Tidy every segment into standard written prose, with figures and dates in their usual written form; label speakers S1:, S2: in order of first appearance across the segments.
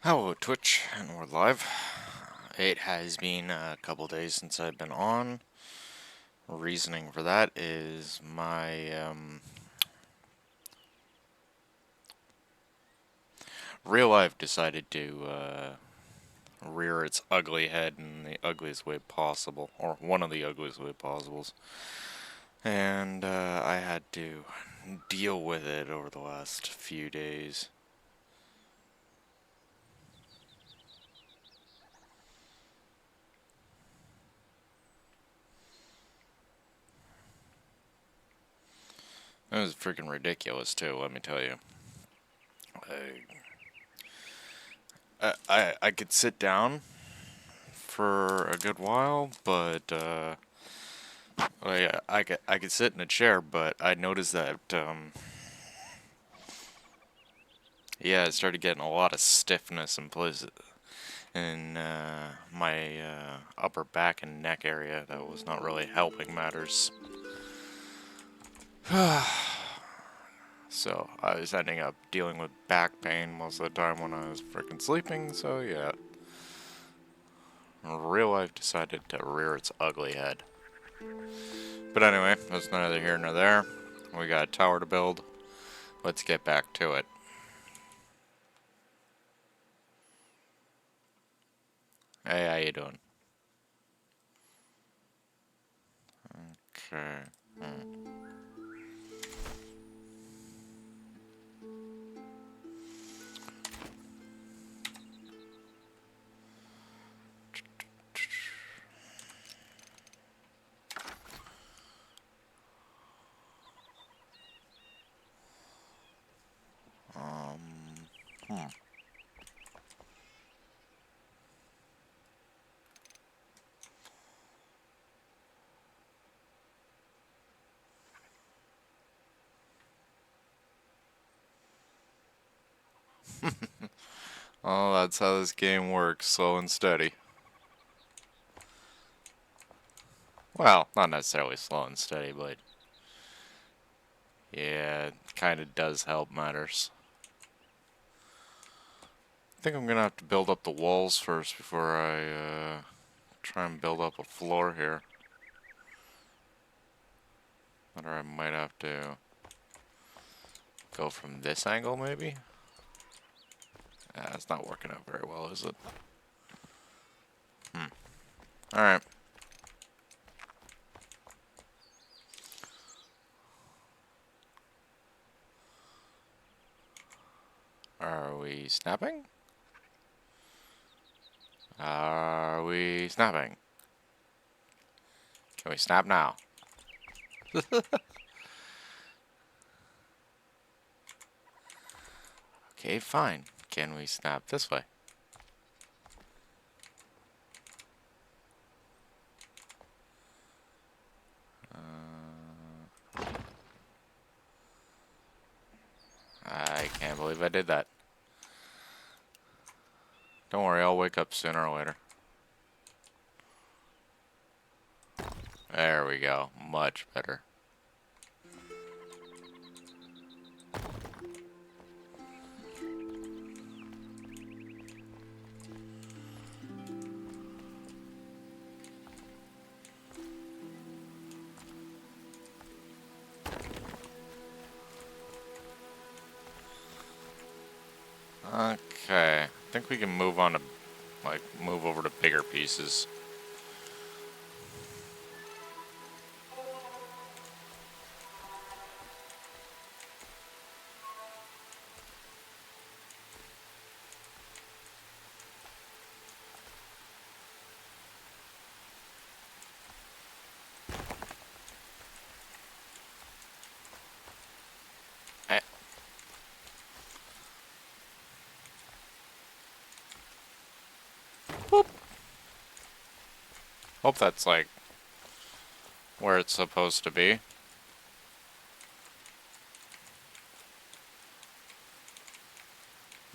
S1: Hello, Twitch, and we're live. It has been a couple days since I've been on. Reasoning for that is my real life decided to rear its ugly head in the ugliest way possible, or one of the ugliest way possibles, and I had to deal with it over the last few days. It was freaking ridiculous too, let me tell you. I could sit down for a good while, but yeah, I could sit in a chair, but I noticed that yeah, I started getting a lot of stiffness in places in my upper back and neck area that was not really helping matters. So I was ending up dealing with back pain most of the time when I was freaking sleeping. So yeah, real life decided to rear its ugly head. But anyway, that's neither here nor there. We got a tower to build. Let's get back to it. Hey, how you doing? Okay. Hmm. Oh, that's how this game works, slow and steady. Well, not necessarily slow and steady, but yeah, it kind of does help matters. I think I'm gonna have to build up the walls first before I try and build up a floor here. Or I might have to go from this angle, maybe? It's not working out very well, is it? Alright. Are we snapping? Are we snapping? Can we snap now? Okay, fine. Can we snap this way? I can't believe I did that. Don't worry, I'll wake up sooner or later. There we go. Much better. Okay. I think we can move on to, like, move over to bigger pieces. Eh. Whoop. Hope that's, like, where it's supposed to be.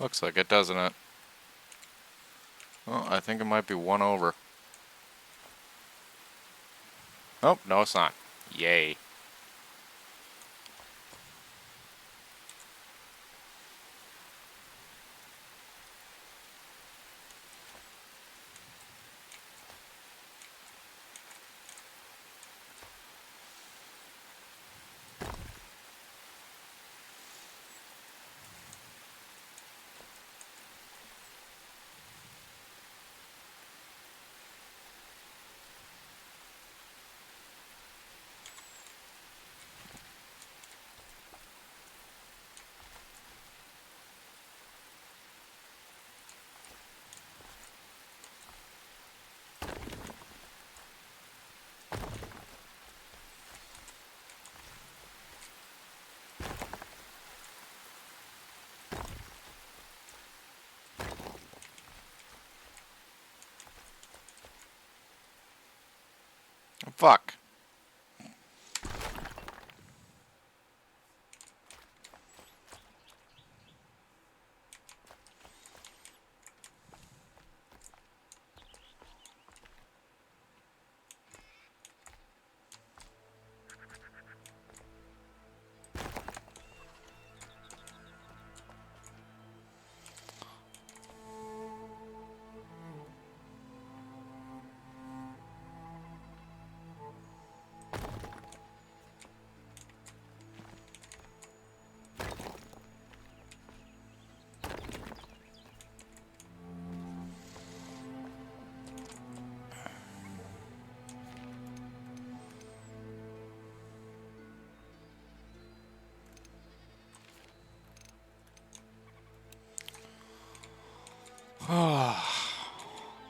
S1: Looks like it, doesn't it? Well, I think it might be one over. Oh, no, it's not. Yay. Fuck.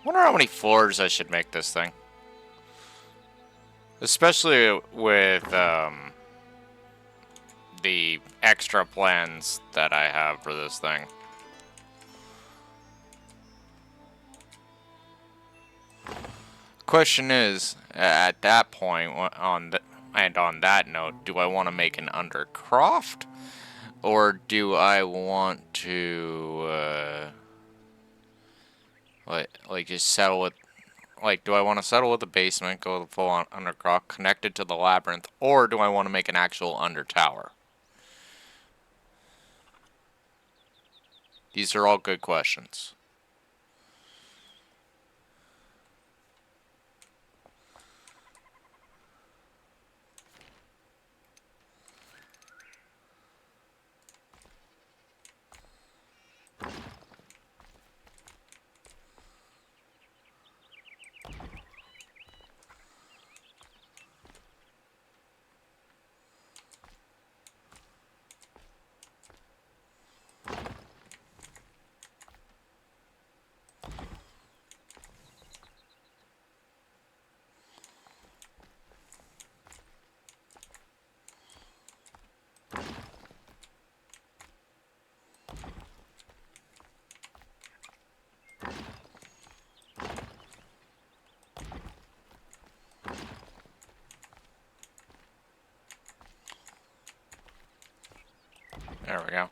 S1: Wonder how many floors I should make this thing. Especially with the extra plans that I have for this thing. Question is, at that point, on that note, do I want to make an undercroft, or do I want to like just settle with, like, do I want to settle with the basement, go the full on undercroft, connected to the labyrinth, or do I want to make an actual under tower? These are all good questions. There we go.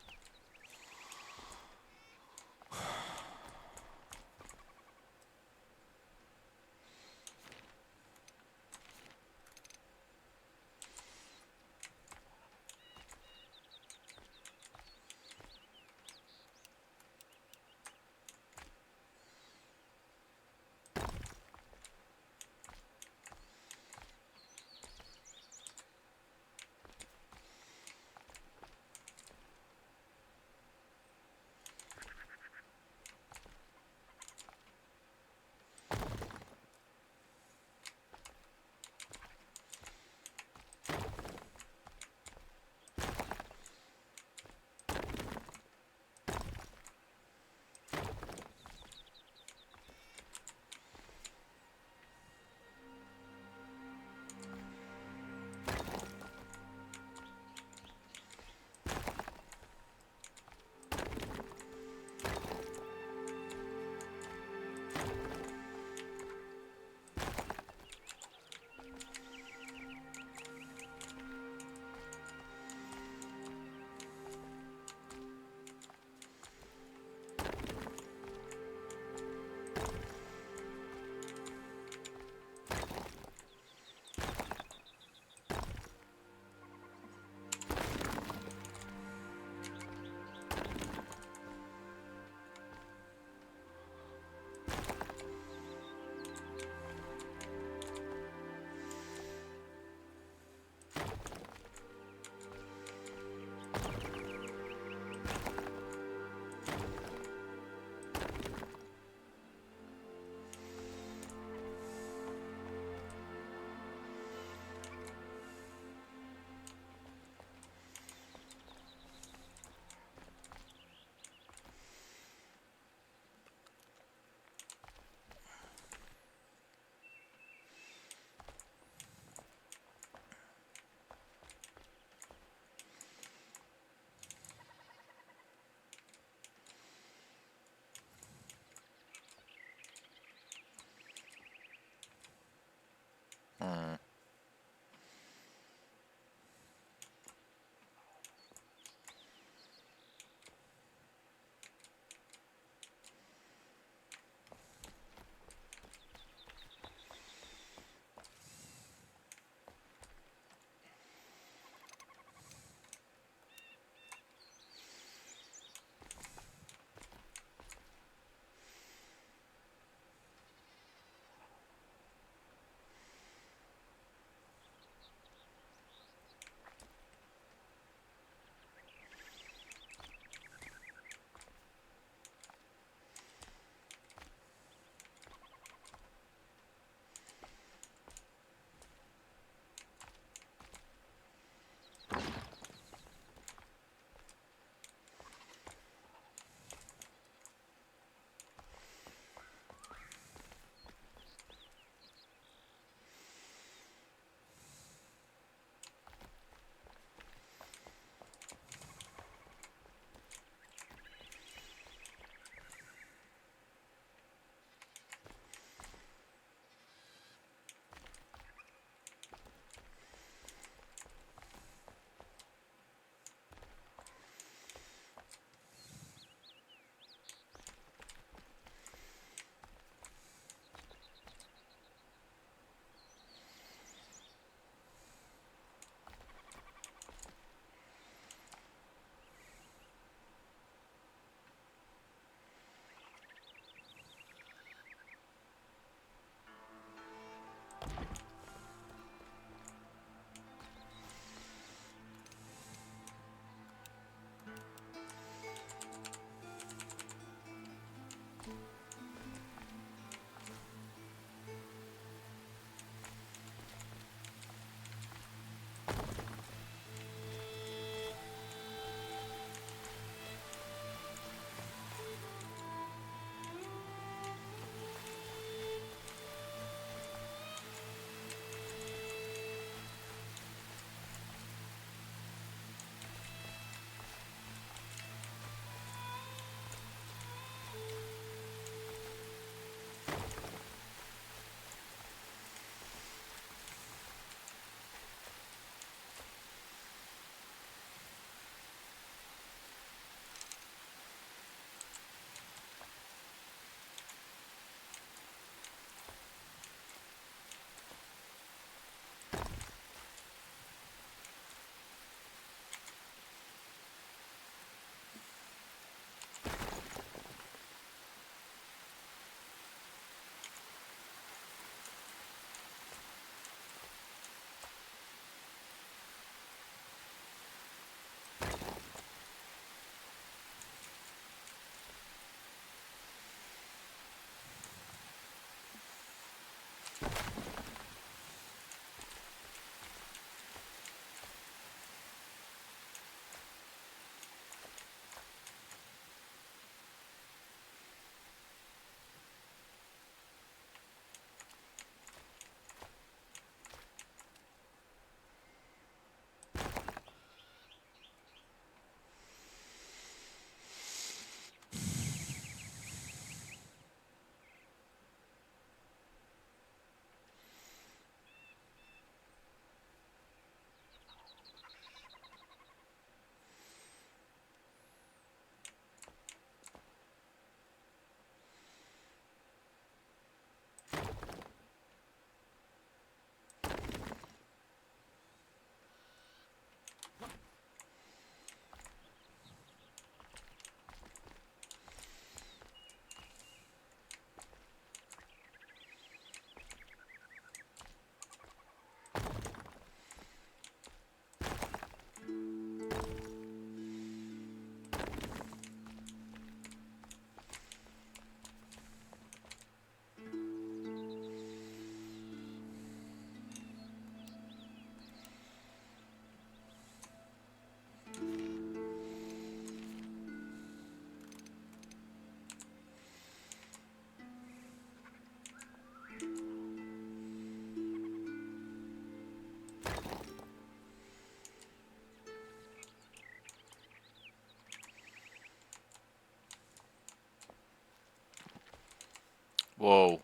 S1: Whoa.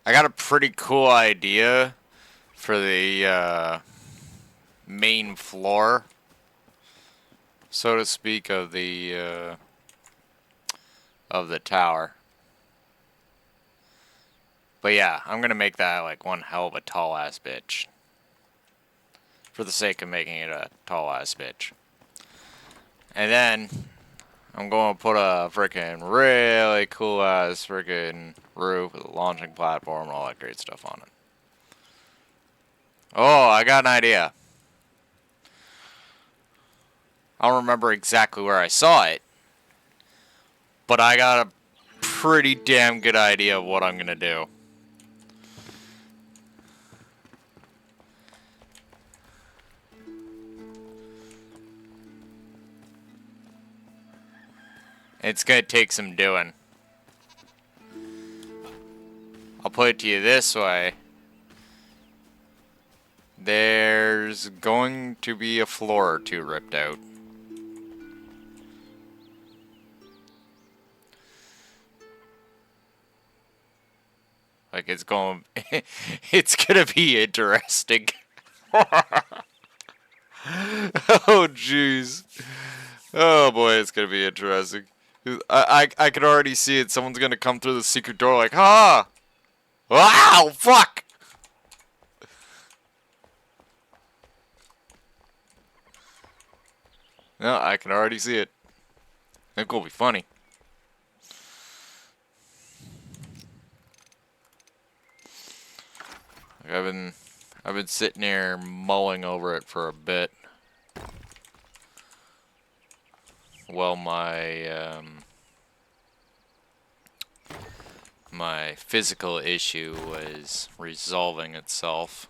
S1: I got a pretty cool idea for the main floor, so to speak, of the tower. But yeah, I'm gonna make that like one hell of a tall ass bitch, for the sake of making it a tall ass bitch. And then I'm going to put a freaking really cool ass freaking roof with a launching platform and all that great stuff on it. Oh, I got an idea. I don't remember exactly where I saw it, but I got a pretty damn good idea of what I'm gonna do. It's gonna take some doing. I'll put it to you this way. There's going to be a floor or two ripped out. Like it's going, it's gonna be interesting. Oh jeez. Oh boy, it's gonna be interesting. I can already see it. Someone's gonna come through the secret door like, ah! Wow, fuck! No, I can already see it. It's gonna be funny. Like I've been sitting here mulling over it for a bit. Well, my physical issue was resolving itself.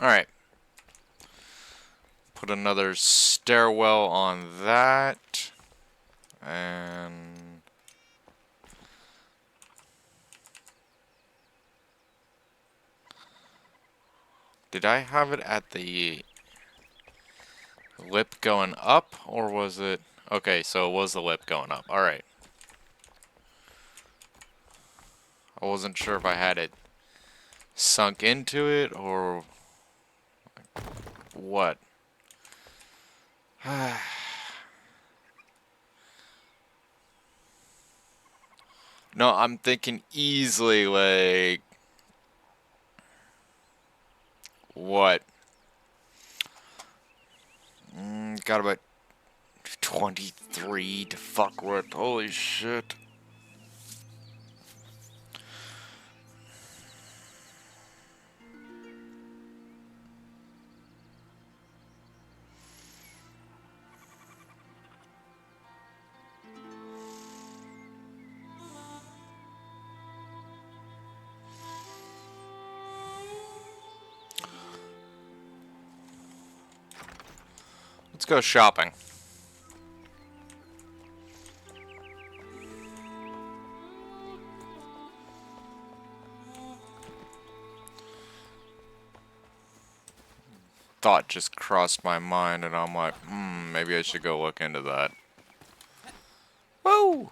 S1: Alright. Put another stairwell on that. And did I have it at the lip going up, or was it... Okay, so it was the lip going up. Alright. I wasn't sure if I had it sunk into it, or what. No, I'm thinking easily, like... What? Got about 23 to fuck with. Holy shit. Let's go shopping. Thought just crossed my mind, and I'm like, maybe I should go look into that. Woo!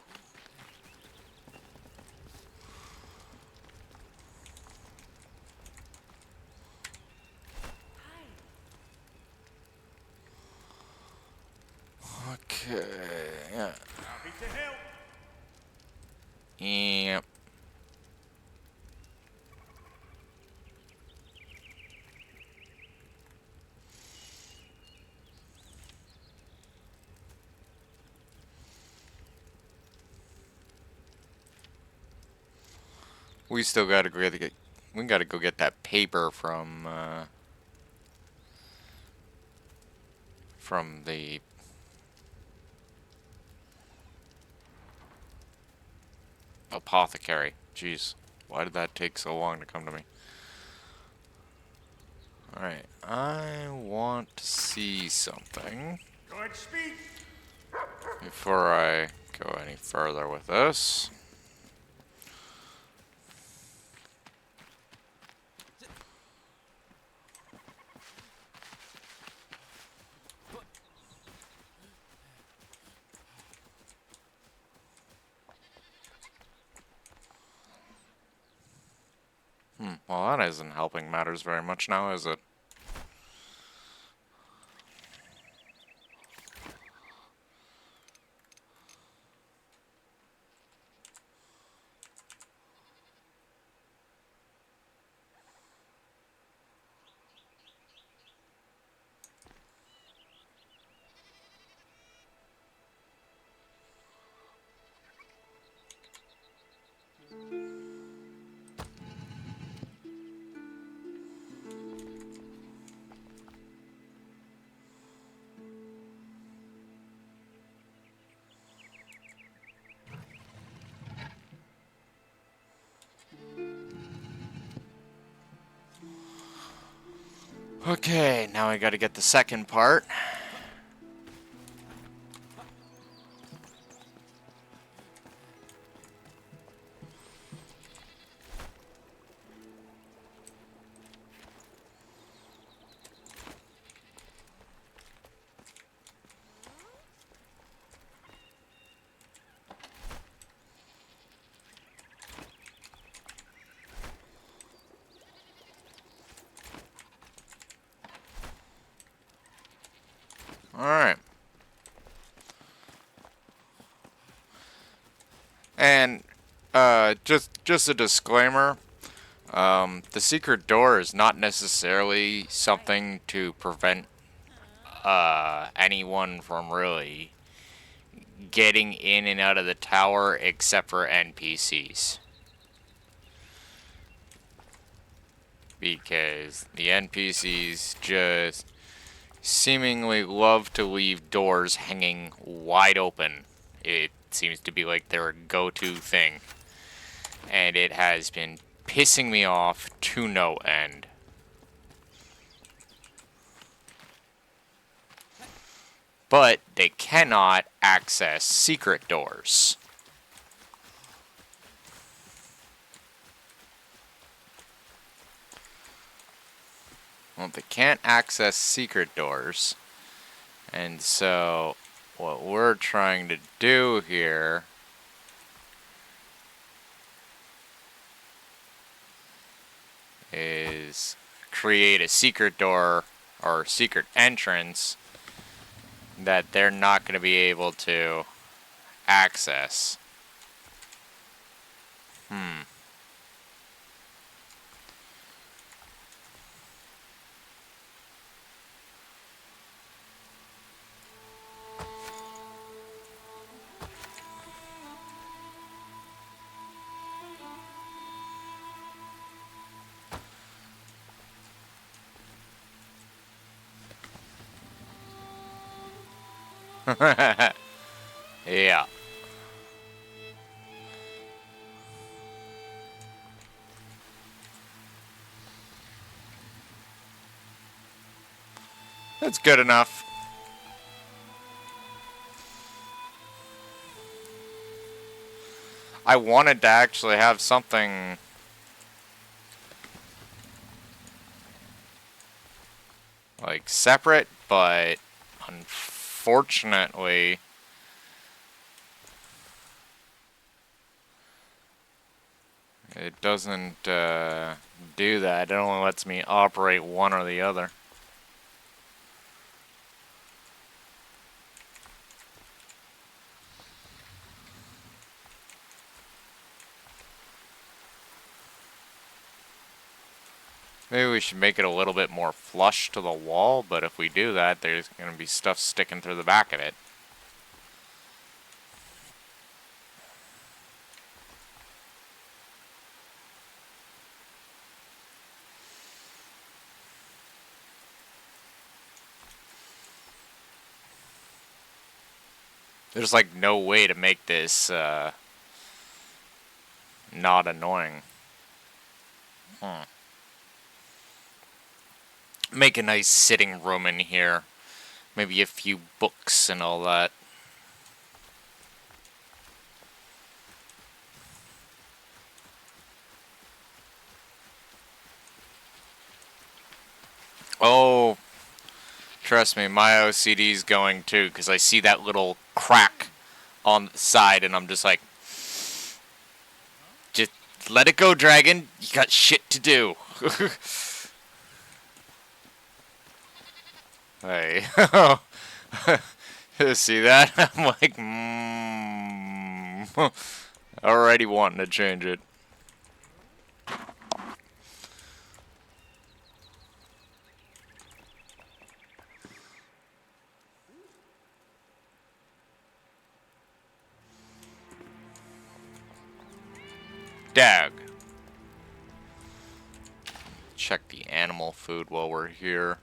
S1: Okay, yeah. Yep. We still gotta go get. We gotta go get that paper from the apothecary. Jeez, why did that take so long to come to me? Alright, I want to see something before I go any further with this. Well, that isn't helping matters very much now, is it? Okay, now I gotta get the second part. Alright. And, just a disclaimer. The secret door is not necessarily something to prevent, anyone from really getting in and out of the tower except for NPCs. Because the NPCs just seemingly love to leave doors hanging wide open. It seems to be like their go-to thing. And it has been pissing me off to no end. But they cannot access secret doors. Well, they can't access secret doors. And so, what we're trying to do here is create a secret door or secret entrance that they're not going to be able to access. Yeah. That's good enough. I wanted to actually have something like separate, but unfortunately it doesn't do that. It only lets me operate one or the other. Maybe we should make it a little bit more flush to the wall, but if we do that, there's going to be stuff sticking through the back of it. There's like no way to make this not annoying. Make a nice sitting room in here. Maybe a few books and all that. Oh, trust me, my OCD's going too, because I see that little crack on the side and I'm just like, just let it go, dragon. You got shit to do. Hey. See that? I'm like, already wanting to change it. Dag. Check the animal food while we're here.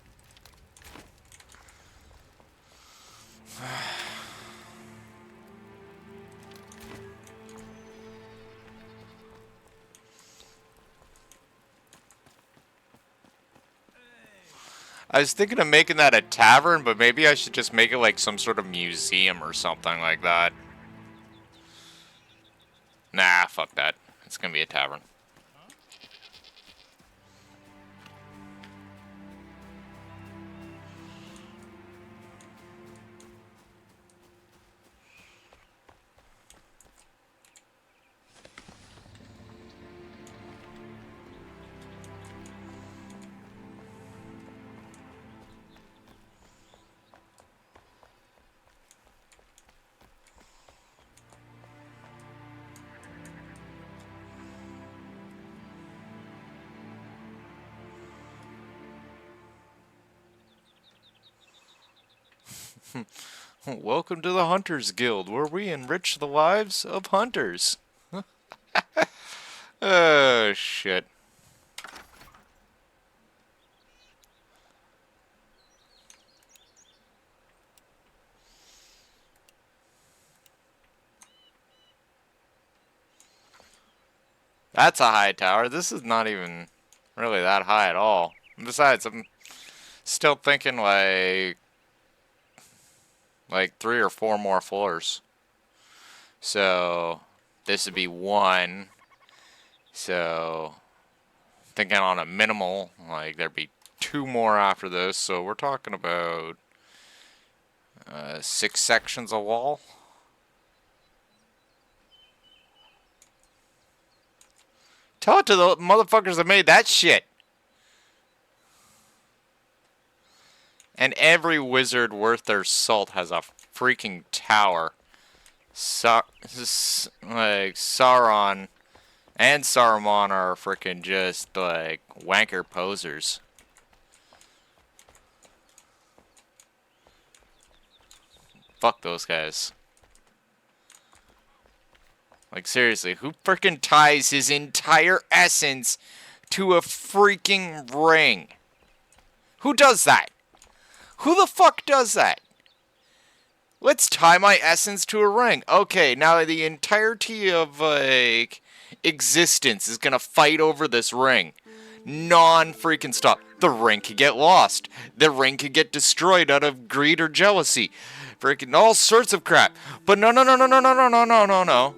S1: I was thinking of making that a tavern, but maybe I should just make it like some sort of museum or something like that. Nah, fuck that. It's gonna be a tavern. Welcome to the Hunters Guild, where we enrich the lives of hunters. Oh, shit. That's a high tower. This is not even really that high at all. Besides, I'm still thinking like 3 or 4 more floors. So this would be 1. So thinking on a minimal, like there'd be 2 more after this. So we're talking about 6 sections of wall. Tell it to the motherfuckers that made that shit. And every wizard worth their salt has a freaking tower. Like Sauron and Saruman are freaking just like wanker posers. Fuck those guys. Like seriously, who freaking ties his entire essence to a freaking ring? Who does that? Who the fuck does that? Let's tie my essence to a ring. Okay, now the entirety of, like, existence is gonna fight over this ring. Non-freaking stop. The ring could get lost. The ring could get destroyed out of greed or jealousy. Freaking all sorts of crap. But no, no, no, no, no, no, no, no, no, no, no.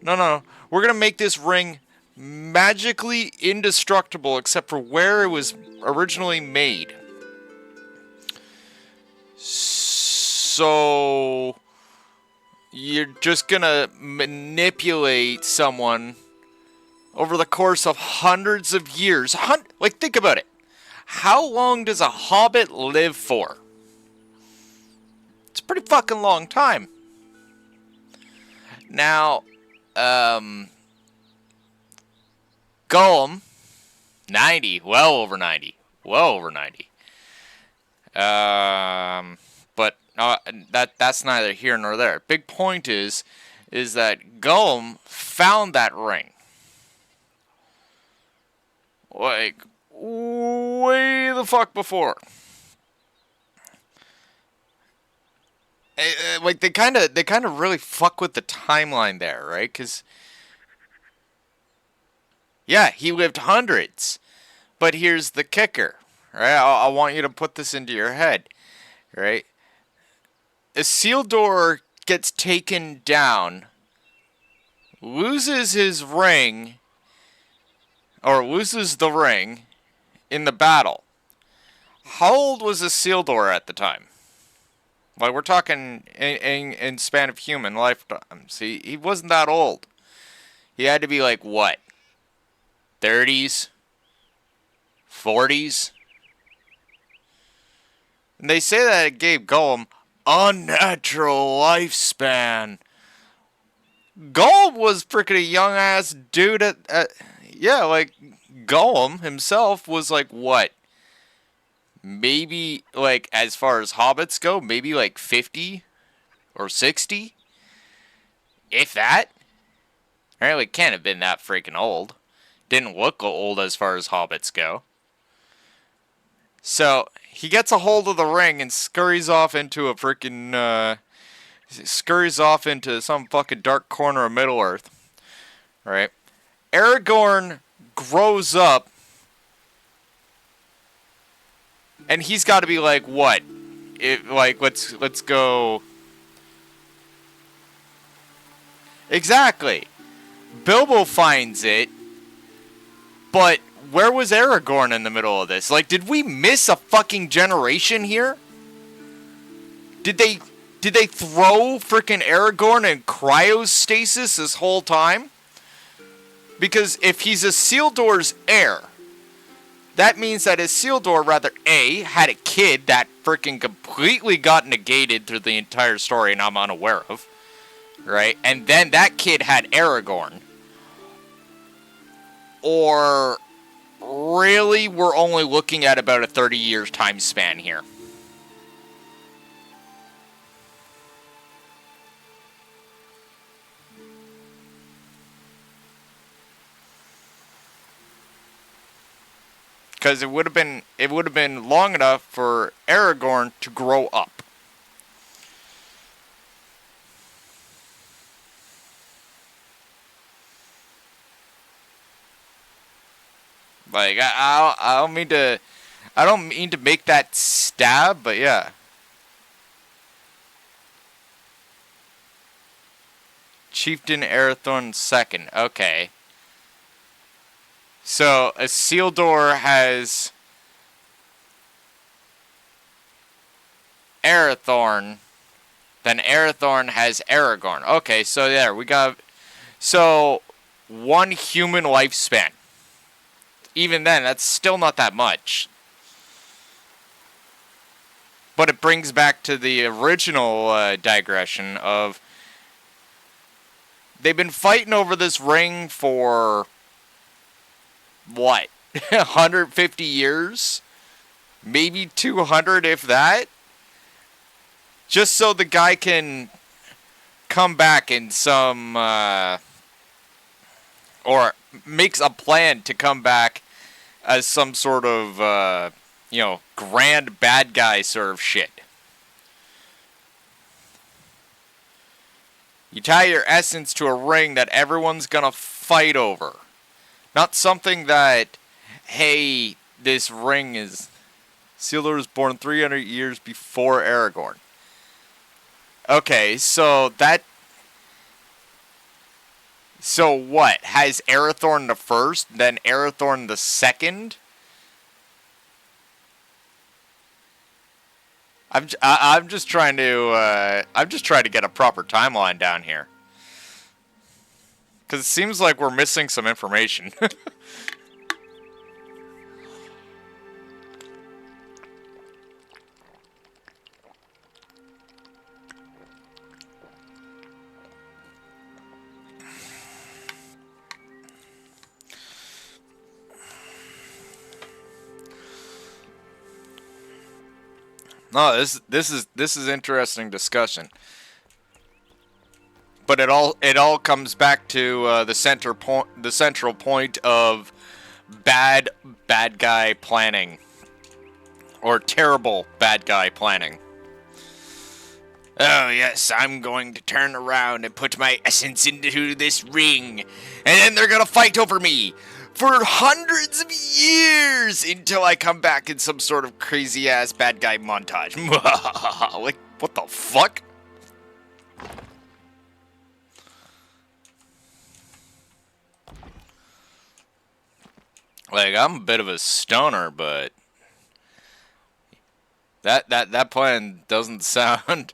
S1: No, no. We're gonna make this ring magically indestructible except for where it was originally made. So you're just gonna manipulate someone over the course of hundreds of years. Like, think about it. How long does a hobbit live for? It's a pretty fucking long time. Now, Gollum, 90, well over 90. Well over 90. But that's neither here nor there. Big point is that Gollum found that ring. Like, way the fuck before. Like they kind of really fuck with the timeline there, right? Because yeah, he lived hundreds. But here's the kicker, right? I want you to put this into your head, right? Isildur gets taken down, loses his ring, or loses the ring in the battle. How old was Isildur at the time? Like, we're talking in span of human lifetime. See, he wasn't that old. He had to be like, what? 30s? 40s? And they say that it gave Gollum unnatural lifespan. Gollum was freaking a young ass dude yeah, like Gollum himself was like what? Maybe like as far as hobbits go, maybe like 50 or 60, if that. Apparently can't have been that freaking old. Didn't look old as far as hobbits go. So he gets a hold of the ring and scurries off into a freaking scurries off into some fucking dark corner of Middle Earth. Right? Aragorn grows up, and he's got to be like, what? Like, let's go. Exactly. Bilbo finds it, but where was Aragorn in the middle of this? Like, did we miss a fucking generation here? Did they throw freaking Aragorn in cryostasis this whole time? Because if he's Isildur's heir, that means that Isildur rather A, had a kid that freaking completely got negated through the entire story and I'm unaware of, right? And then that kid had Aragorn. Or really we're only looking at about a 30 years time span here. Because it would have been long enough for Aragorn to grow up. Like I don't mean to make that stab, but yeah. Chieftain Arathorn II. Okay. So Isildur has Arathorn, then Arathorn has Aragorn. Okay, so there we got. So one human lifespan. Even then, that's still not that much. But it brings back to the original digression of they've been fighting over this ring for what? 150 years? Maybe 200 if that? Just so the guy can come back in some or makes a plan to come back as some sort of grand bad guy sort of shit. You tie your essence to a ring that everyone's gonna fight over. Not something that, hey, this ring is... Isildur was born 300 years before Aragorn. Okay, so that... So what? Has Arathorn the first, then Arathorn the second? I'm just trying to get a proper timeline down here. Because it seems like we're missing some information. No, this is interesting discussion. But it all comes back to the central point of bad guy planning or terrible bad guy planning. Oh, yes, I'm going to turn around and put my essence into this ring, and then they're gonna fight over me for hundreds of years until I come back in some sort of crazy-ass bad guy montage. Like, what the fuck? Like, I'm a bit of a stoner, but that plan doesn't sound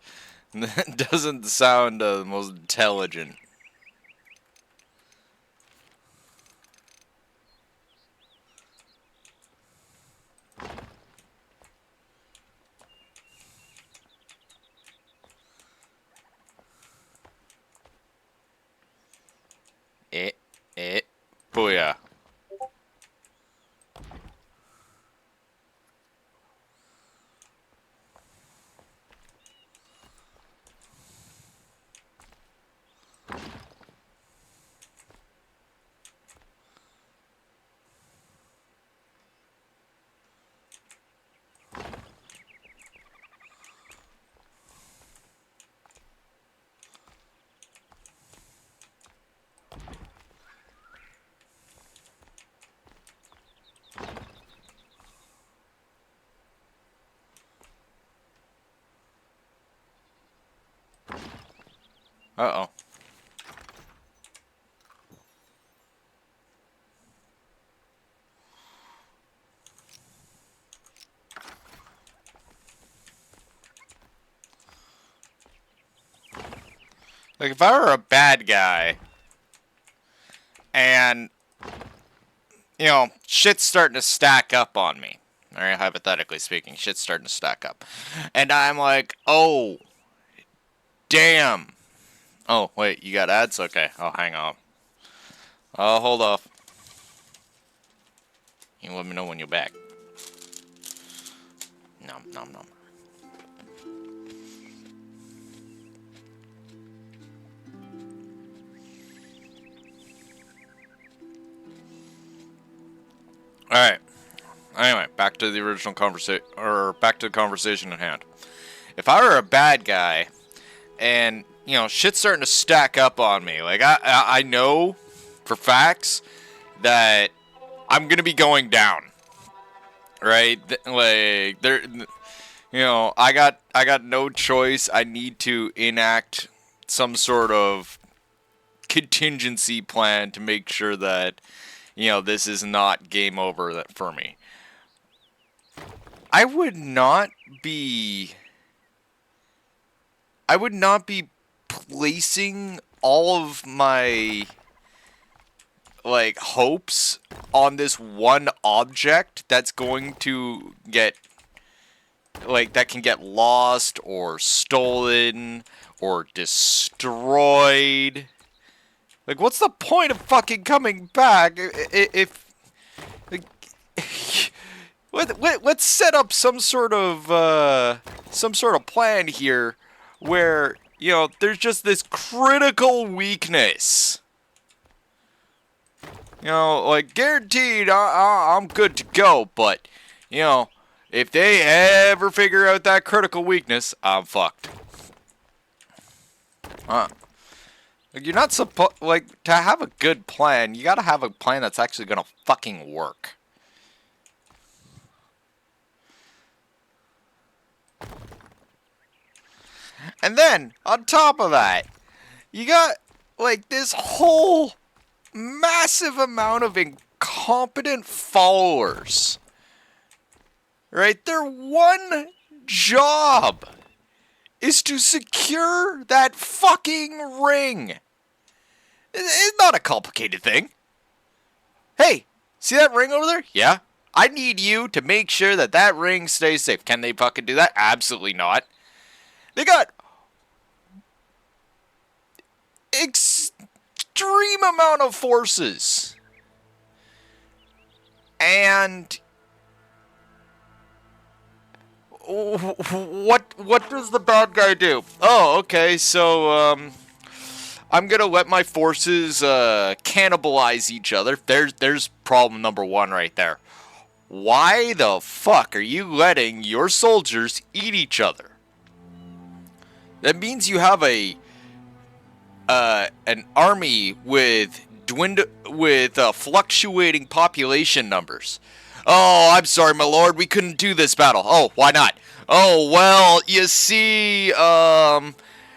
S1: doesn't sound the most intelligent. Eh, eh, booyah. Uh-oh. Like, if I were a bad guy, and, you know, shit's starting to stack up on me, alright, hypothetically speaking, shit's starting to stack up, and I'm like, oh, damn. Oh, wait, you got ads? Okay, I'll hang on. I'll hold off. You let me know when you're back. Nom, nom, nom. Alright. Anyway, back to the original conversation, or back to the conversation at hand. If I were a bad guy, and, you know, shit's starting to stack up on me, like, I know for facts that I'm gonna be going down. Right? Like, there, you know, I got no choice. I need to enact some sort of contingency plan to make sure that, you know, this is not game over that for me. I would not be I would not be placing all of my, like, hopes on this one object that's going to get, like, that can get lost or stolen or destroyed. Like, what's the point of fucking coming back if like, let's set up some sort of plan here where, you know, there's just this critical weakness. You know, like, guaranteed I'm good to go, but, you know, if they ever figure out that critical weakness, I'm fucked. Like, you're not supposed, like, to have a good plan, you gotta have a plan that's actually gonna fucking work. And then, on top of that, you got, like, this whole massive amount of incompetent followers. Right? Their one job is to secure that fucking ring. It's not a complicated thing. Hey, see that ring over there? Yeah. I need you to make sure that that ring stays safe. Can they fucking do that? Absolutely not. They got extreme amount of forces. And what does the bad guy do? Oh, okay, so I'm gonna let my forces cannibalize each other. There's problem number one right there. Why the fuck are you letting your soldiers eat each other? That means you have an army with fluctuating population numbers. Oh, I'm sorry, my lord, we couldn't do this battle. Oh, why not? Oh, well, you see,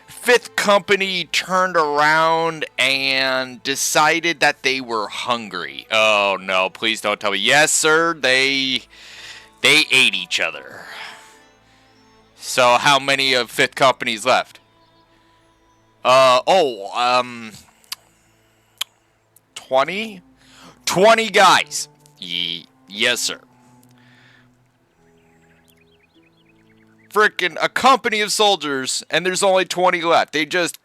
S1: Fifth Company turned around and decided that they were hungry. Oh, no, please don't tell me. Yes, sir, they ate each other. So how many of Fifth Company's left? 20? 20 guys. Yes, sir. Frickin' a company of soldiers, and there's only 20 left. They just,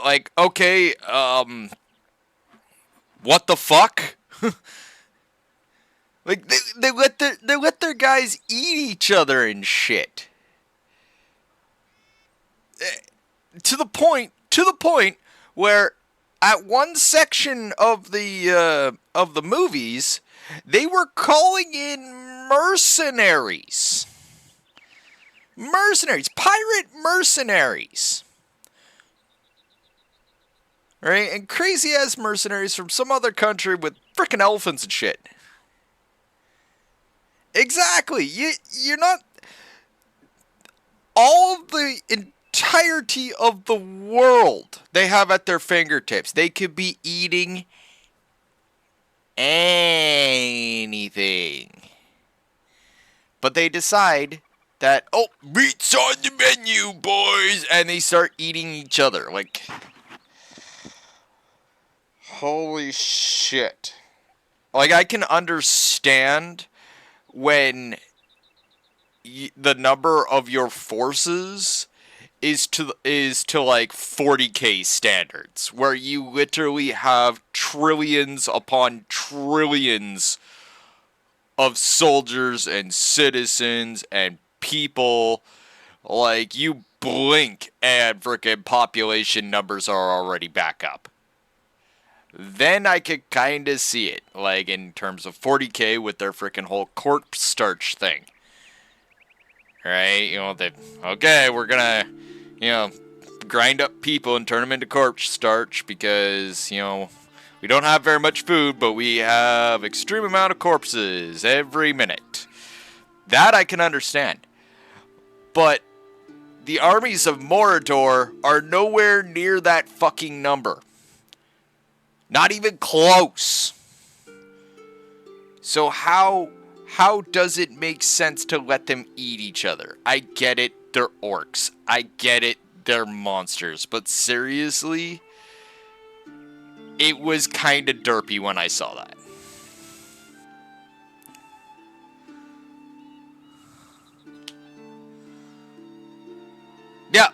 S1: like, okay, what the fuck? Like, they let their guys eat each other and shit. To the point where at one section of the movies, they were calling in mercenaries. Pirate mercenaries. Right? And crazy ass mercenaries from some other country with frickin' elephants and shit. Exactly. You're not. All of the entirety of the world they have at their fingertips. They could be eating anything. But they decide that, oh, meat's on the menu, boys! And they start eating each other. Like, holy shit. Like, I can understand when the number of your forces is to like 40k standards, where you literally have trillions upon trillions of soldiers and citizens and people. Like, you blink and frickin' population numbers are already back up. Then I could kind of see it, like in terms of 40k with their frickin' whole corpse starch thing. Right? You know, okay, we're gonna, grind up people and turn them into corpse starch because, we don't have very much food, but we have extreme amount of corpses every minute. That I can understand. But the armies of Mordor are nowhere near that fucking number. Not even close. So how does it make sense to let them eat each other? I get it, they're orcs. I get it, they're monsters. But seriously, it was kind of derpy when I saw that. Yeah.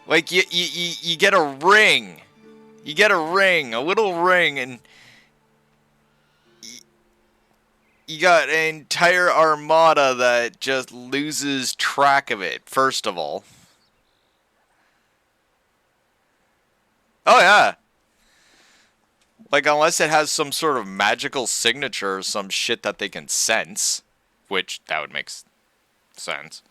S1: Like, you get a ring. You get a ring, a little ring, and you got an entire armada that just loses track of it, first of all. Oh, yeah. Like, unless it has some sort of magical signature or some shit that they can sense. Which, that would make sense.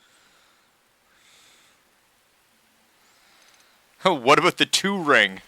S1: What about the 2 ring?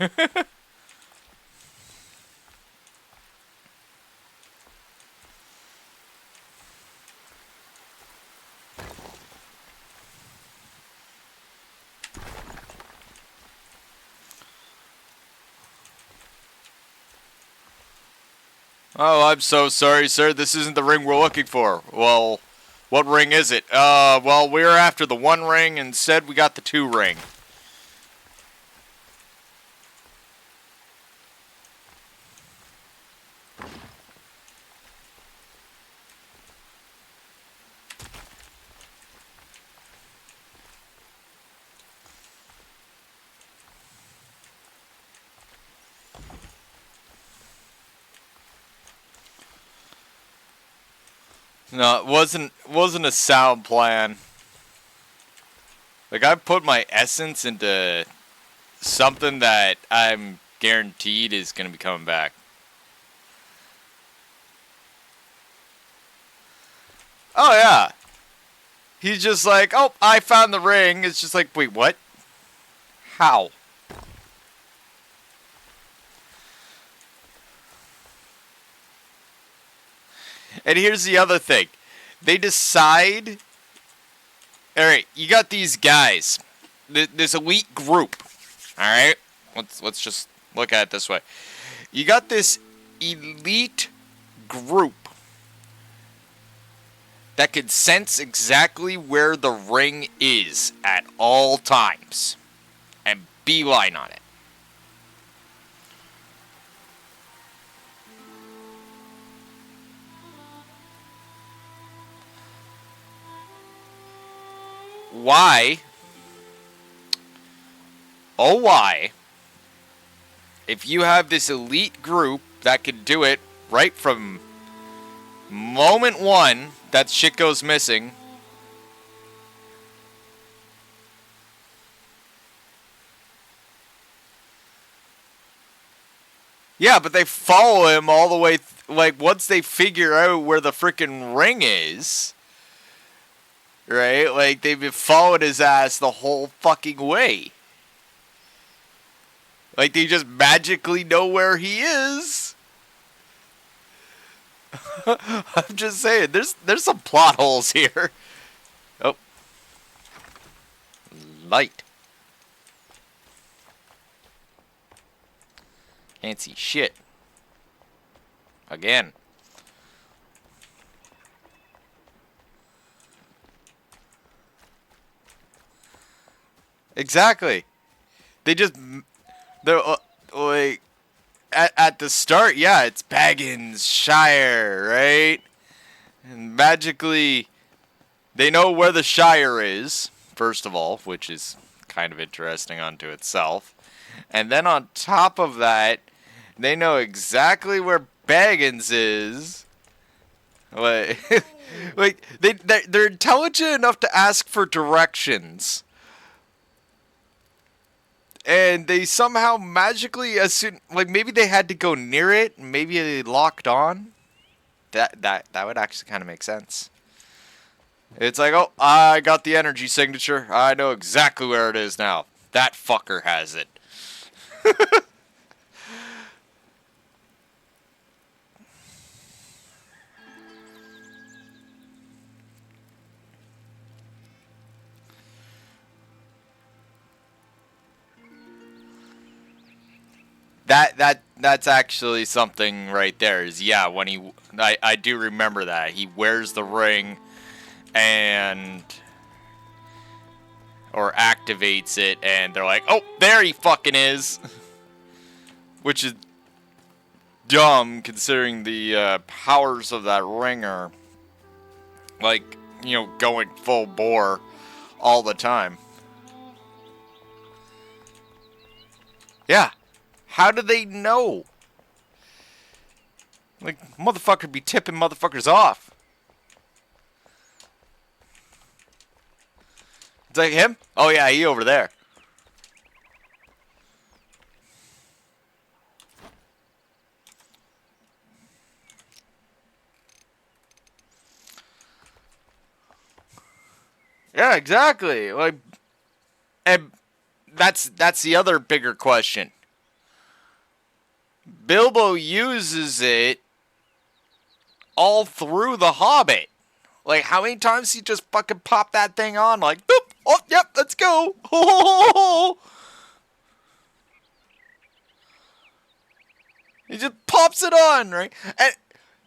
S1: Oh, I'm so sorry, sir. This isn't the ring we're looking for. Well, what ring is it? Well, we're after the 1 ring. Instead, we got the 2 ring. No, it wasn't a sound plan. Like, I put my essence into something that I'm guaranteed is going to be coming back. Oh, yeah. He's just like, oh, I found the ring. It's just like, wait, what? How? And here's the other thing. They decide... Alright, you got these guys. This elite group. Alright? Let's just look at it this way. You got this elite group that can sense exactly where the ring is at all times. And beeline on it. Why? Oh, why? If you have this elite group that can do it right from moment one that shit goes missing. Yeah, but they follow him all the way, like, once they figure out where the frickin' ring is. Right? Like, they've been following his ass the whole fucking way. Like, they just magically know where he is. I'm just saying, there's some plot holes here. Oh. Light. Can't see shit. Again. Exactly. They're like at the start, yeah, it's Baggins Shire, right? And magically, they know where the Shire is, first of all, which is kind of interesting unto itself. And then on top of that, they know exactly where Baggins is. Like, like they're intelligent enough to ask for directions. And they somehow magically, as soon, like, maybe they had to go near it, maybe they locked on. That would actually kind of make sense. It's like, oh, I got the energy signature. I know exactly where it is now. That fucker has it. That's actually something right there. Is, yeah, when I do remember that he wears the ring and or activates it, and they're like, oh, there he fucking is, which is dumb considering the powers of that ring are, like, you know, going full bore all the time. Yeah. How do they know? Like, motherfucker be tipping motherfuckers off. It's like him? Oh yeah, he over there. Yeah, exactly. Like, and that's the other bigger question. Bilbo uses it all through The Hobbit. Like, how many times he just fucking pop that thing on? Like, boop, oh, yep, let's go. He just pops it on, right? And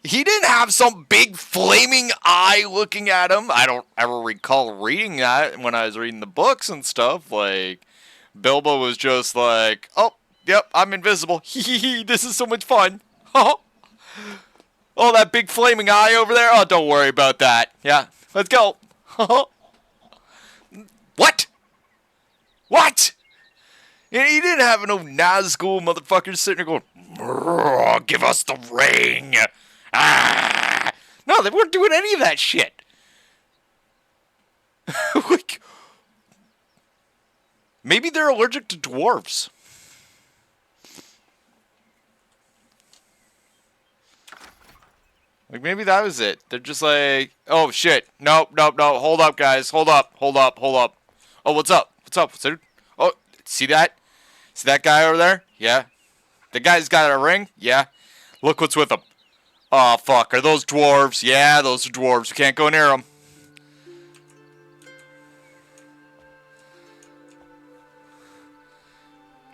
S1: he didn't have some big flaming eye looking at him. I don't ever recall reading that when I was reading the books and stuff. Like, Bilbo was just like, oh, yep, I'm invisible. This is so much fun. Oh, that big flaming eye over there? Oh, don't worry about that. Yeah, let's go. What? What? And he didn't have no Nazgul motherfuckers sitting there going, give us the ring. Ah. No, they weren't doing any of that shit. Like, maybe they're allergic to dwarves. Like, maybe that was it. They're just like, oh, shit. Nope, nope, no. Hold up, guys. Hold up, hold up, hold up. Oh, what's up? What's up? What's it? Oh, see that? See that guy over there? Yeah. The guy's got a ring? Yeah. Look what's with him. Oh, fuck. Are those dwarves? Yeah, those are dwarves. We can't go near them.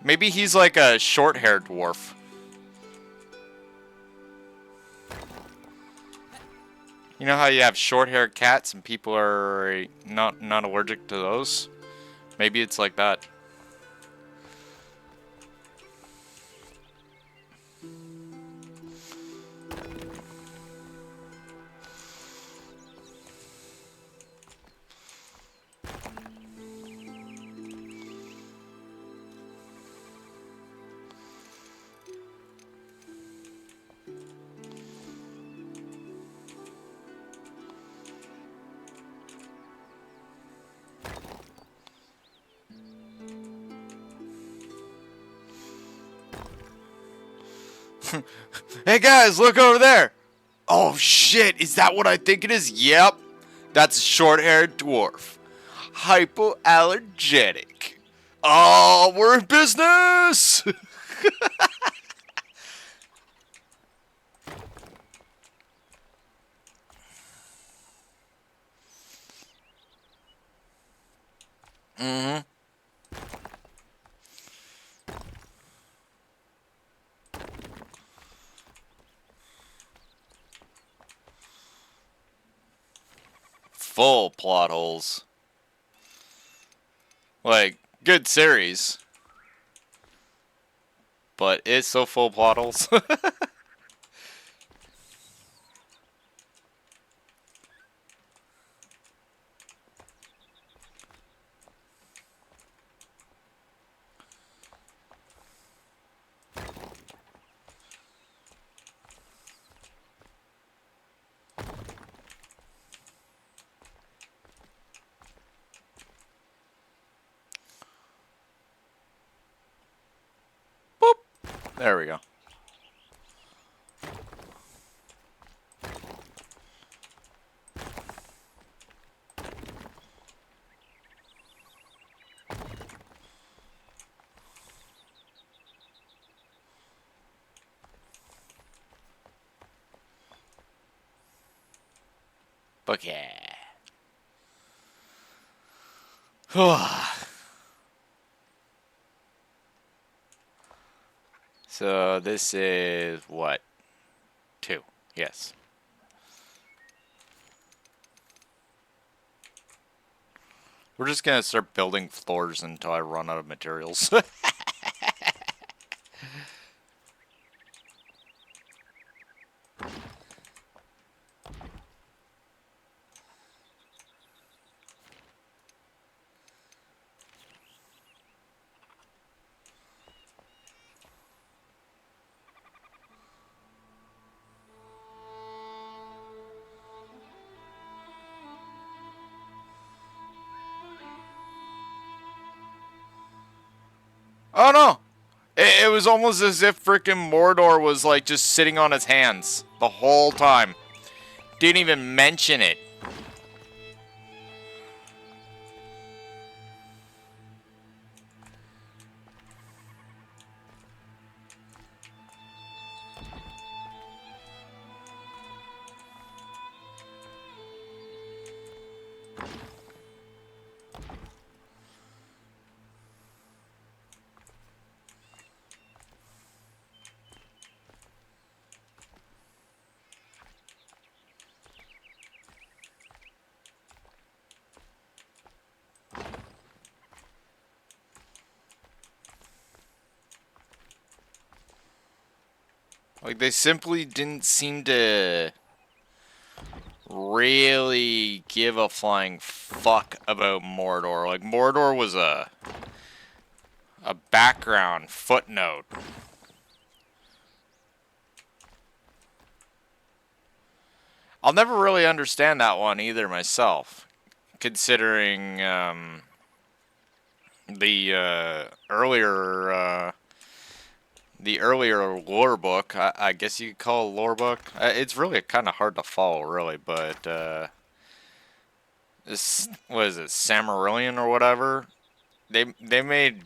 S1: Maybe he's like a short-haired dwarf. You know how you have short-haired cats and people are not allergic to those? Maybe it's like that. Hey guys, look over there! Oh shit, is that what I think it is? Yep, that's a short-haired dwarf. Hypoallergenic. Oh, we're in business! Mm-hmm. Full plot holes. Like, good series. But it's so full plot holes. Boop. There we go. But yeah. So this is what? 2. Yes. We're just gonna start building floors until I run out of materials. Oh no! It was almost as if frickin' Mordor was like just sitting on his hands the whole time. Didn't even mention it. Like, they simply didn't seem to really give a flying fuck about Mordor. Like, Mordor was a background footnote. I'll never really understand that one either myself, considering the earlier the earlier lore book, I guess you could call it a lore book. It's really kind of hard to follow, really, but this, what is it, Samarillion or whatever? They made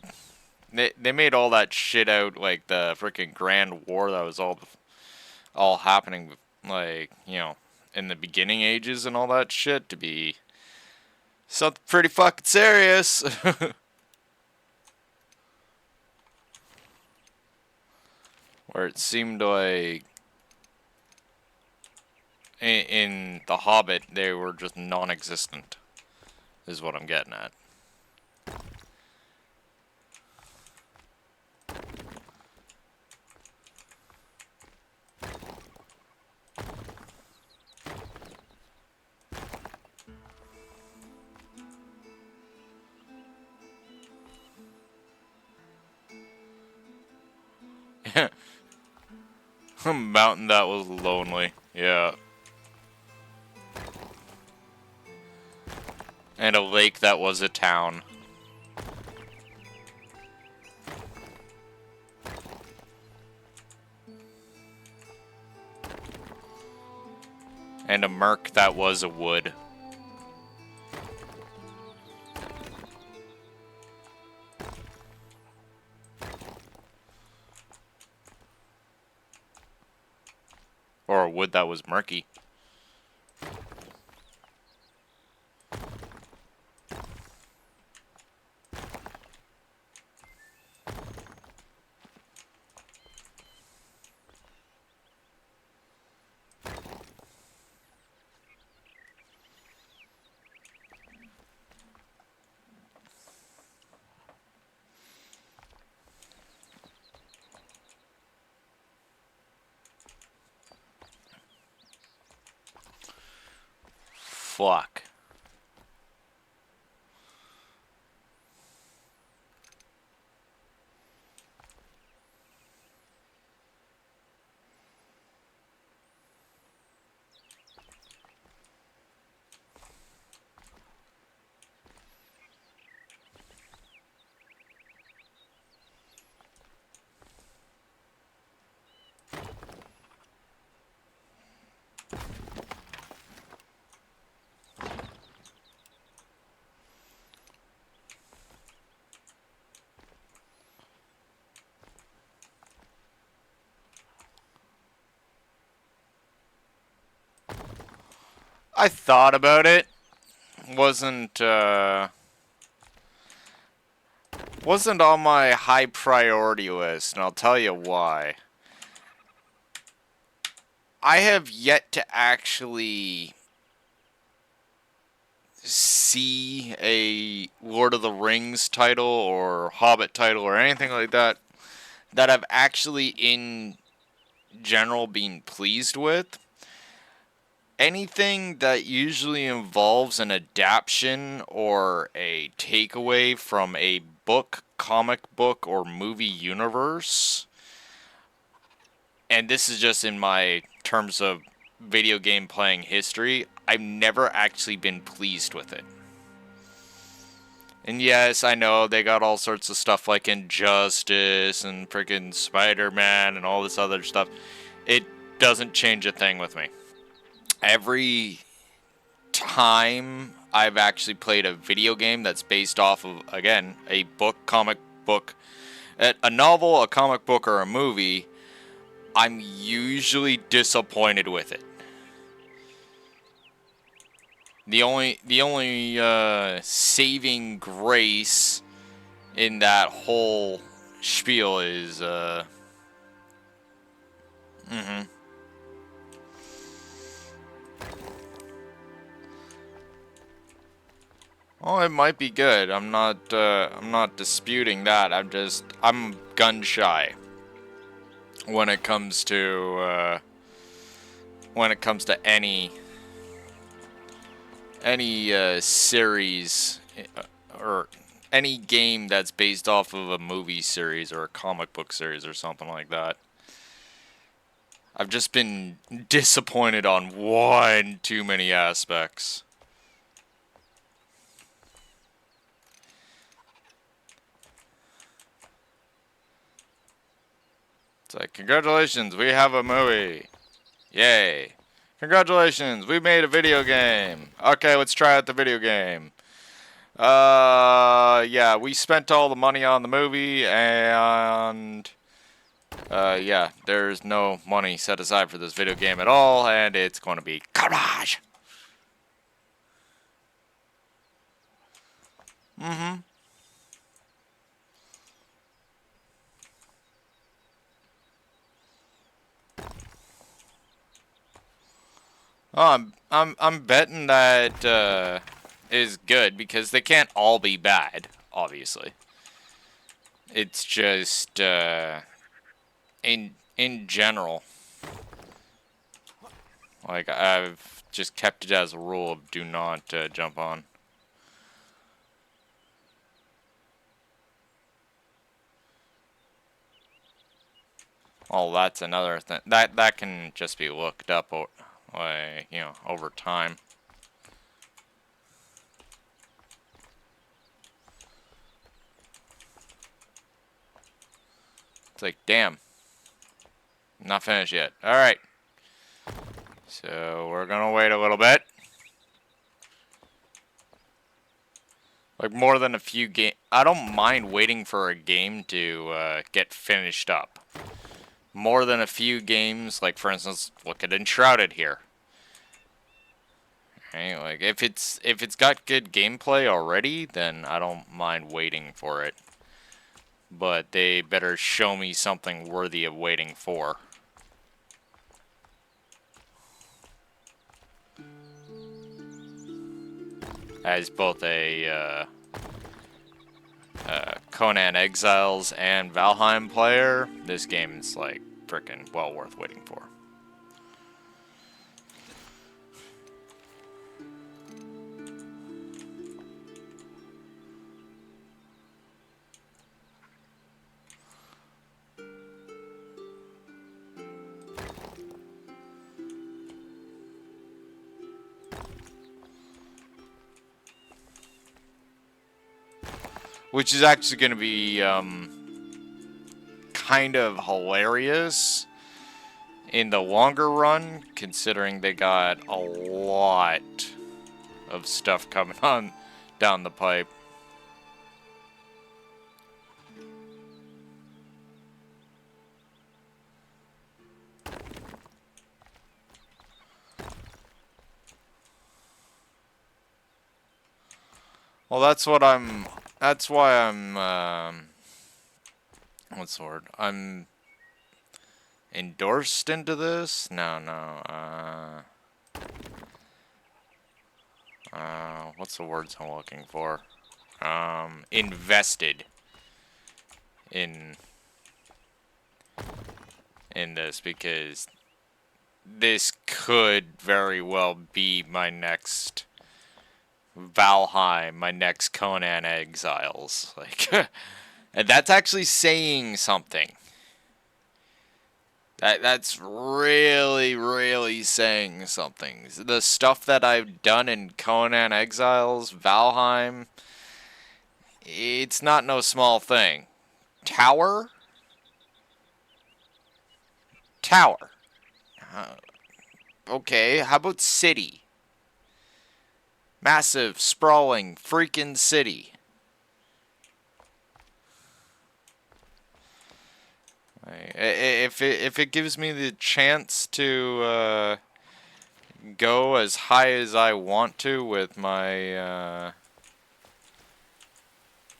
S1: they made all that shit out like the freaking Grand War that was all happening, like, you know, in the beginning ages and all that shit to be something pretty fucking serious. Where it seemed like in The Hobbit they were just non-existent, is what I'm getting at. A mountain that was lonely, yeah. And a lake that was a town. And a merc that was a wood. Or a wood that was murky. Fuck. I thought about it. Wasn't wasn't on my high priority list, and I'll tell you why. I have yet to actually see a Lord of the Rings title or Hobbit title or anything like that that I've actually in general been pleased with. Anything that usually involves an adaptation or a takeaway from a book, comic book, or movie universe, and this is just in my terms of video game playing history, I've never actually been pleased with it. And yes, I know they got all sorts of stuff like Injustice and freaking Spider-Man and all this other stuff. It doesn't change a thing with me. Every time I've actually played a video game that's based off of, again, a book, comic book, a novel, a comic book, or a movie, I'm usually disappointed with it. The only saving grace in that whole spiel is well, it might be good. I'm not disputing that. I'm gun shy when it comes to any series or any game that's based off of a movie series or a comic book series or something like that. I've just been disappointed on one too many aspects. like, congratulations, we have a movie. Yay. Congratulations, we made a video game. Okay, let's try out the video game. Yeah, we spent all the money on the movie, and yeah, there's no money set aside for this video game at all, and it's going to be garbage. Mm-hmm. Oh, I'm betting that is good because they can't all be bad, obviously. It's just in general, like I've just kept it as a rule of do not jump on. Oh, that's another thing that can just be looked up, like, you know, over time. It's like, damn, not finished yet. All right, so we're gonna wait a little bit. Like more than a few game. I don't mind waiting for a game to get finished up. More than a few games, like for instance, look at Enshrouded here. Right? Like if it's got good gameplay already, then I don't mind waiting for it. But they better show me something worthy of waiting for. As both a Conan Exiles and Valheim player, this game's like frickin' well worth waiting for. Which is actually going to be kind of hilarious in the longer run, considering they got a lot of stuff coming on down the pipe. Well, that's what I'm. That's why I'm. What's the word? I'm endorsed into this? No. What's the words I'm looking for? Invested in this because this could very well be my next Valheim, my next Conan Exiles. Like, and that's actually saying something. That's really saying something. The stuff that I've done in Conan Exiles, Valheim, it's not no small thing. Tower? Tower. Okay, how about city? Massive, sprawling, freaking city. If it gives me the chance to go as high as I want to with my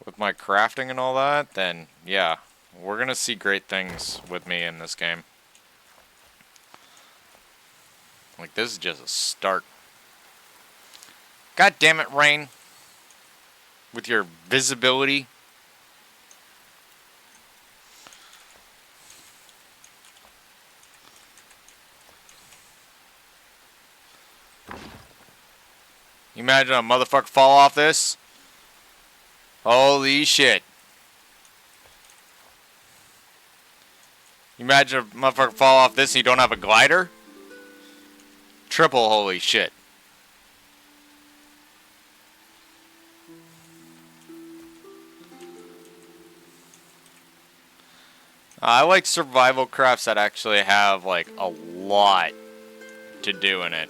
S1: crafting and all that, then yeah, we're gonna see great things with me in this game. Like, this is just a start. God damn it, Rain. With your visibility. You imagine a motherfucker fall off this? Holy shit. You imagine a motherfucker fall off this and you don't have a glider? Triple holy shit. I like survival crafts that actually have, like, a lot to do in it.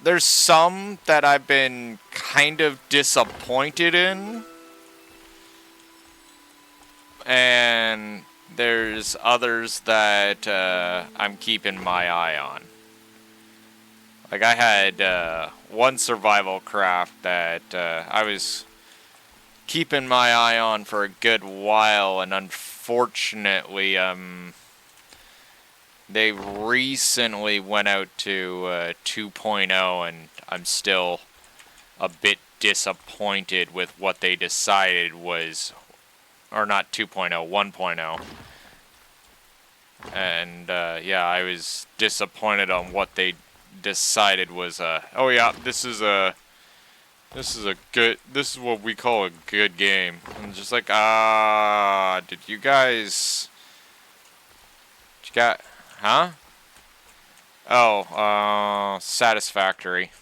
S1: There's some that I've been kind of disappointed in, and there's others that I'm keeping my eye on. Like, I had one survival craft that I was keeping my eye on for a good while, and unfortunately, they recently went out to 2.0, and I'm still a bit disappointed with what they decided was, or not 2.0, 1.0. And yeah, I was disappointed on what they decided was oh yeah, this is what we call a good game. I'm just like, did you guys, huh? Oh, satisfactory.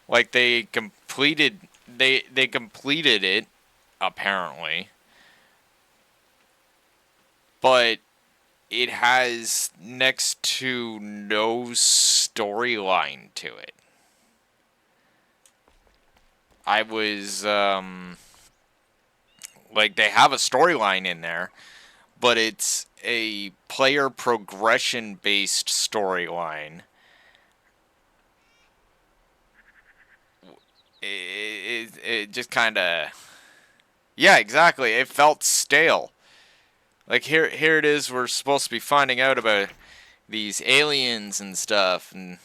S1: Like, they completed it, apparently, but it has next to no storyline to it. I was, like, they have a storyline in there, but it's a player progression based storyline. It just kind of, yeah, exactly. It felt stale. Like, here it is. We're supposed to be finding out about these aliens and stuff, and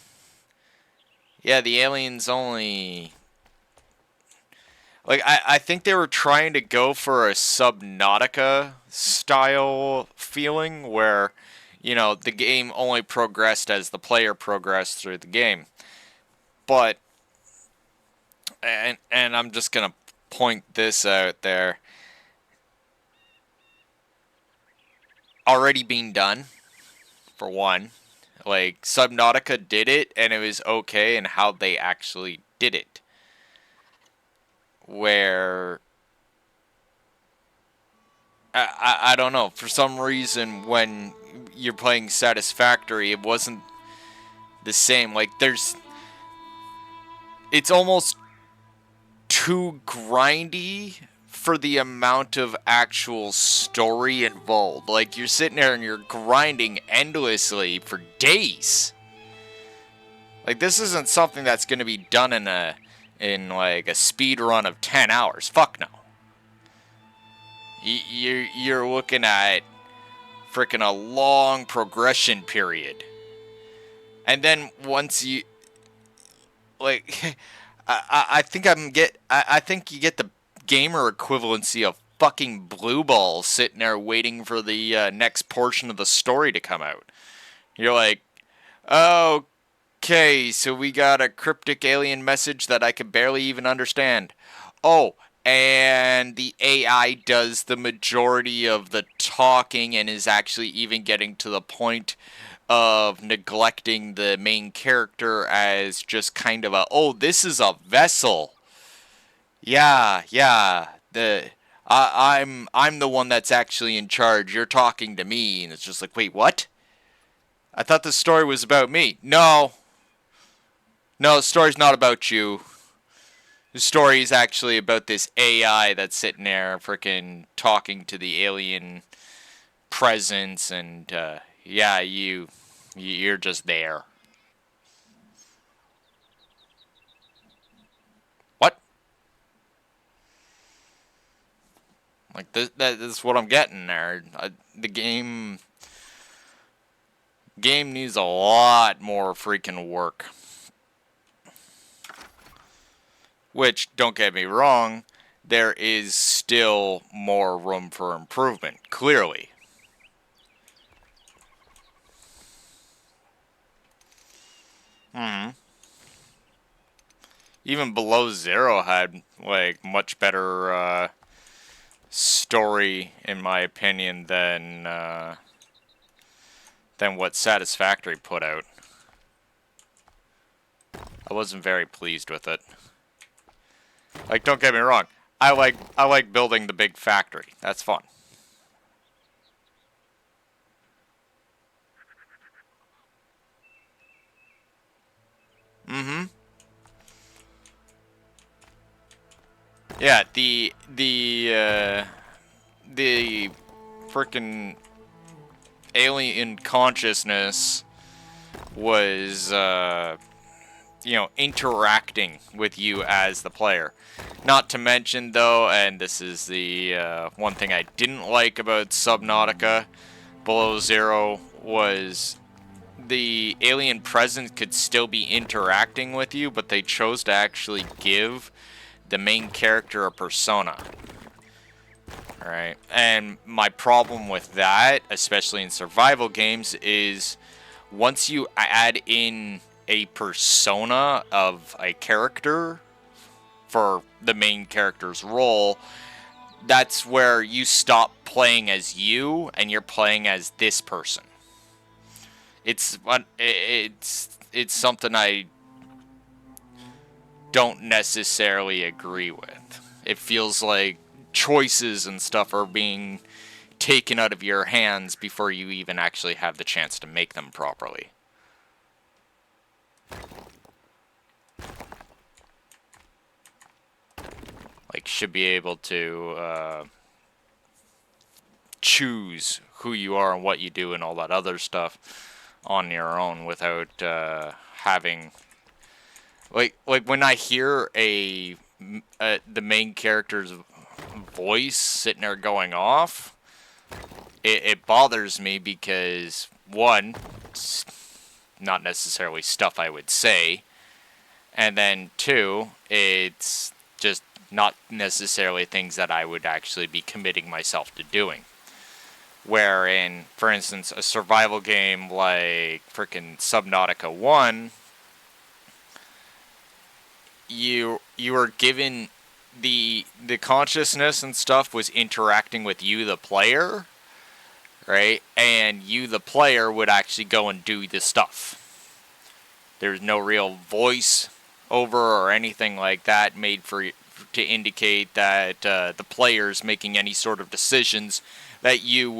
S1: yeah, the aliens only, like, I think they were trying to go for a Subnautica style feeling where, the game only progressed as the player progressed through the game. But, and I'm just gonna point this out there, already being done, for one. Like, Subnautica did it, and it was okay in how they actually did it. Where, I don't know, for some reason, when you're playing Satisfactory, it wasn't the same. Like, it's almost too grindy for the amount of actual story involved. Like, you're sitting there and you're grinding endlessly for days. Like, this isn't something that's going to be done in like a speed run of 10 hours. Fuck no. You're looking at freaking a long progression period. And then once you, like, I think I think you get the gamer equivalency of fucking blue balls sitting there waiting for the next portion of the story to come out. You're like, okay, so we got a cryptic alien message that I can barely even understand. Oh, and the AI does the majority of the talking and is actually even getting to the point of neglecting the main character as just kind of oh, this is a vessel. Yeah, yeah. I'm the one that's actually in charge. You're talking to me, and it's just like, wait, what? I thought the story was about me. No, no, the story's not about you. The story is actually about this AI that's sitting there, freaking talking to the alien presence, and yeah, you're just there. What? Like, this is what I'm getting there. The game needs a lot more freaking work. Which, don't get me wrong, there is still more room for improvement, clearly. Hmm. Even Below Zero had, like, much better story, in my opinion, than what Satisfactory put out. I wasn't very pleased with it. Like, don't get me wrong, I like building the big factory. That's fun. Mm-hmm. Yeah, the freaking alien consciousness was you know, interacting with you as the player. Not to mention, though, and this is the one thing I didn't like about Subnautica Below Zero, was the alien presence could still be interacting with you, but they chose to actually give the main character a persona. Right? And my problem with that, especially in survival games, is once you add in a persona of a character for the main character's role, that's where you stop playing as you and you're playing as this person. It's something I don't necessarily agree with. It feels like choices and stuff are being taken out of your hands before you even actually have the chance to make them properly. Like, should be able to choose who you are and what you do and all that other stuff on your own without having like when I hear the main character's voice sitting there going off, it bothers me because one, it's not necessarily stuff I would say, and then two, it's just not necessarily things that I would actually be committing myself to doing. Wherein, for instance, a survival game like frickin' Subnautica 1, you are given the consciousness and stuff was interacting with you, the player, right? And you, the player, would actually go and do the stuff. There's no real voice over or anything like that made to indicate that the player's making any sort of decisions that you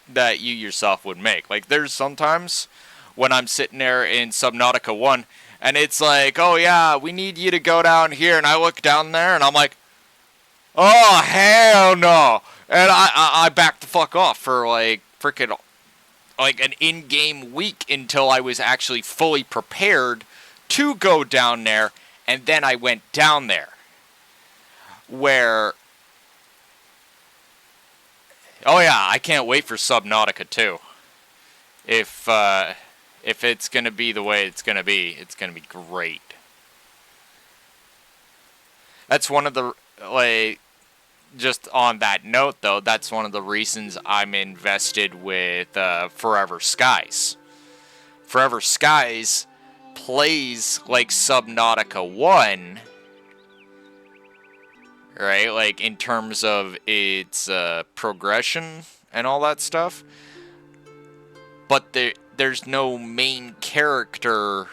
S1: yourself would make. Like, there's sometimes when I'm sitting there in Subnautica 1 and it's like, oh yeah, we need you to go down here, and I look down there and I'm like, oh hell no, and I back the fuck off for like freaking like an in-game week until I was actually fully prepared to go down there, and then I went down there. Where, oh yeah, I can't wait for Subnautica 2. If it's gonna be the way it's gonna be great. That's one of the, like, just on that note though, that's one of the reasons I'm invested with Forever Skies. Forever Skies plays like Subnautica 1, right? Like, in terms of its progression and all that stuff. But there's no main character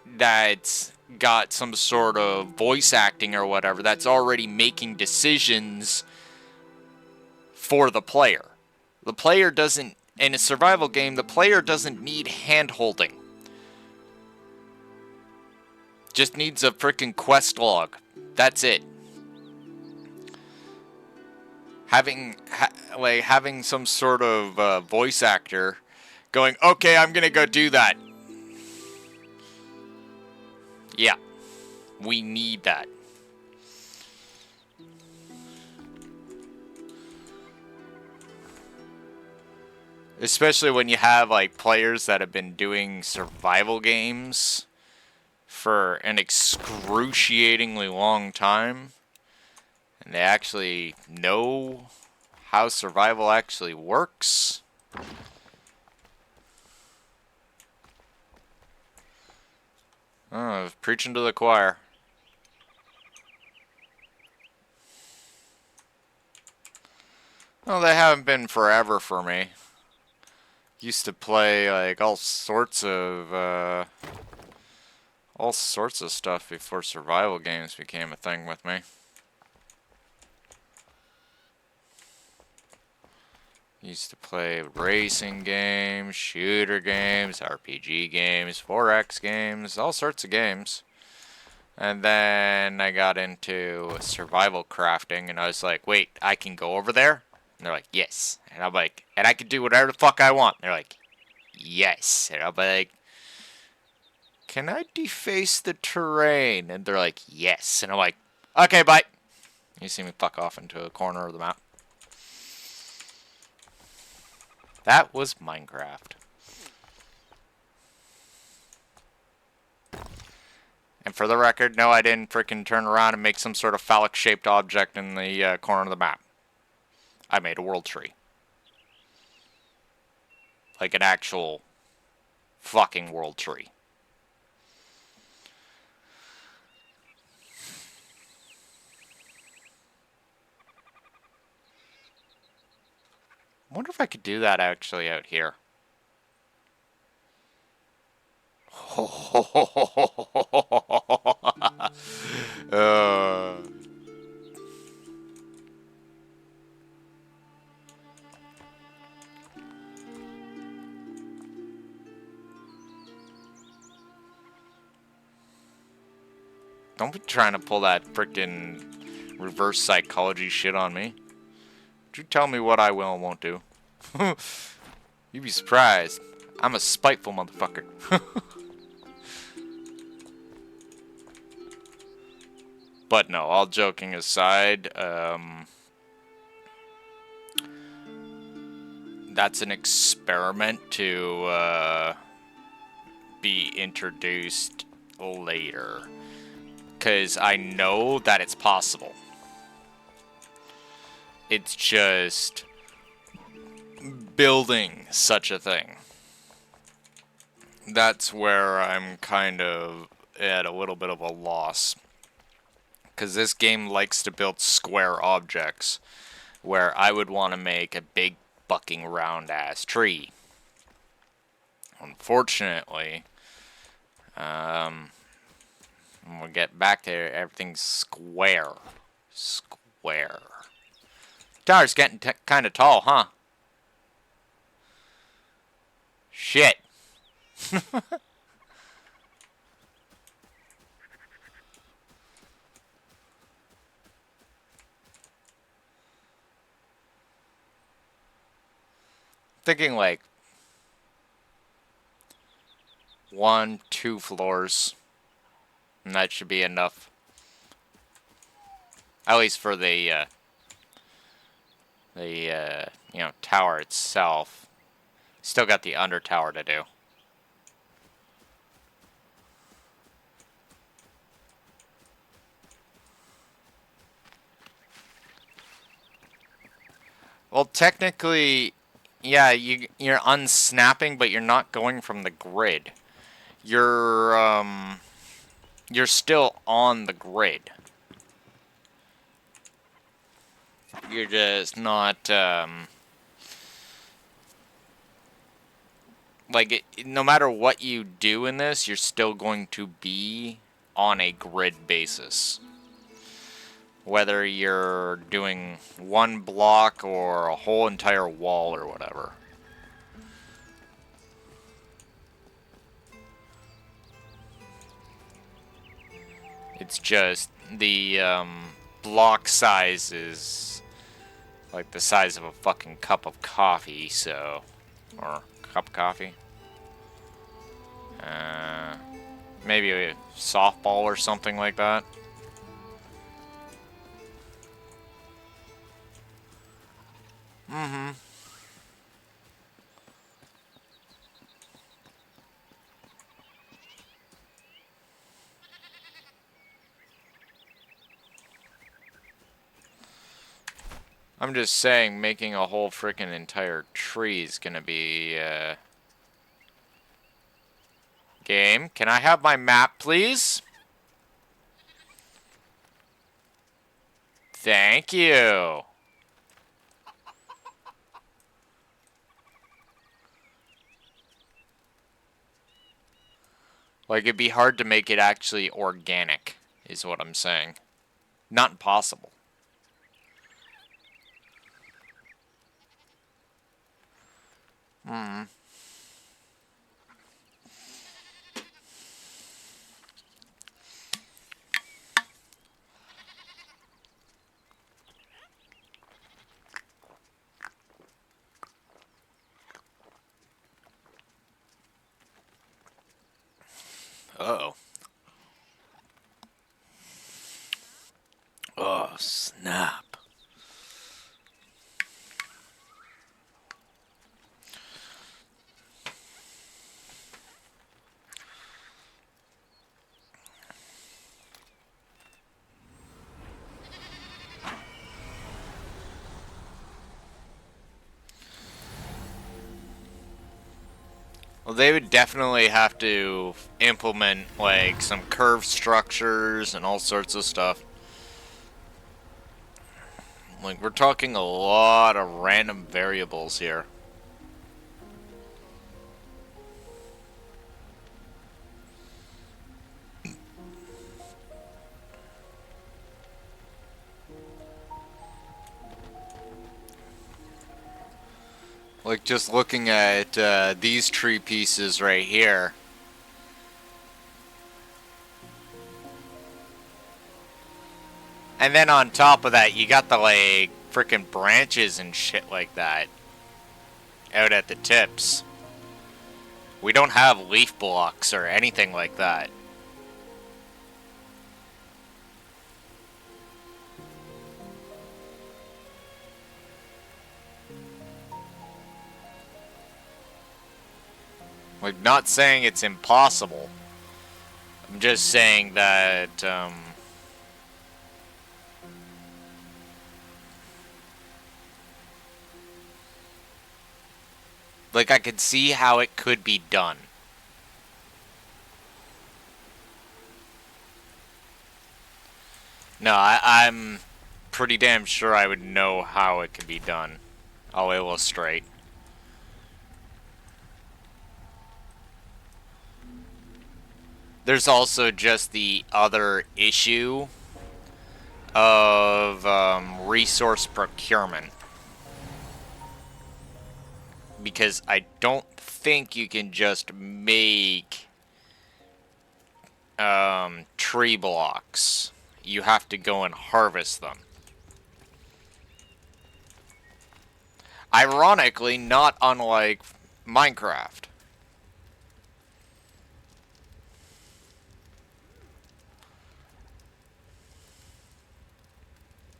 S1: that's got some sort of voice acting or whatever that's already making decisions for the player. The player doesn't, in a survival game, the player doesn't need hand-holding. Just needs a freaking quest log. That's it. Having some sort of voice actor going, okay, I'm gonna go do that. Yeah, we need that. Especially when you have like players that have been doing survival games for an excruciatingly long time, and they actually know how survival actually works. Oh, preaching to the choir. Well, they haven't been forever for me. Used to play like all sorts of stuff before survival games became a thing with me. Used to play racing games, shooter games, RPG games, 4X games, all sorts of games. And then I got into survival crafting, and I was like, wait, I can go over there? And they're like, yes. And I'm like, and I can do whatever the fuck I want. And they're like, yes. And I'm like, can I deface the terrain? And they're like, yes. And I'm like, okay, bye. You see me fuck off into a corner of the map. That was Minecraft. And for the record, no, I didn't freaking turn around and make some sort of phallic-shaped object in the corner of the map. I made a world tree. Like an actual fucking world tree. I wonder if I could do that actually out here. Don't be trying to pull that frickin' reverse psychology shit on me. You tell me what I will and won't do. You'd be surprised. I'm a spiteful motherfucker. But no, all joking aside, that's an experiment to be introduced later. Because I know that it's possible. It's just building such a thing. That's where I'm kind of at a little bit of a loss. Because this game likes to build square objects, where I would want to make a big fucking round ass tree. Unfortunately, when we get back there, everything's square. Square. Tower's getting kind of tall, huh? Shit. Thinking like 1, 2 floors, and that should be enough. At least for the you know, tower itself. Still got the under tower to do. Well, technically, yeah, you're unsnapping, but you're not going from the grid. You're still on the grid. You're just not like no matter what you do in this, you're still going to be on a grid basis. Whether you're doing one block or a whole entire wall or whatever. It's just the block size is like the size of a fucking cup of coffee, so... Or cup of coffee. Maybe a softball or something like that. Mm-hmm. I'm just saying, making a whole freaking entire tree is gonna be, Game, can I have my map, please? Thank you. Like, it'd be hard to make it actually organic, is what I'm saying. Not impossible. Hmm. Uh-oh. Oh, snap. Well, they would definitely have to implement, like, some curve structures and all sorts of stuff. Like, we're talking a lot of random variables here. Like, just looking at these tree pieces right here. And then on top of that, you got the, like, freaking branches and shit like that out at the tips. We don't have leaf blocks or anything like that. Like, not saying it's impossible. I'm just saying that, like, I could see how it could be done. No, I'm pretty damn sure I would know how it could be done. I'll illustrate. There's also just the other issue of resource procurement. Because I don't think you can just make tree blocks. You have to go and harvest them. Ironically, not unlike Minecraft.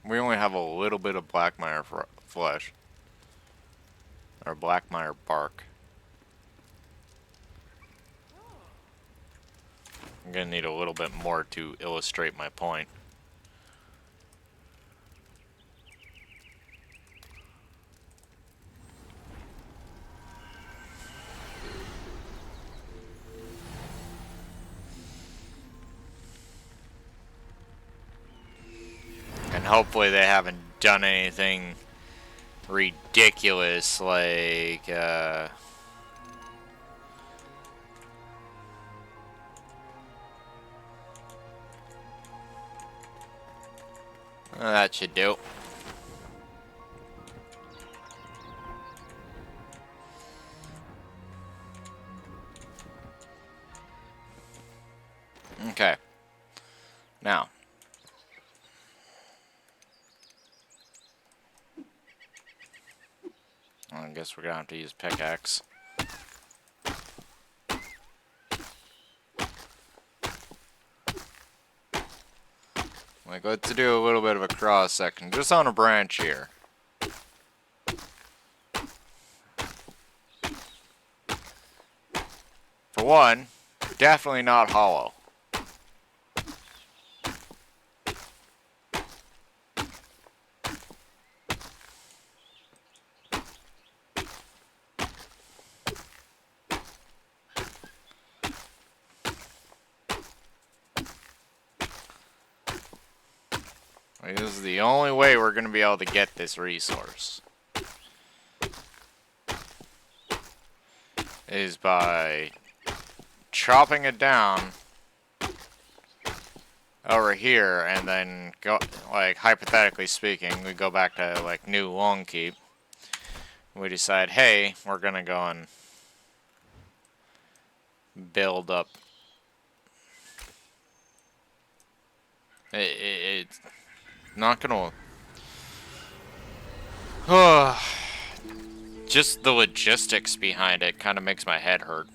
S1: We only have a little bit of blackmire flesh. Or blackmire bark. I'm gonna need a little bit more to illustrate my point. And hopefully they haven't done anything ridiculous like, that should do. Okay. Now. I guess we're gonna have to use pickaxe. Like, let's do a little bit of a cross section, just on a branch here. For one, definitely not hollow. Like, this is the only way we're going to be able to get this resource. Is by chopping it down over here, and then go, like, hypothetically speaking, we go back to, like, New Longkeep. we decide, hey, we're gonna go and build up. It's not gonna. Just the logistics behind it kind of makes my head hurt.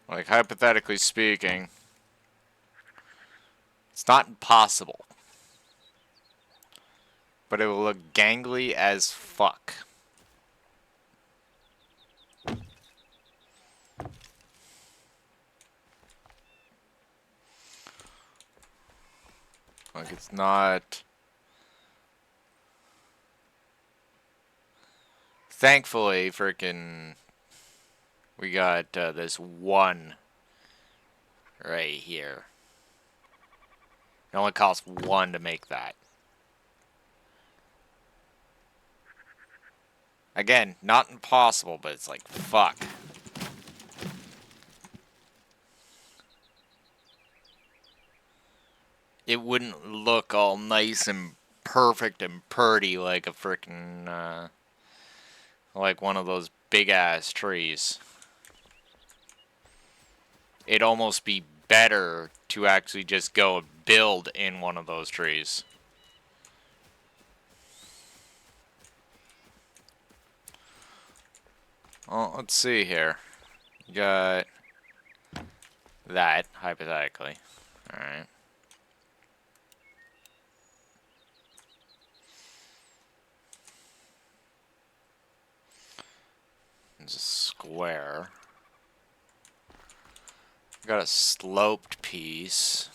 S1: Like, hypothetically speaking, it's not impossible. But it will look gangly as fuck. Like, it's not... Thankfully, frickin' we got this one right here. It only costs one to make that. Again, not impossible, but it's like, fuck. It wouldn't look all nice and perfect and purty like a frickin', like one of those big-ass trees. It'd almost be better to actually just go build in one of those trees. Well, let's see here. You got that, hypothetically. Alright. There's a square. Got a sloped piece.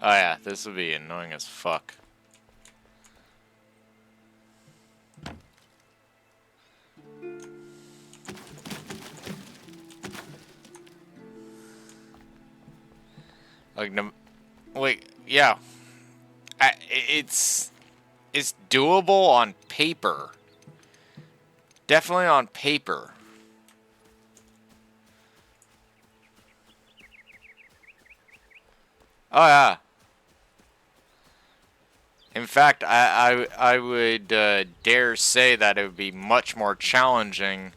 S1: Oh yeah, this would be annoying as fuck. Like, no, wait, yeah. It's doable on paper. Definitely on paper. Oh yeah. In fact, I would dare say that it would be much more challenging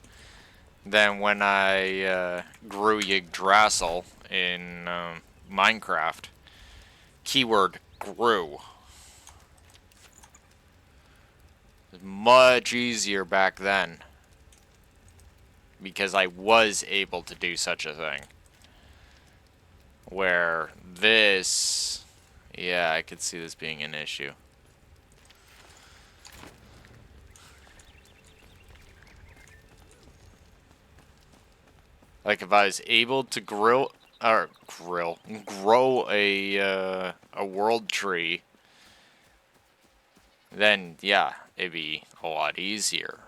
S1: than when I grew Yggdrasil in Minecraft. Keyword grew. It was much easier back then because I was able to do such a thing. Where this, yeah, I could see this being an issue. Like, if I was able to grow a world tree, then yeah, it'd be a lot easier.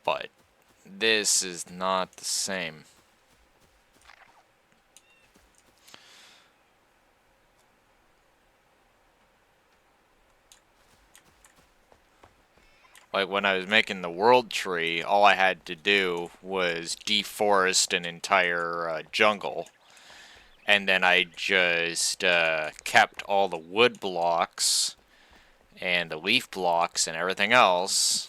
S1: But this is not the same. Like, when I was making the world tree, all I had to do was deforest an entire jungle. And then I just kept all the wood blocks and the leaf blocks and everything else.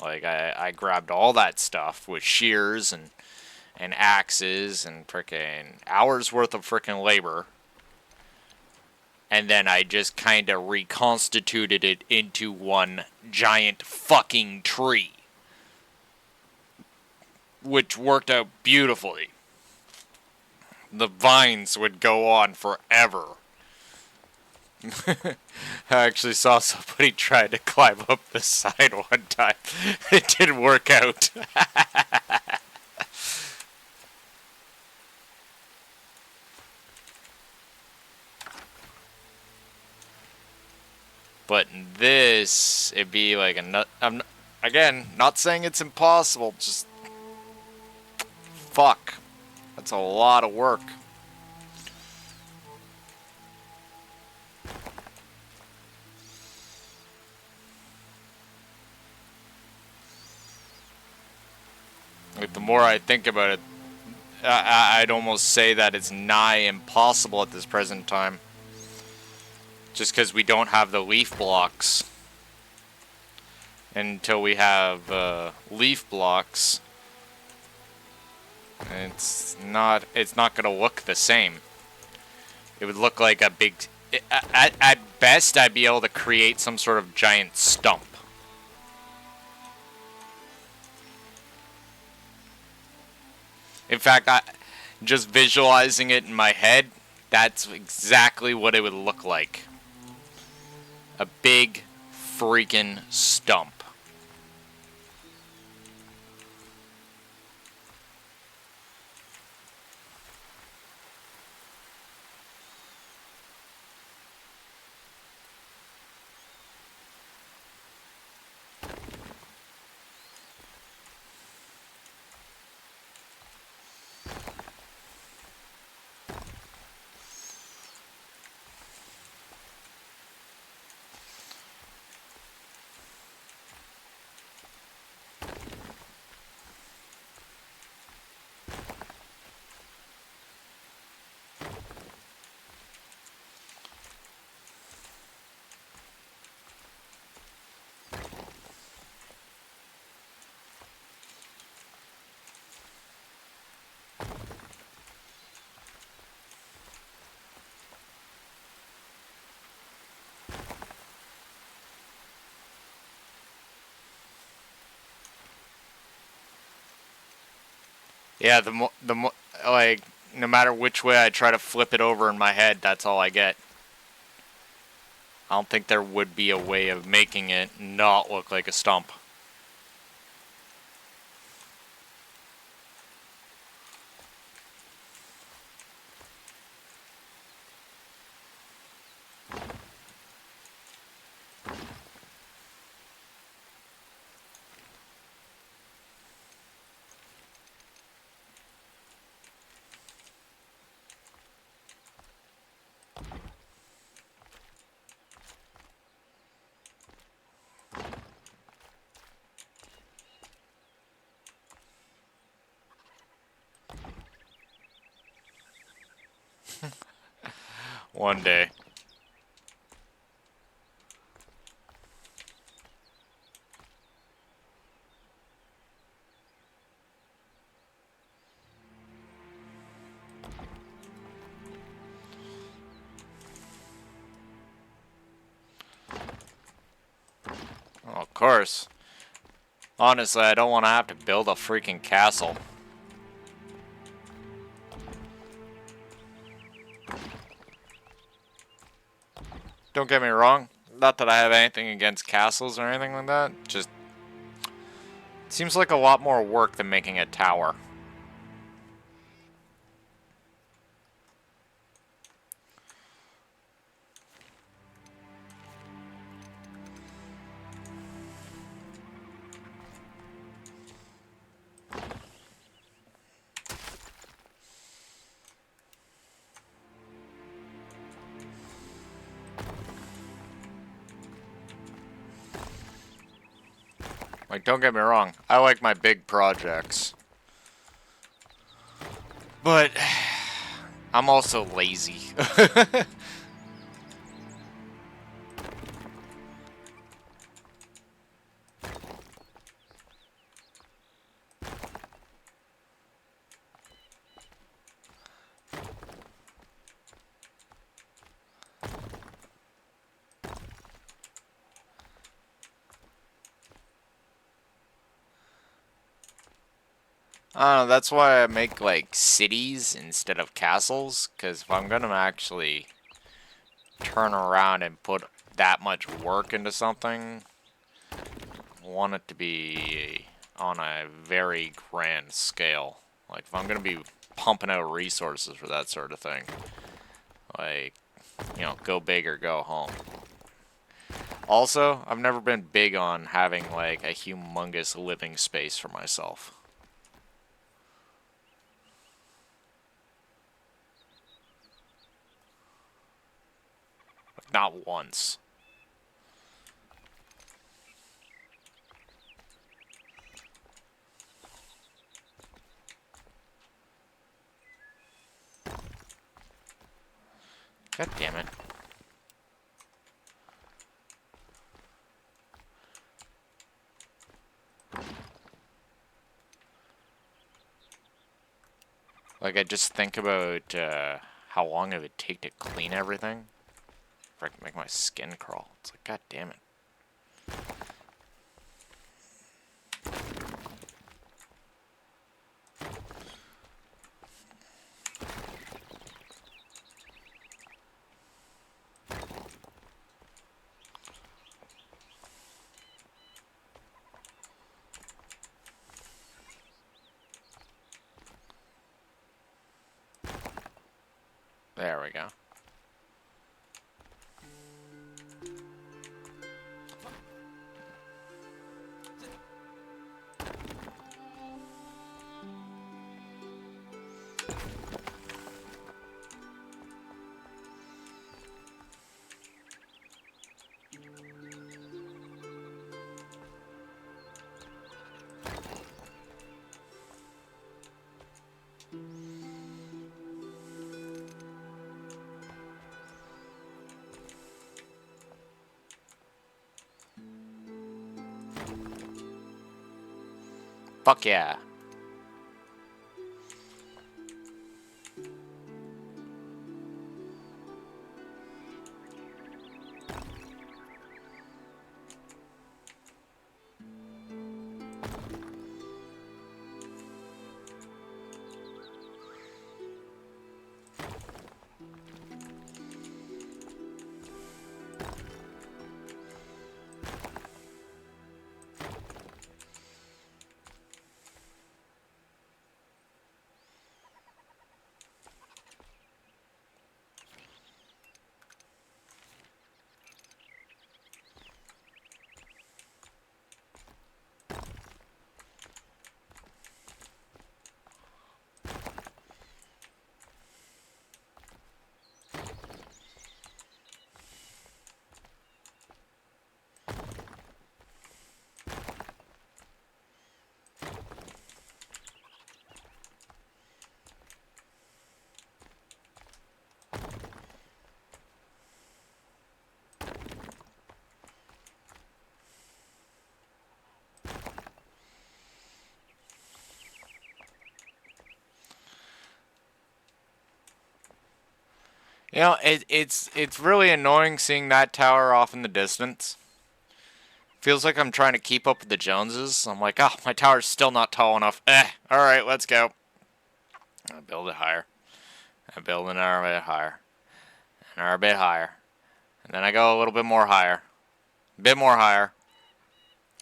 S1: Like, I grabbed all that stuff with shears and axes and frickin' hours worth of frickin' labor. And then I just kind of reconstituted it into one giant fucking tree. Which worked out beautifully. the vines would go on forever. I actually saw somebody try to climb up the side one time. It didn't work out. But in this, it'd be like a nut. Again, not saying it's impossible, just fuck. That's a lot of work. Like, the more I think about it, I'd almost say that it's nigh impossible at this present time. Just because we don't have the leaf blocks. And until we have leaf blocks, it's not gonna look the same. It would look like a big... At best, I'd be able to create some sort of giant stump. In fact, just visualizing it in my head, that's exactly what it would look like. A big freaking stump. Yeah, like, no matter which way I try to flip it over in my head, that's all I get. I don't think there would be a way of making it not look like a stump. One day. Oh, of course. Honestly, I don't want to have to build a freaking castle. Don't get me wrong. Not that I have anything against castles or anything like that. Just seems like a lot more work than making a tower. Like, don't get me wrong. I like my big projects. But I'm also lazy. I don't know, that's why I make, like, cities instead of castles, because if I'm gonna actually turn around and put that much work into something, I want it to be on a very grand scale. Like, if I'm gonna be pumping out resources for that sort of thing, like, you know, go big or go home. Also, I've never been big on having, like, a humongous living space for myself. Like, not once. God damn it. Like, I just think about how long it would take to clean everything. If I could make my skin crawl. It's like, god damn it. There we go. Fuck yeah. You know, it's really annoying seeing that tower off in the distance. Feels like I'm trying to keep up with the Joneses. I'm like, oh, my tower's still not tall enough. Alright, let's go. I build it higher. I build another bit higher. Another bit higher. And then I go a little bit more higher. A bit more higher.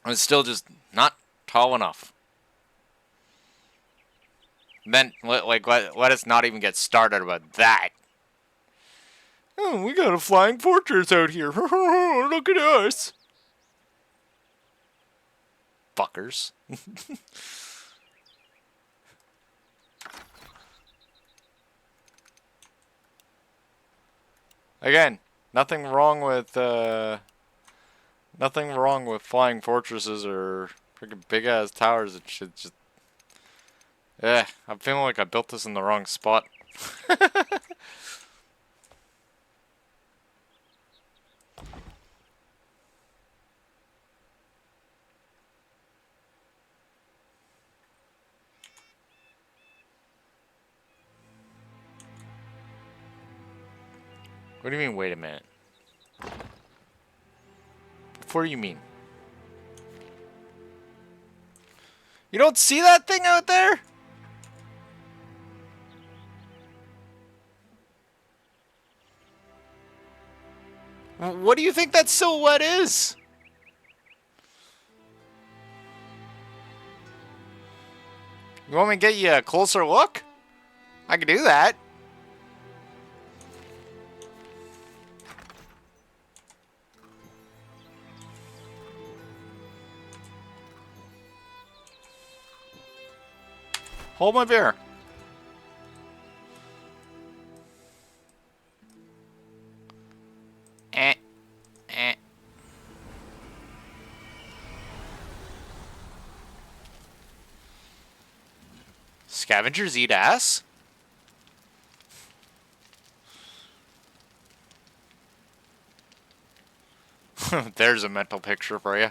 S1: It's still just not tall enough. Then, let us not even get started about that. Oh, we got a flying fortress out here. Look at us. Fuckers. Again, nothing wrong with flying fortresses or freaking big ass towers. It should just I'm feeling like I built this in the wrong spot. What do you mean, wait a minute? What do you mean? You don't see that thing out there? What do you think that silhouette is? You want me to get you a closer look? I can do that. Hold my beer. Eh. Eh. Scavengers eat ass? There's a mental picture for you.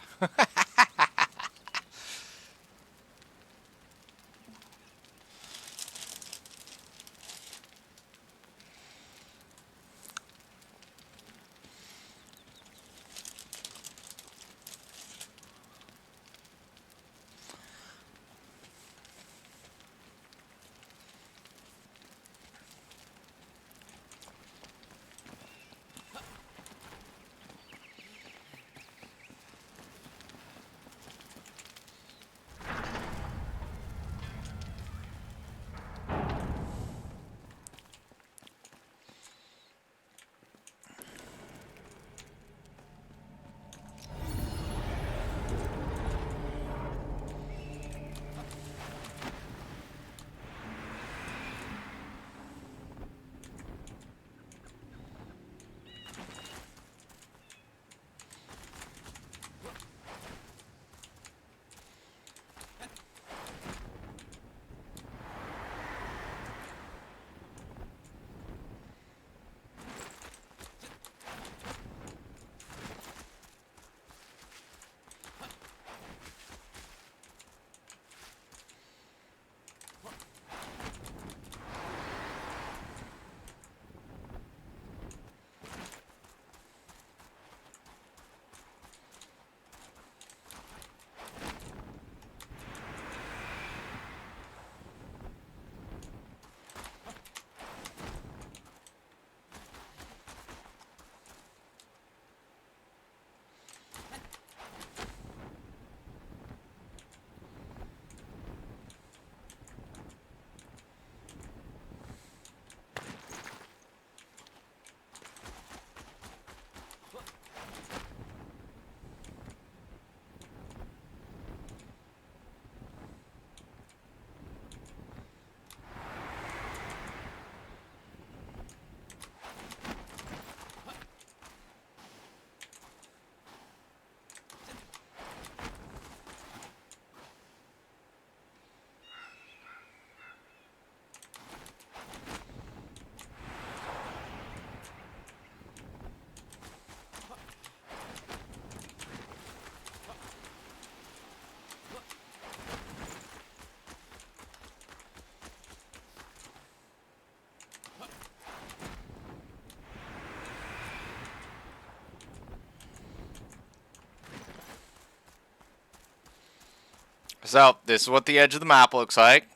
S1: So, this is what the edge of the map looks like.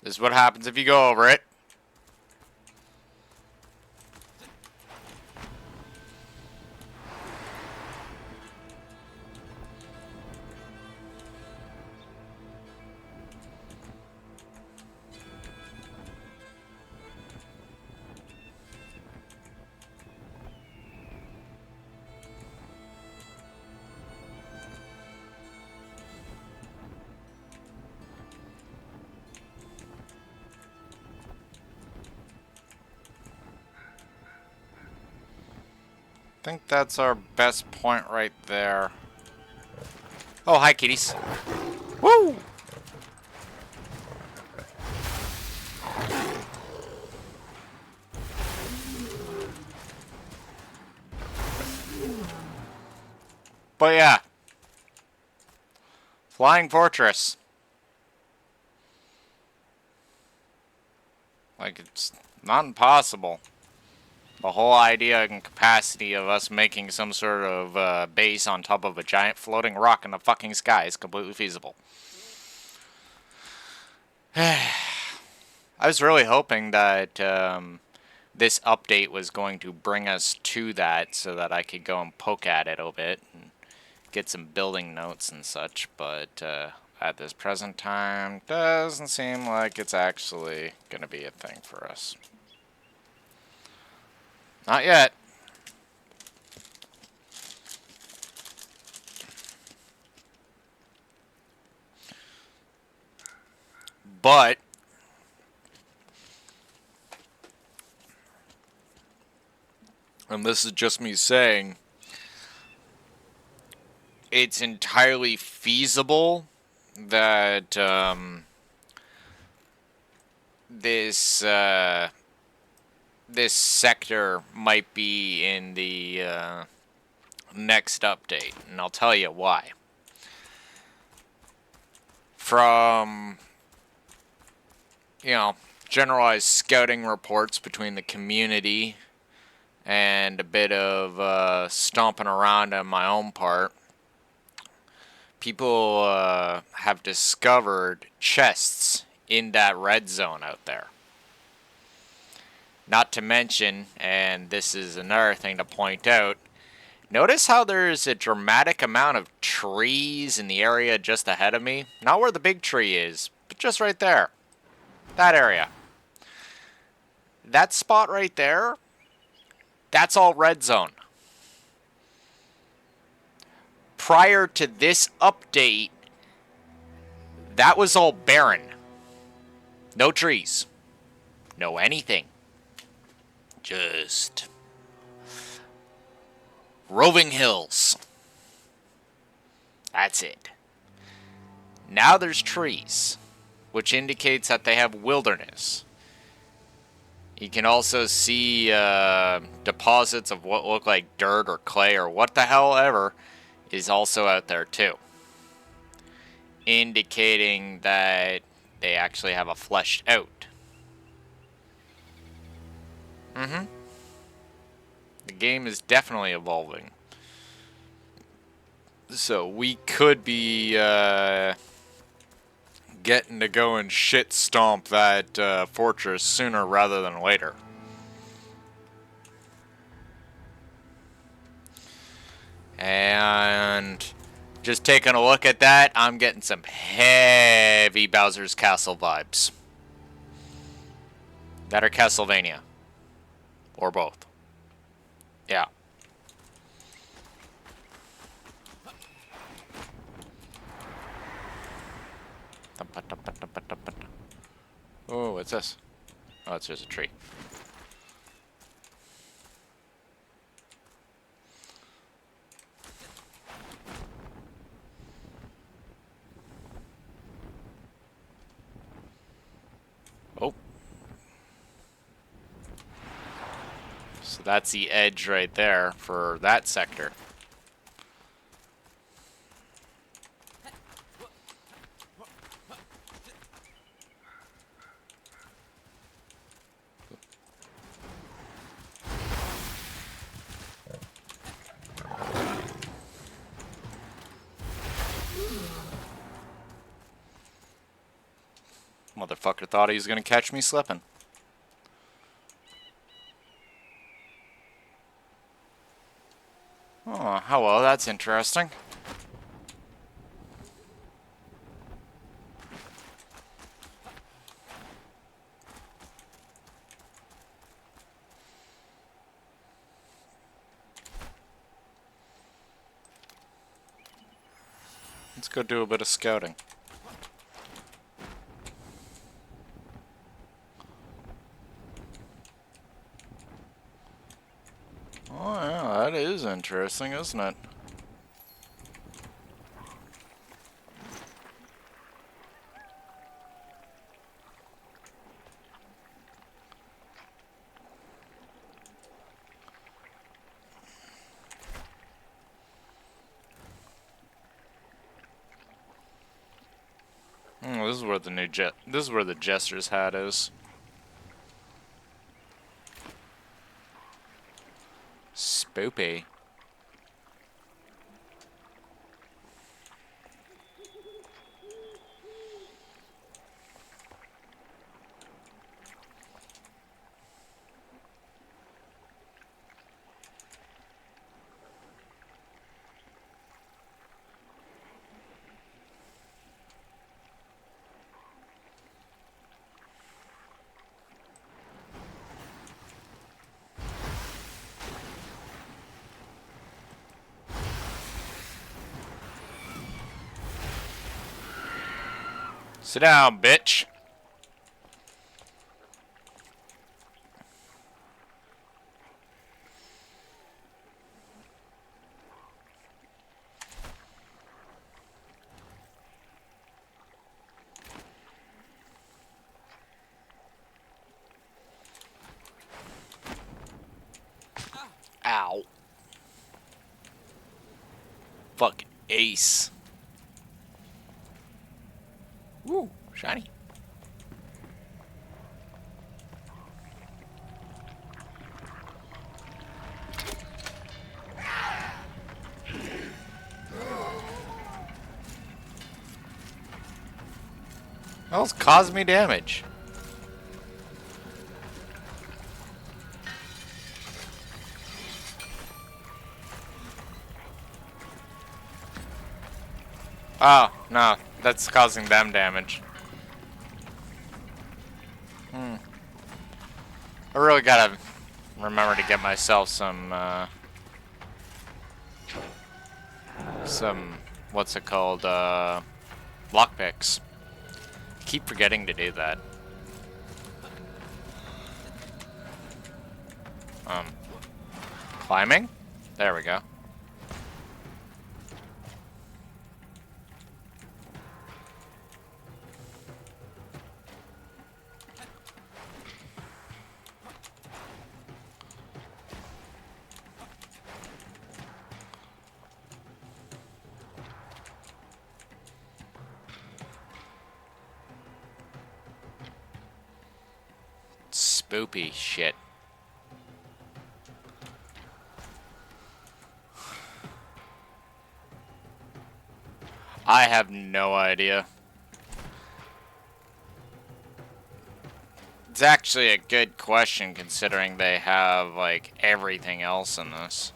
S1: This is what happens if you go over it. I think that's our best point right there. Oh, hi, kitties. Woo! But yeah. Flying Fortress. Like, it's not impossible. The whole idea and capacity of us making some sort of base on top of a giant floating rock in the fucking sky is completely feasible. I was really hoping that this update was going to bring us to that so that I could go and poke at it a bit and get some building notes and such, but at this present time, doesn't seem like it's actually going to be a thing for us. Not yet. But and this is just me saying, it's entirely feasible that this this sector might be in the next update, and I'll tell you why. From, you know, generalized scouting reports between the community and a bit of stomping around on my own part, people have discovered chests in that red zone out there. Not to mention, and this is another thing to point out, notice how there's a dramatic amount of trees in the area just ahead of me? Not where the big tree is, but just right there. That area. That spot right there, that's all red zone. Prior to this update, that was all barren. No trees. No anything. Just roving hills. That's it. Now there's trees, which indicates that they have wilderness. You can also see deposits of what look like dirt or clay or what the hell ever is also out there too, indicating that they actually have a fleshed out. The game is definitely evolving. So we could be getting to go and shit stomp that fortress sooner rather than later. And just taking a look at that, I'm getting some heavy Bowser's Castle vibes. That or Castlevania. Or both. Yeah. Oh, what's this? Oh, it's just a tree. Oh. So that's the edge right there for that sector. Motherfucker thought he was gonna catch me slipping. Oh, hello, that's interesting. Let's go do a bit of scouting. Oh yeah, that is interesting, isn't it? Oh, this is where the this is where the Jester's hat is. Spoopy. Sit down, bitch. Ow. Fucking ace. Woo, shiny. Those caused me damage. Oh, no. That's causing them damage. I really gotta remember to get myself some, what's it called, lockpicks. Keep forgetting to do that. Climbing? There we go. Spoopy shit. I have no idea. It's actually a good question considering they have, like, everything else in this.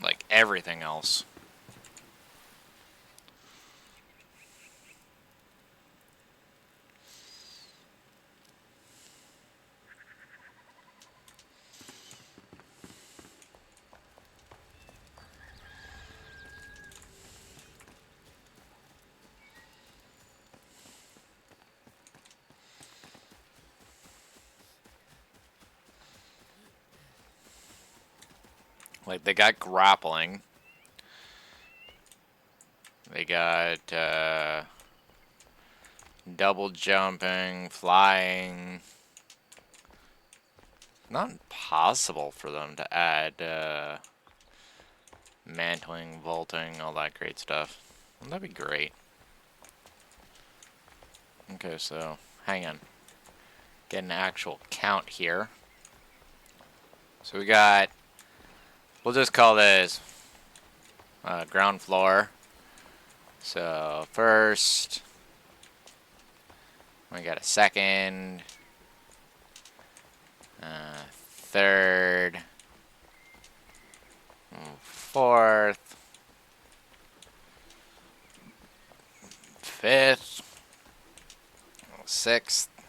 S1: Like, everything else. Like, they got grappling. They got, double jumping, flying. Not impossible for them to add, mantling, vaulting, all that great stuff. Well, that'd be great. Okay, so, hang on. Get an actual count here. So we got, we'll just call this ground floor. So first, we got a second, third, fourth, fifth, sixth, I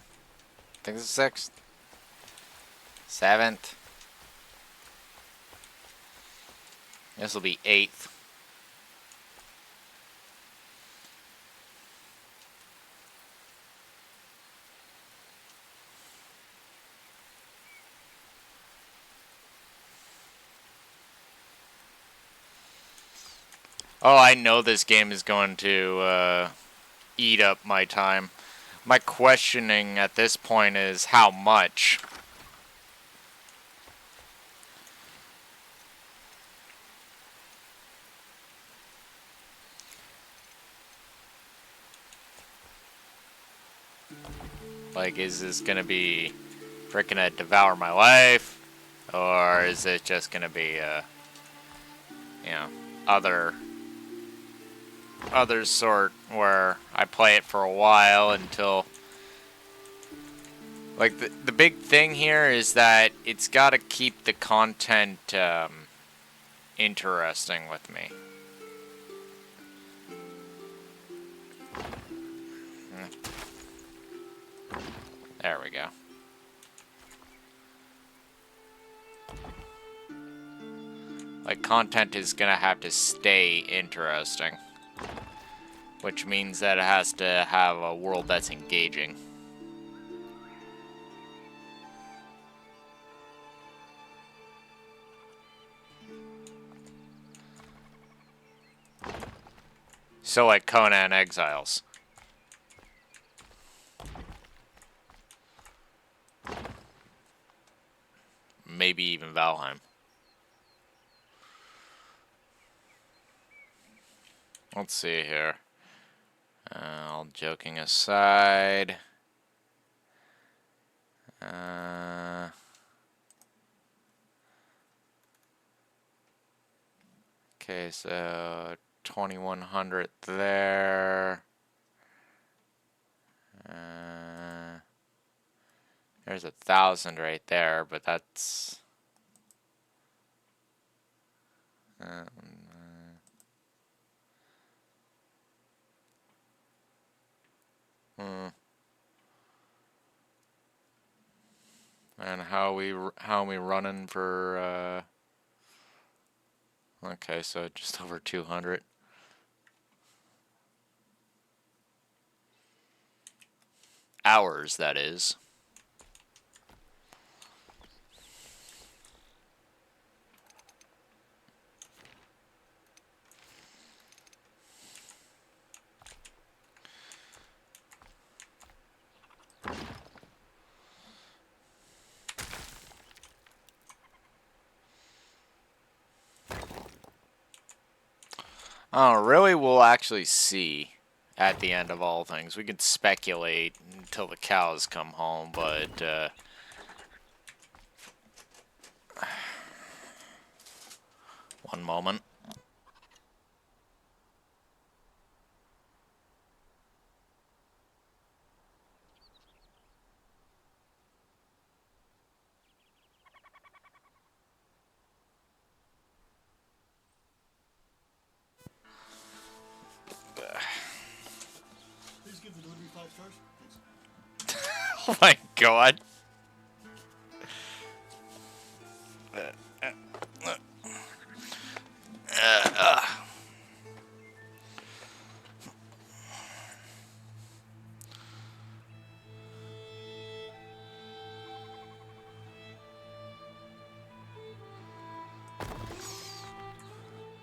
S1: think it's sixth, seventh, this will be eighth. Oh, I know this game is going to eat up my time. My questioning at this point is how much. Like, is this gonna be freaking devour my life? Or is it just gonna be, you know, other sort where I play it for a while until, like, the big thing here is that it's got to keep the content interesting with me. There we go. Like, content is gonna have to stay interesting. Which means that it has to have a world that's engaging. So like Conan Exiles. Maybe even Valheim. Let's see here. All joking aside. Okay, so 2100 there. There's 1,000 right there, but that's... And how are we running for? Okay, so just over 200. Hours, that is. Oh, really? We'll actually see at the end of all things. We can speculate until the cows come home, but one moment.
S2: Please give the delivery 5 stars.
S1: Oh my god.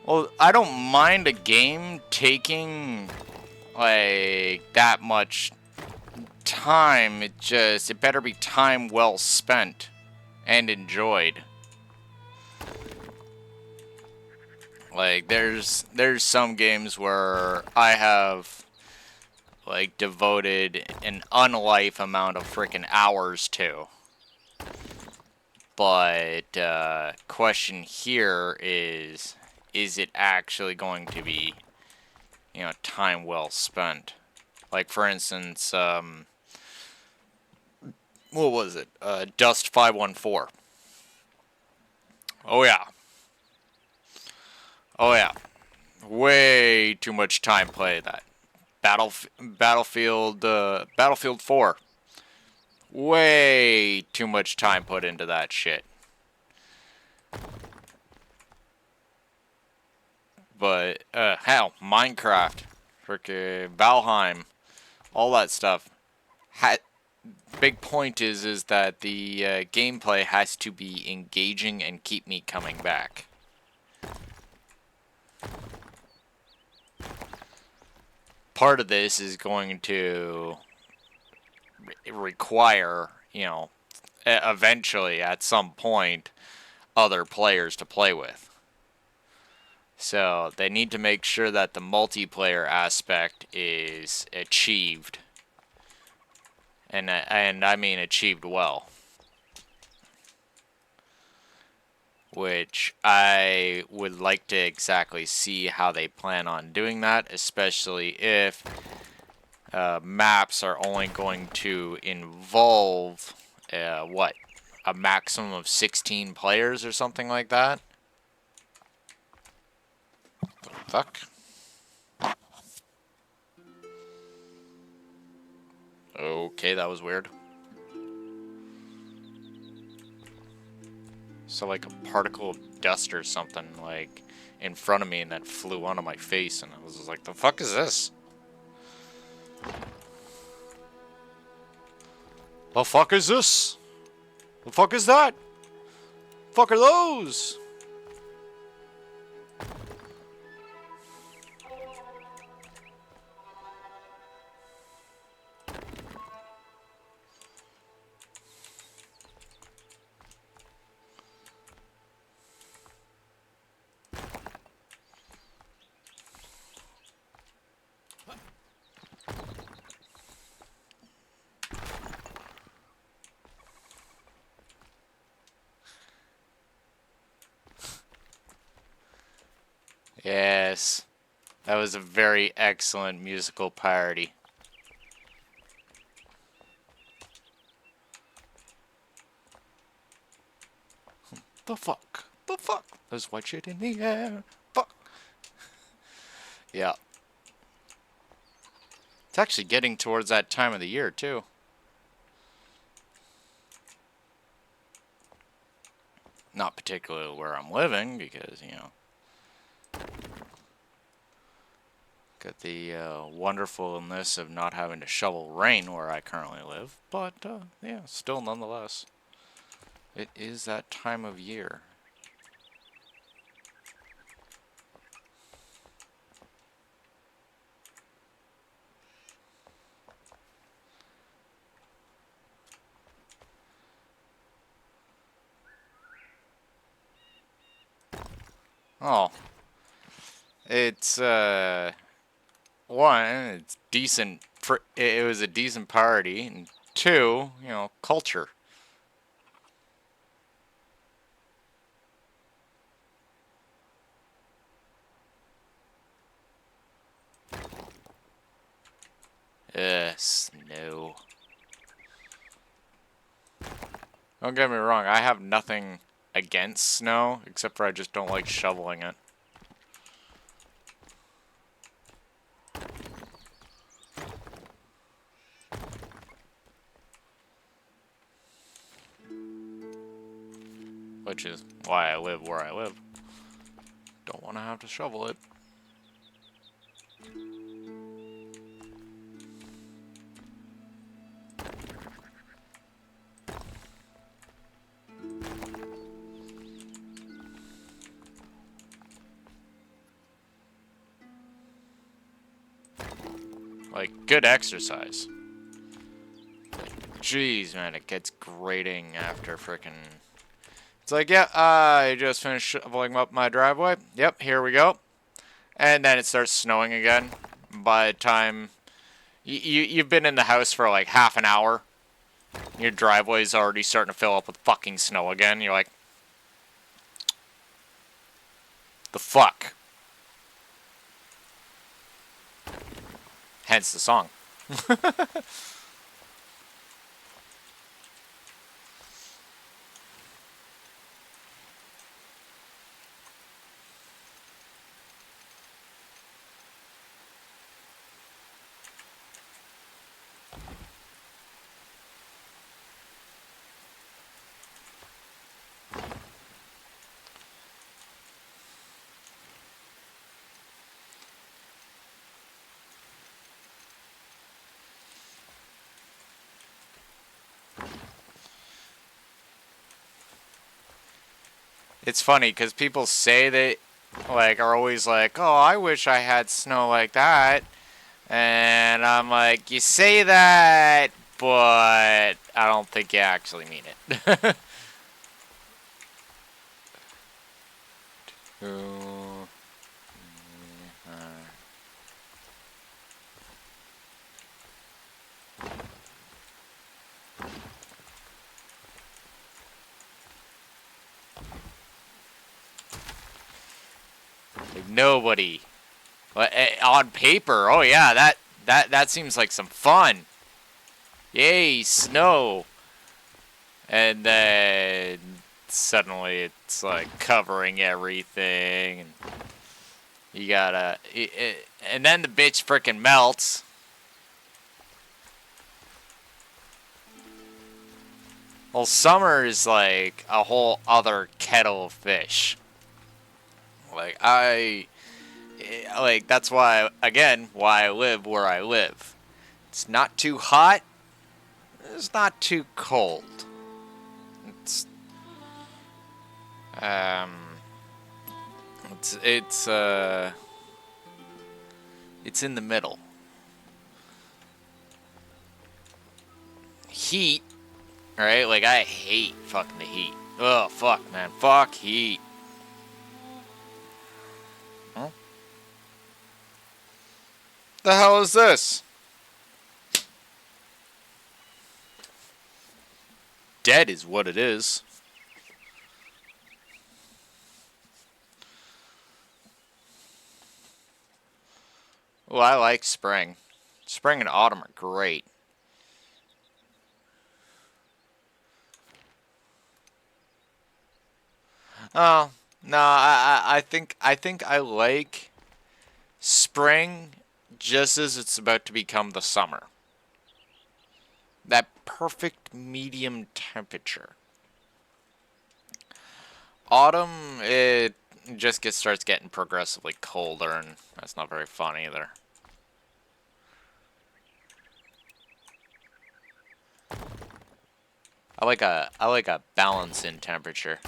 S1: Well, I don't mind a game taking like that much time. It better be time well spent and enjoyed. Like there's some games where I have like devoted an unlife amount of freaking hours to. But question here is it actually going to be, you know, time well spent? Like for instance, what was it? Dust514. Oh yeah. Oh yeah. Way too much time played that. Battlefield 4. Way too much time put into that shit. But hell, Minecraft, frickin' Valheim, all that stuff. Big point is that the gameplay has to be engaging and keep me coming back. Part of this is going to require, you know, eventually at some point, other players to play with. So they need to make sure that the multiplayer aspect is achieved. And I mean achieved well. Which I would like to exactly see how they plan on doing that, especially if maps are only going to involve, what, a maximum of 16 players or something like that? Fuck. Okay, that was weird. So like a particle of dust or something, like, in front of me and that flew onto my face, and I was just like, the fuck is this? The fuck is this? The fuck is that? The fuck are those? Yes. That was a very excellent musical parody. The fuck? The fuck? There's white shit in the air. Fuck. Yeah. It's actually getting towards that time of the year, too. Not particularly where I'm living, because, you know, got the wonderfulness of not having to shovel rain where I currently live. But, yeah, still nonetheless. It is that time of year. Oh. It's, one, it's decent. It was a decent parody. And two, you know, culture. Snow. Don't get me wrong, I have nothing against snow, except for I just don't like shoveling it. Which is why I live where I live. Don't want to have to shovel it. Like, good exercise. Jeez, man, it gets grating after frickin'... It's like, yeah, I just finished shoveling up my driveway. Yep, here we go. And then it starts snowing again. By the time... You've been in the house for like half an hour. Your driveway's already starting to fill up with fucking snow again. You're like... The fuck? Hence the song. It's funny because people say they like are always like, "Oh, I wish I had snow like that," and I'm like, "You say that, but I don't think you actually mean it." Like nobody. But on paper, oh yeah, that seems like some fun. Yay, snow. And then suddenly it's like covering everything. And You gotta, and then the bitch frickin' melts. Well, summer is like a whole other kettle of fish. Like, that's why, again, why I live where I live. It's not too hot, it's not too cold. It's, um, it's in the middle. Heat, right? Like, I hate fucking the heat. Oh, fuck, man. Fuck heat. Huh? The hell is this? Dead is what it is. Oh, I like spring. Spring and autumn are great. Oh, no, I think I like spring just as it's about to become the summer. That perfect medium temperature. Autumn, it just starts getting progressively colder, and that's not very fun either. I like a balance in temperature.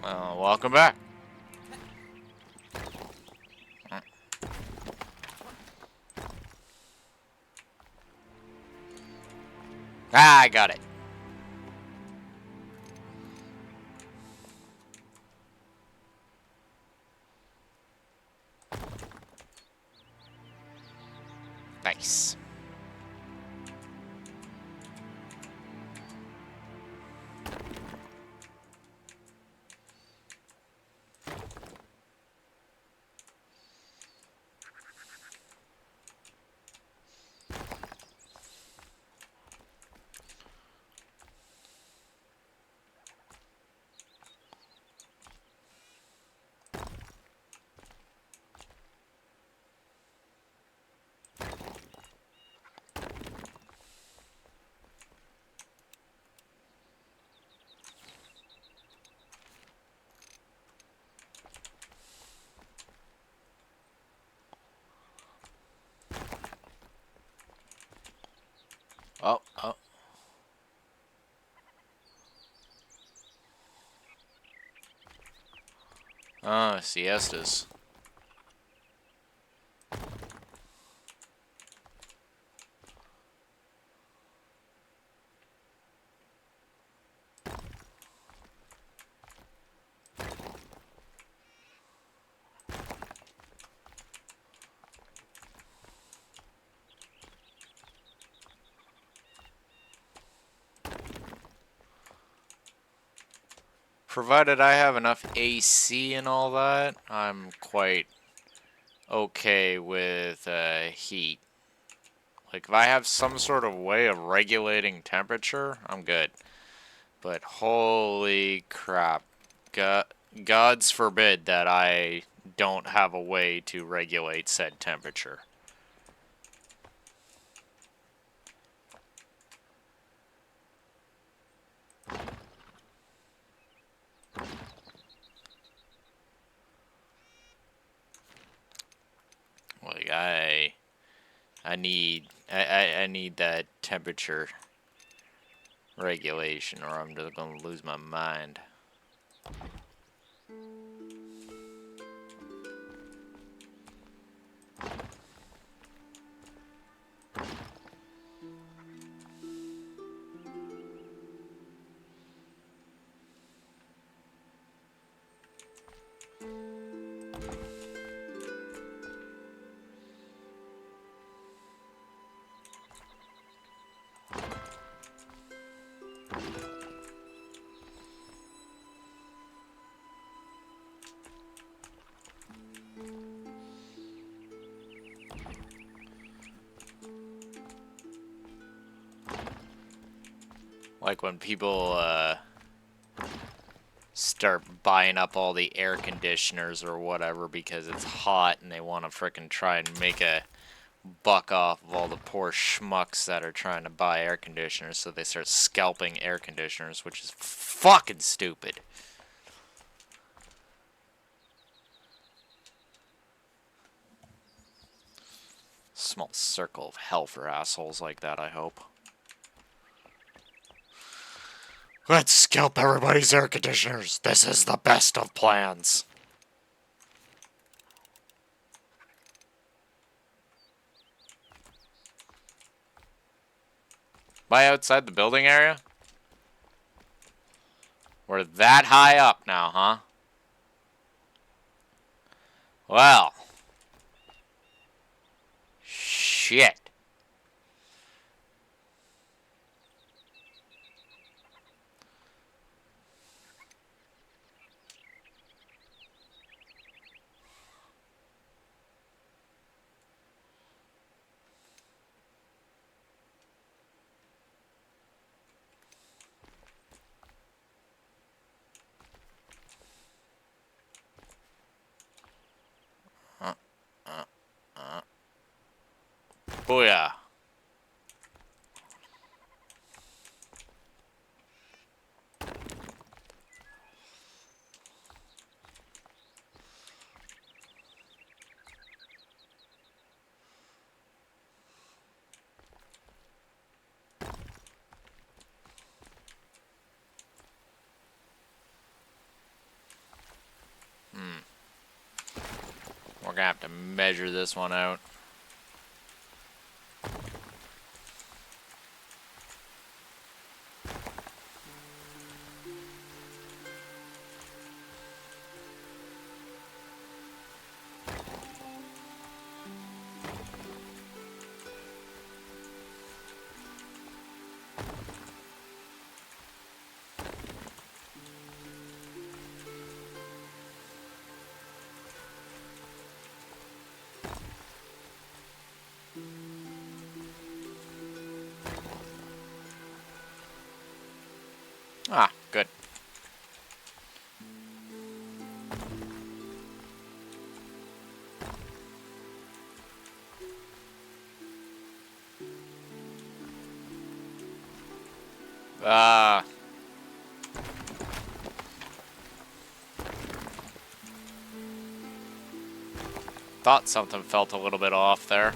S1: Well, welcome back. Ah, I got it. Nice. Oh, oh. Oh, siestas. Provided I have enough AC and all that, I'm quite okay with heat. Like, if I have some sort of way of regulating temperature, I'm good. But holy crap. Gods forbid that I don't have a way to regulate said temperature. Like, I need that temperature regulation, or I'm just gonna lose my mind. Like when people start buying up all the air conditioners or whatever because it's hot and they want to frickin' try and make a buck off of all the poor schmucks that are trying to buy air conditioners, so they start scalping air conditioners, which is fucking stupid. Small circle of hell for assholes like that, I hope. Let's scalp everybody's air conditioners. This is the best of plans. By outside the building area? We're that high up now, huh? Well. Shit. Booyah. We're gonna have to measure this one out. Ah, good. Thought something felt a little bit off there.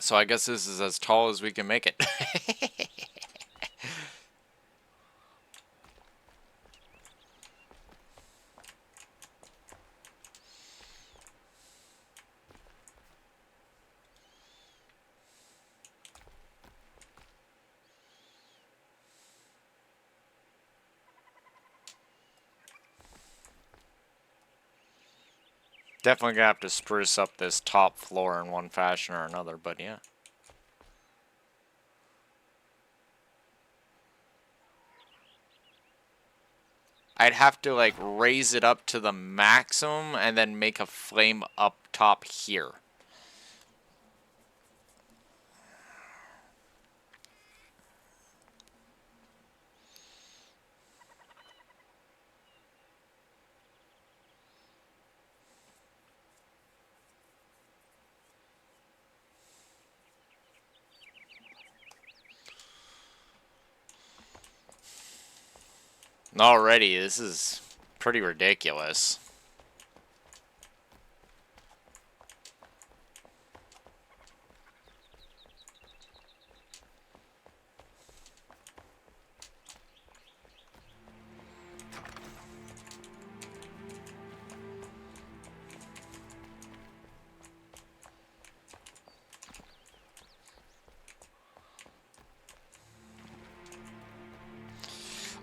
S1: So I guess this is as tall as we can make it. Definitely gonna have to spruce up this top floor in one fashion or another, but yeah. I'd have to like raise it up to the maximum and then make a flame up top here. Already, this is pretty ridiculous.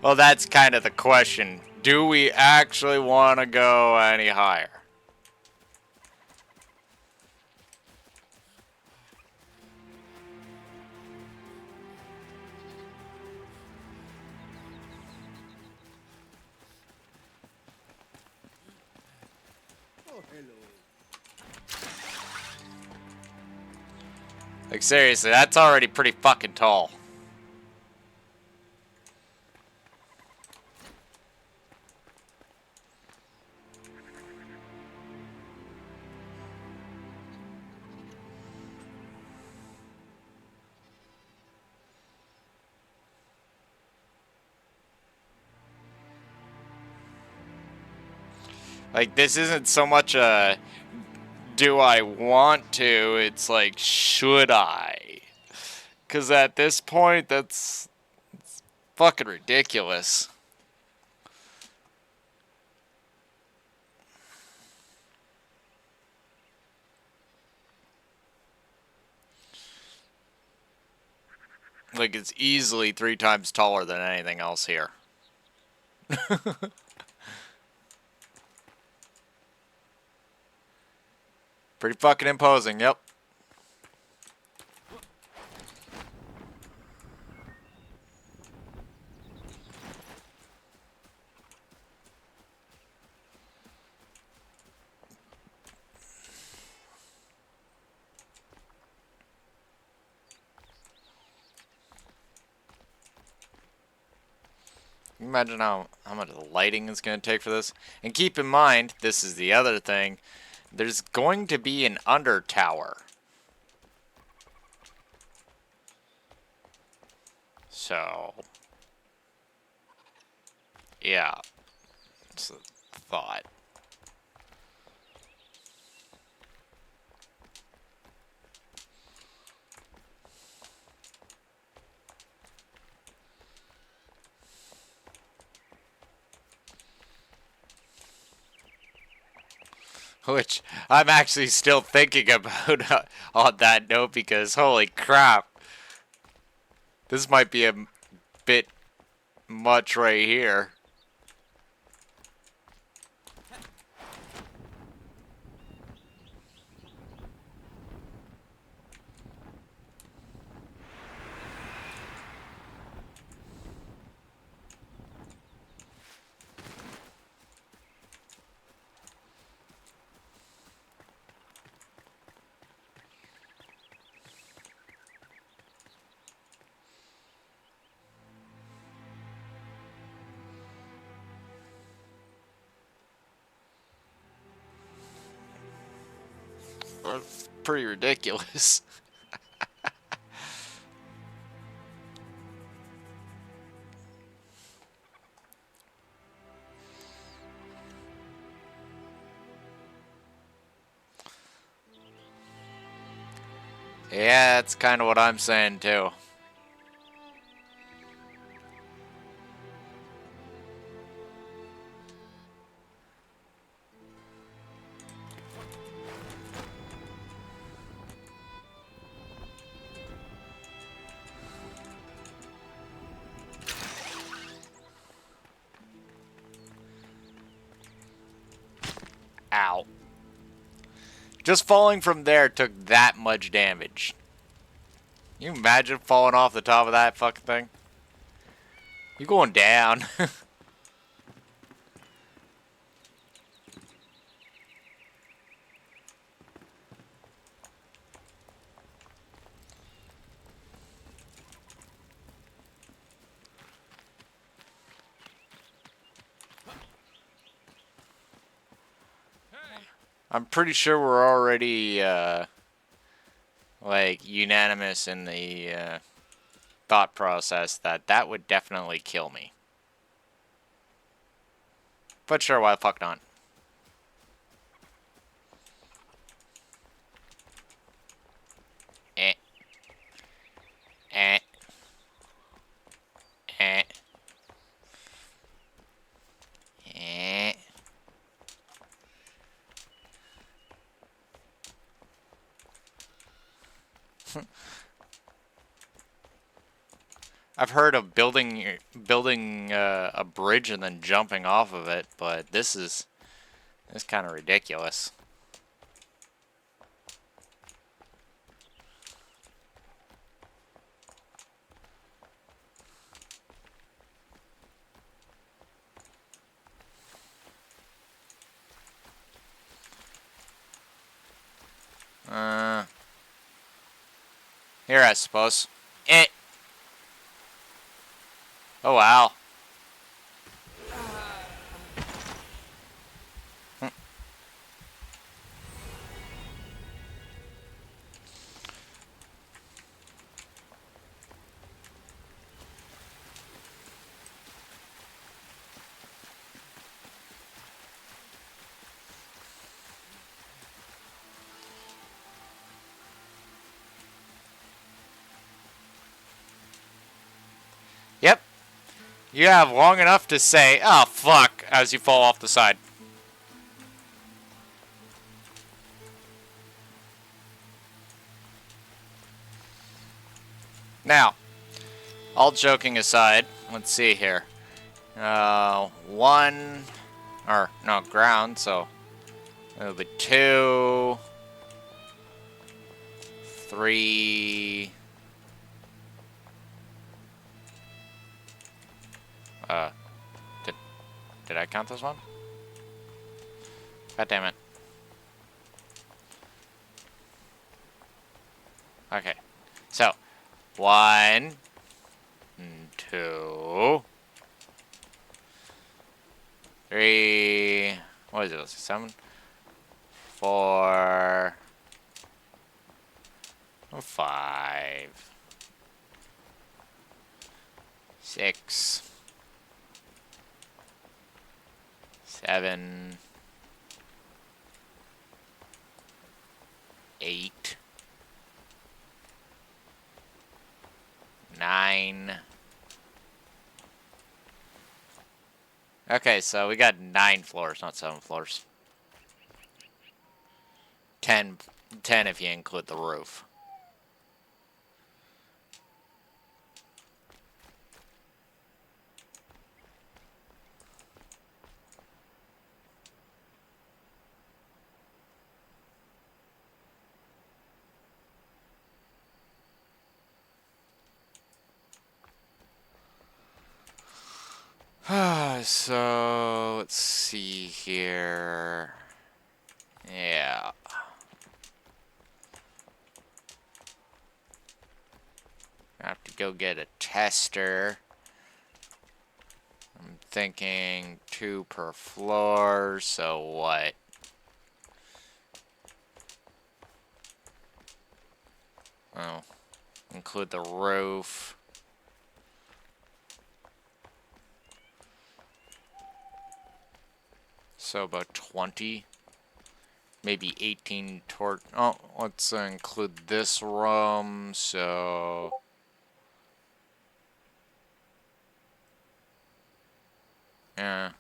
S1: Well, that's kind of the question. Do we actually want to go any higher? Like, seriously, that's already pretty fucking tall. Like, this isn't so much a do I want to, it's like, should I? Because at this point, that's fucking ridiculous. Like, it's easily 3 times taller than anything else here. Pretty fucking imposing, yep. Imagine how much lighting is going to take for this. And keep in mind, this is the other thing, there's going to be an under tower. So, yeah, it's a thought. Which I'm actually still thinking about on that note because holy crap, this might be a bit much right here. That's pretty ridiculous. Yeah, that's kind of what I'm saying too. Ow. Just falling from there took that much damage. Can you imagine falling off the top of that fucking thing? You going down. I'm pretty sure we're already, like, unanimous in the, thought process that that would definitely kill me. But sure, why the fuck not? Eh. Eh. Eh. Eh. I've heard of building a bridge and then jumping off of it, but this is kind of ridiculous. Here, I suppose. Eh. Oh wow. Yep. You have long enough to say, "Oh fuck," as you fall off the side. Now, all joking aside, let's see here. One, or no, ground, so it'll be 2, 3. Uh, did I count this one? God damn it. Okay, so 1, 2, 3. What is it? 7, 4, 5, 6, 7, 8, 9. Okay, so we got 9 floors, not 7 floors. 10 if you include the roof. So, let's see here. Yeah. I have to go get a tester. I'm thinking 2 per floor, so what? Oh, include the roof. So about 20. maybe 18 torch. Oh, let's include this room. So yeah.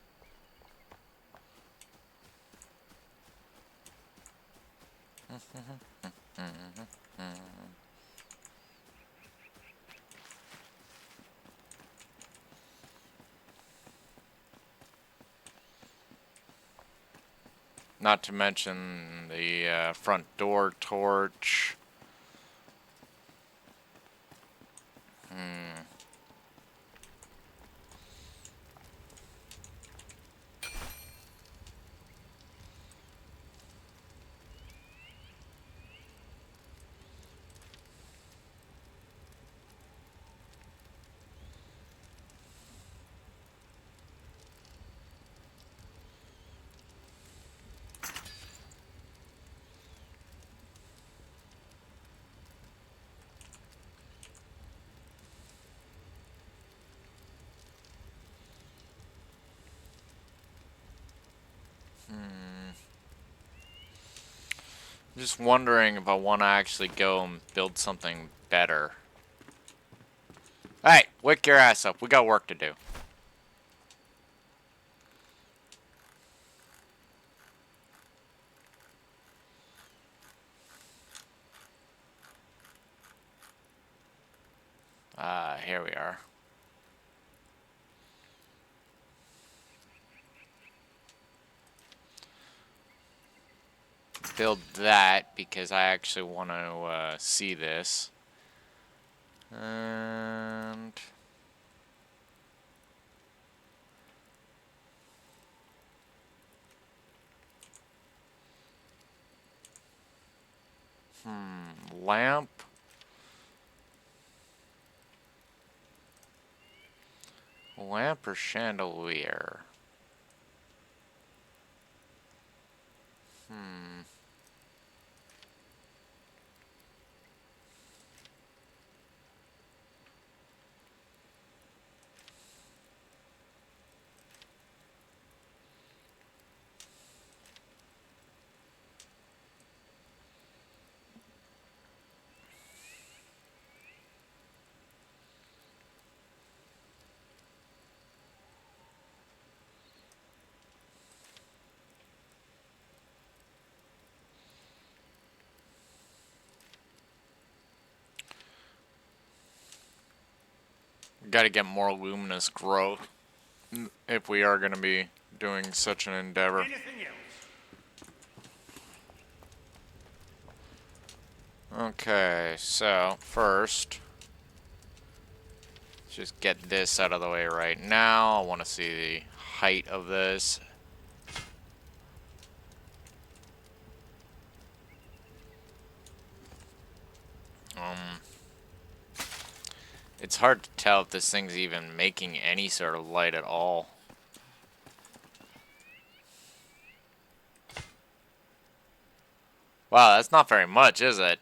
S1: Not to mention the front door torch. I'm just wondering if I want to actually go and build something better. Hey, wake your ass up. We got work to do. Here we are. Build that because I actually want to see this. And lamp. Lamp or chandelier? Got to get more luminous growth if we are going to be doing such an endeavor. Okay, so first, just get this out of the way right now. I want to see the height of this. It's hard to tell if this thing's even making any sort of light at all. Wow, that's not very much, is it?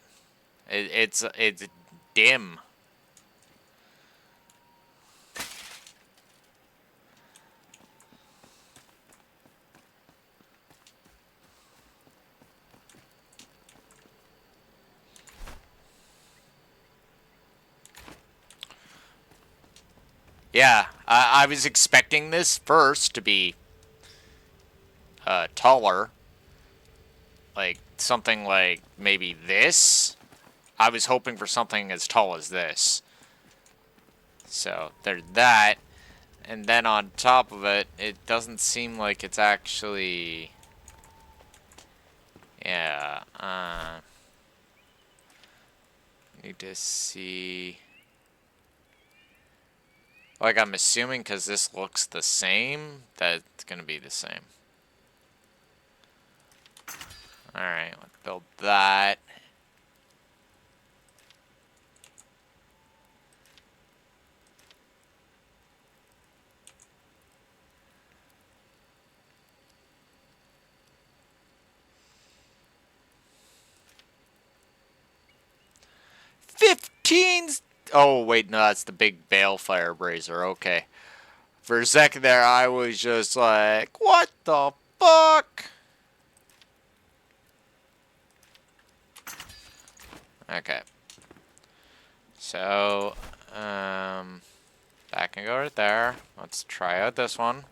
S1: It's dim. Yeah, I was expecting this first to be taller. Like, something like maybe this. I was hoping for something as tall as this. So, there's that. And then on top of it, it doesn't seem like it's actually... Yeah, need to see... Like, I'm assuming because this looks the same, that it's going to be the same. Alright, let's build that. Oh, wait, no, that's the big balefire brazier. Okay. For a second there, I was just like, what the fuck?
S2: So, that can go right there. Let's try out this one.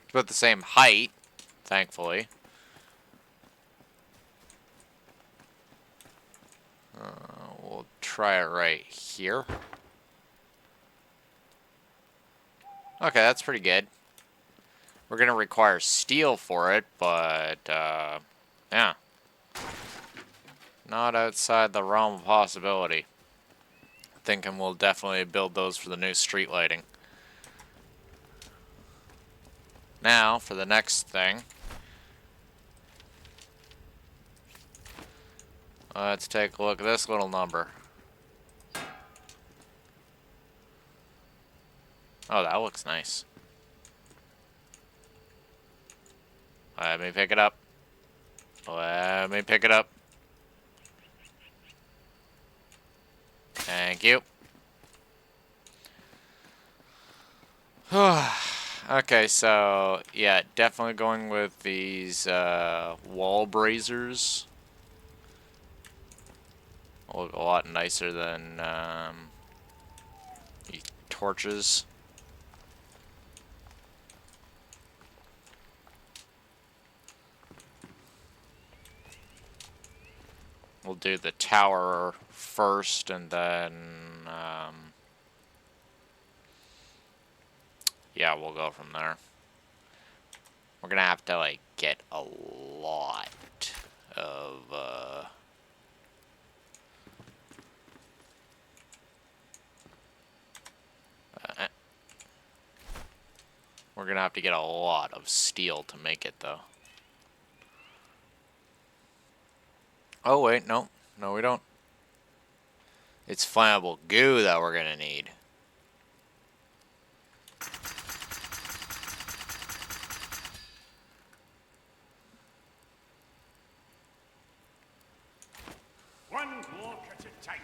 S2: It's about the same height, thankfully. We'll try it right here. Okay, that's pretty good. We're going to require steel for it, but, yeah. Not outside the realm of possibility. Thinking we'll definitely build those for the new street lighting. Now, for the next thing. Let's take a look at this little number. Oh, that looks nice. Let me pick it up. Let me pick it up. Thank you. Okay, so, yeah, definitely going with these wall brazers. Look a lot nicer than the torches. We'll do the tower first, and then, yeah, we'll go from there. We're gonna have to, like, get a lot of, we're gonna have to get a lot of steel to make it, though. Oh, wait, no. No, we don't. It's flammable goo that we're gonna need.
S3: One block at a time.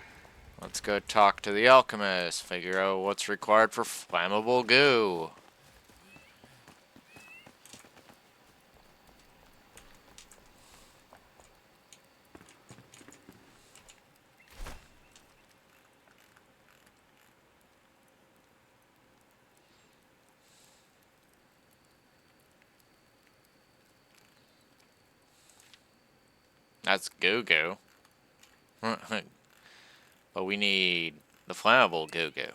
S2: Let's go talk to the alchemist, figure out what's required for flammable goo. That's goo-goo. But we need the flammable goo-goo.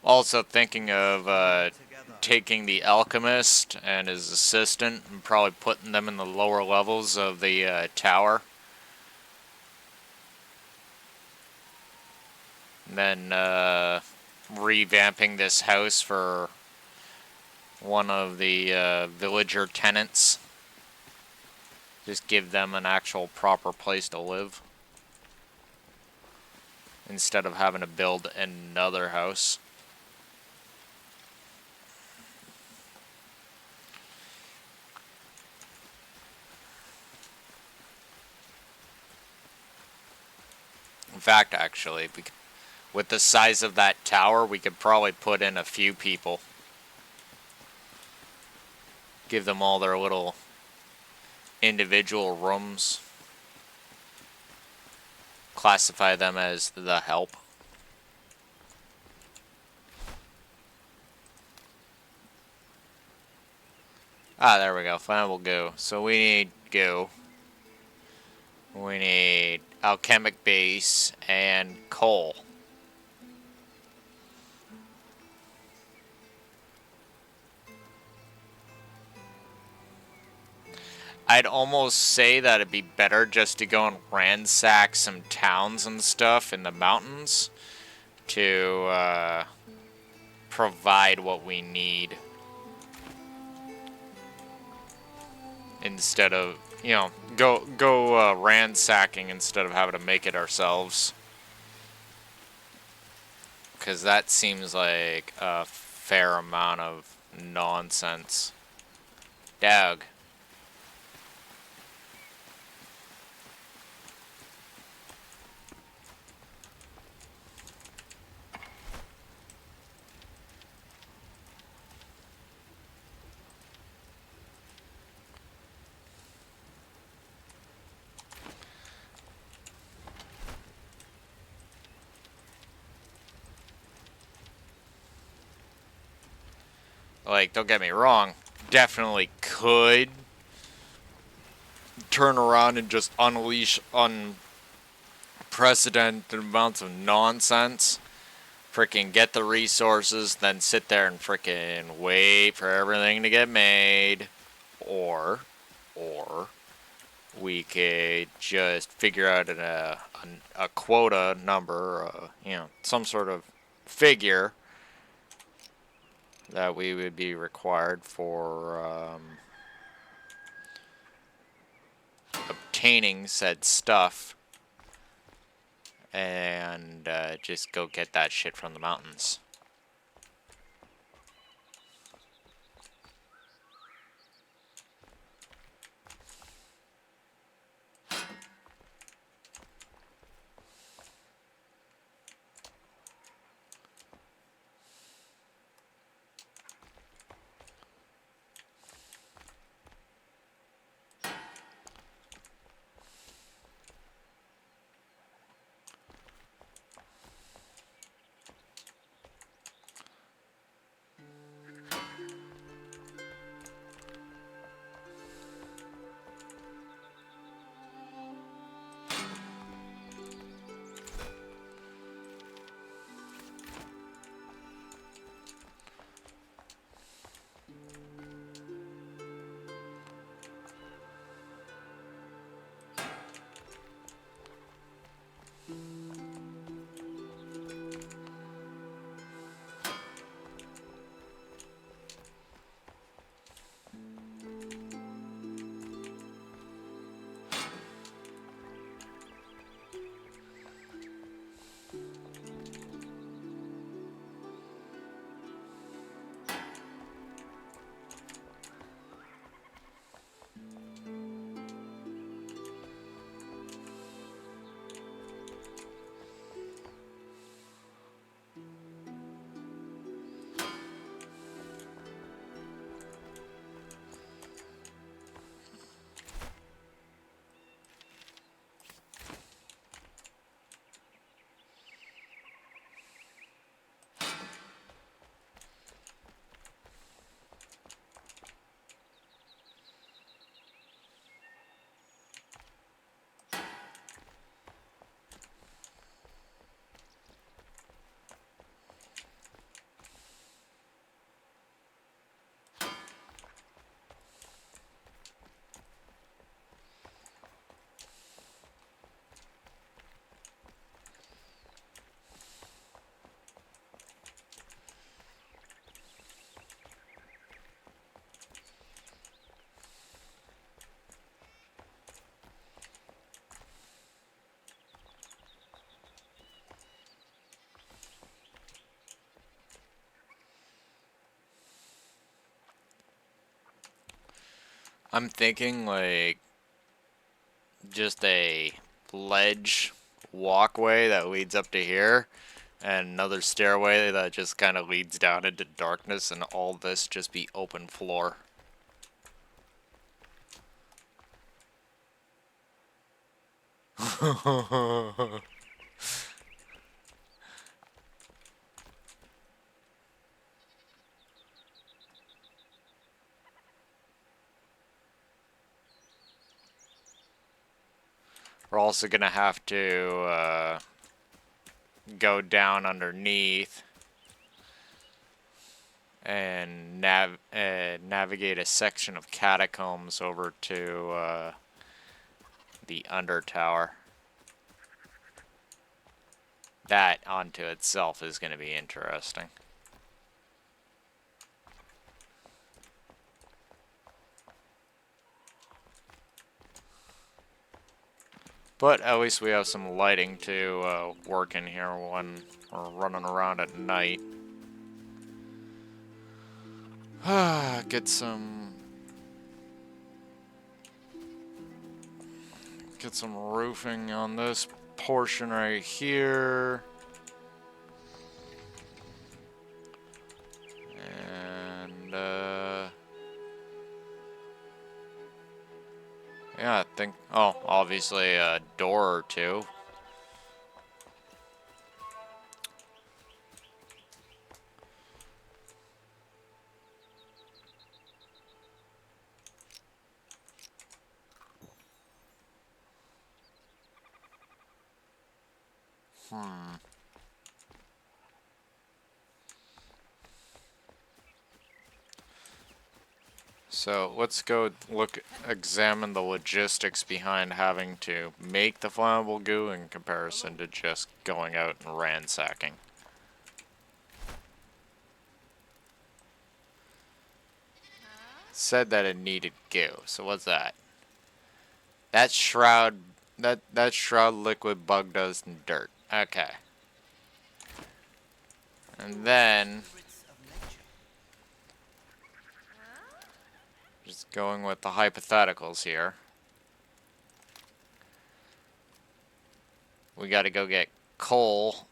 S2: Also thinking of taking the alchemist and his assistant and probably putting them in the lower levels of the tower. And then revamping this house for one of the villager tenants. Just give them an actual proper place to live. Instead of having to build another house. In fact, actually, with the size of that tower, we could probably put in a few people. Give them all their little individual rooms. Classify them as the help. Ah, there we go. Flammable goo. So we need goo. We need alchemic base and coal. I'd almost say that it'd be better just to go and ransack some towns and stuff in the mountains to provide what we need. instead of, you know, go ransacking instead of having to make it ourselves. Because that seems like a fair amount of nonsense. Dog. Like, don't get me wrong, definitely could turn around and just unleash unprecedented amounts of nonsense. Freaking get the resources, then sit there and freaking wait for everything to get made. Or we could just figure out a quota number, you know, some sort of figure that we would be required for obtaining said stuff, and just go get that shit from the mountains. I'm thinking like just a ledge walkway that leads up to here, and another stairway that just kind of leads down into darkness, and all this just be open floor. We're also gonna have to go down underneath and navigate a section of catacombs over to the under tower. That onto itself is going to be interesting. But at least we have some lighting to work in here when we're running around at night. Get some roofing on this portion right here. And yeah, I think, oh, obviously a door or two. So let's go examine the logistics behind having to make the flammable goo in comparison to just going out and ransacking. Said that it needed goo, so what's that? That shroud liquid bugged us in dirt. Okay. And then just going with the hypotheticals here. We gotta go get coal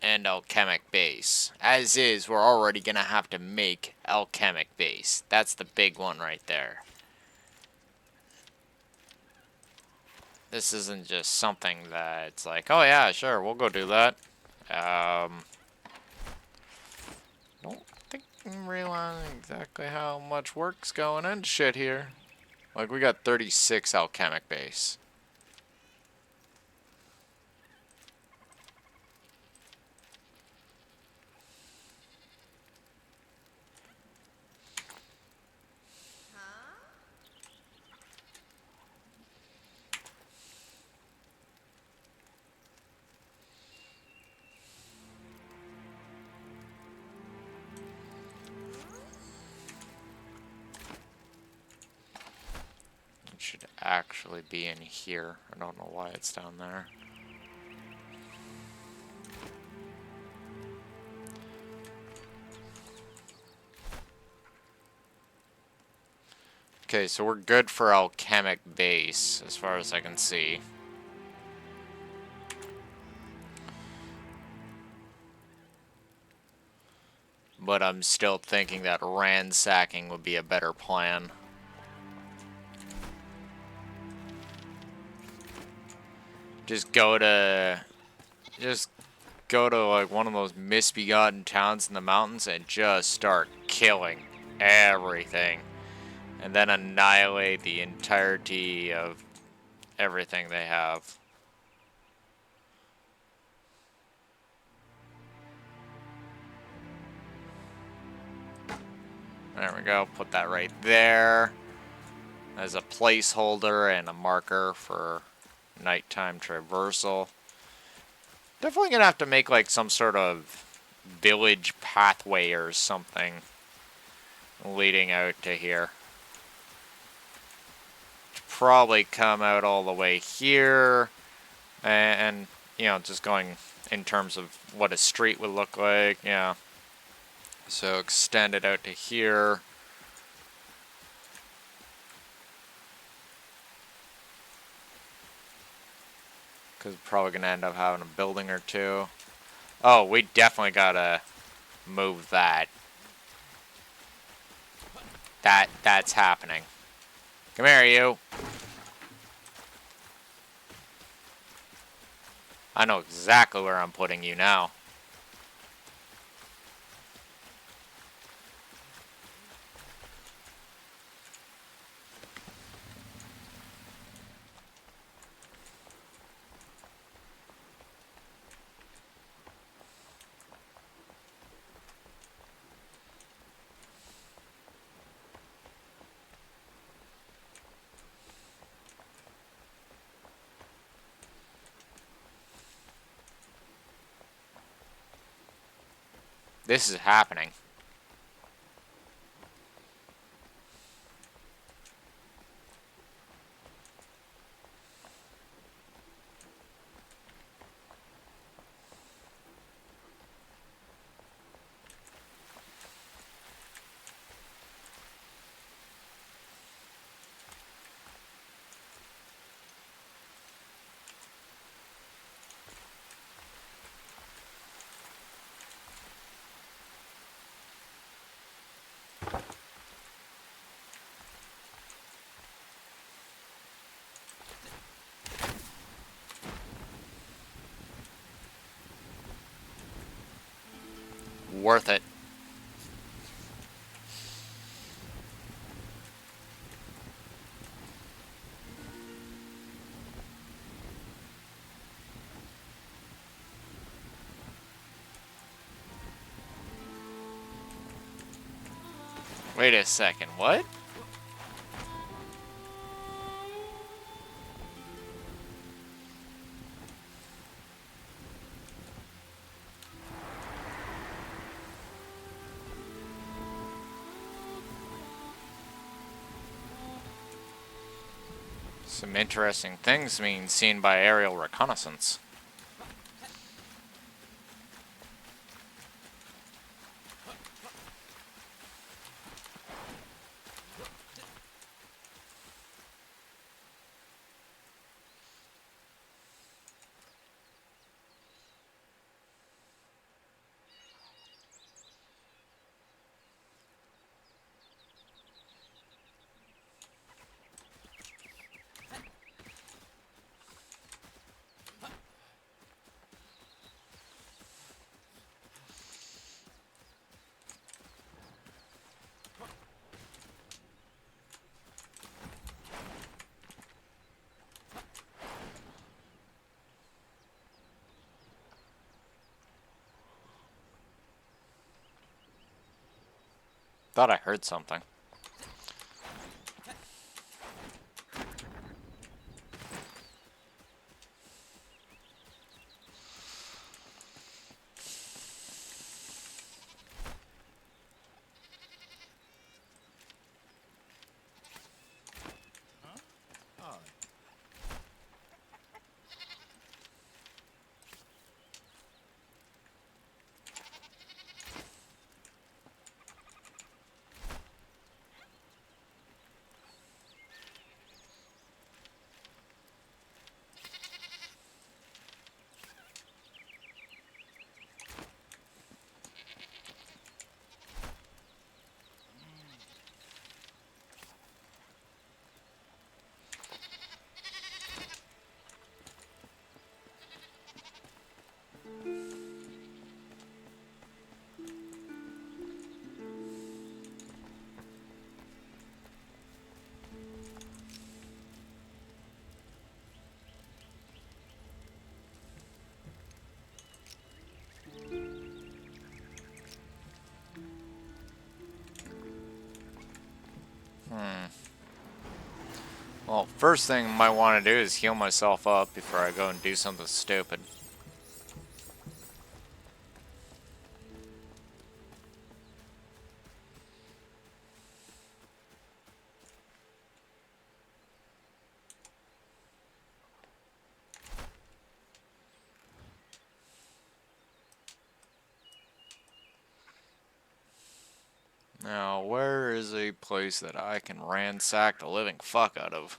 S2: and alchemic base. As is, we're already gonna have to make alchemic base. That's the big one right there. This isn't just something that's like, oh yeah, sure, we'll go do that. Don't think I'm realizing exactly how much work's going into shit here. Like, we got 36 alchemic base. It should actually be in here. I don't know why it's down there. Okay, so we're good for alchemic base, as far as I can see. But I'm still thinking that ransacking would be a better plan. Just go to like one of those misbegotten towns in the mountains and just start killing everything. And then annihilate the entirety of everything they have. There we go, put that right there as a placeholder and a marker for nighttime traversal. Definitely gonna have to make like some sort of village pathway or something leading out to here. Probably come out all the way here and you know, just going in terms of what a street would look like. Yeah, so extend it out to here. Because we're probably gonna end up having a building or two. Oh, we definitely gotta move that. That's happening. Come here, you. I know exactly where I'm putting you now. This is happening. Worth it. Wait a second, what? Some interesting things being seen by aerial reconnaissance. Thought I heard something. Well, first thing I might want to do is heal myself up before I go and do something stupid. Now, where is a place that I can ransack the living fuck out of?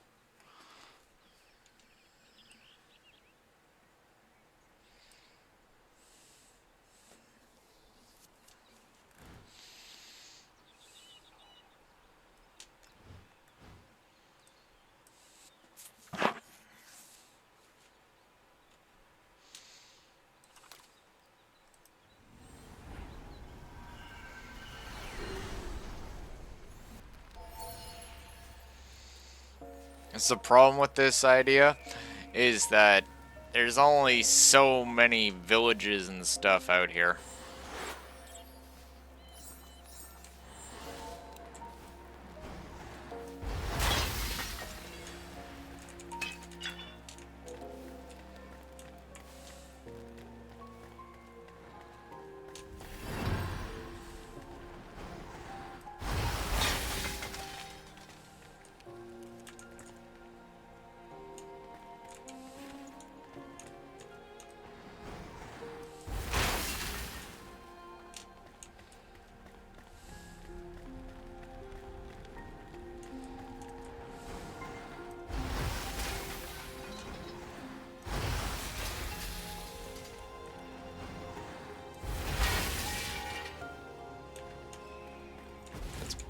S2: It's the problem with this idea is that there's only so many villages and stuff out here.